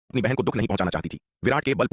अपनी बहन को दुख नहीं पहुंचाना चाहती थी। विराट के बल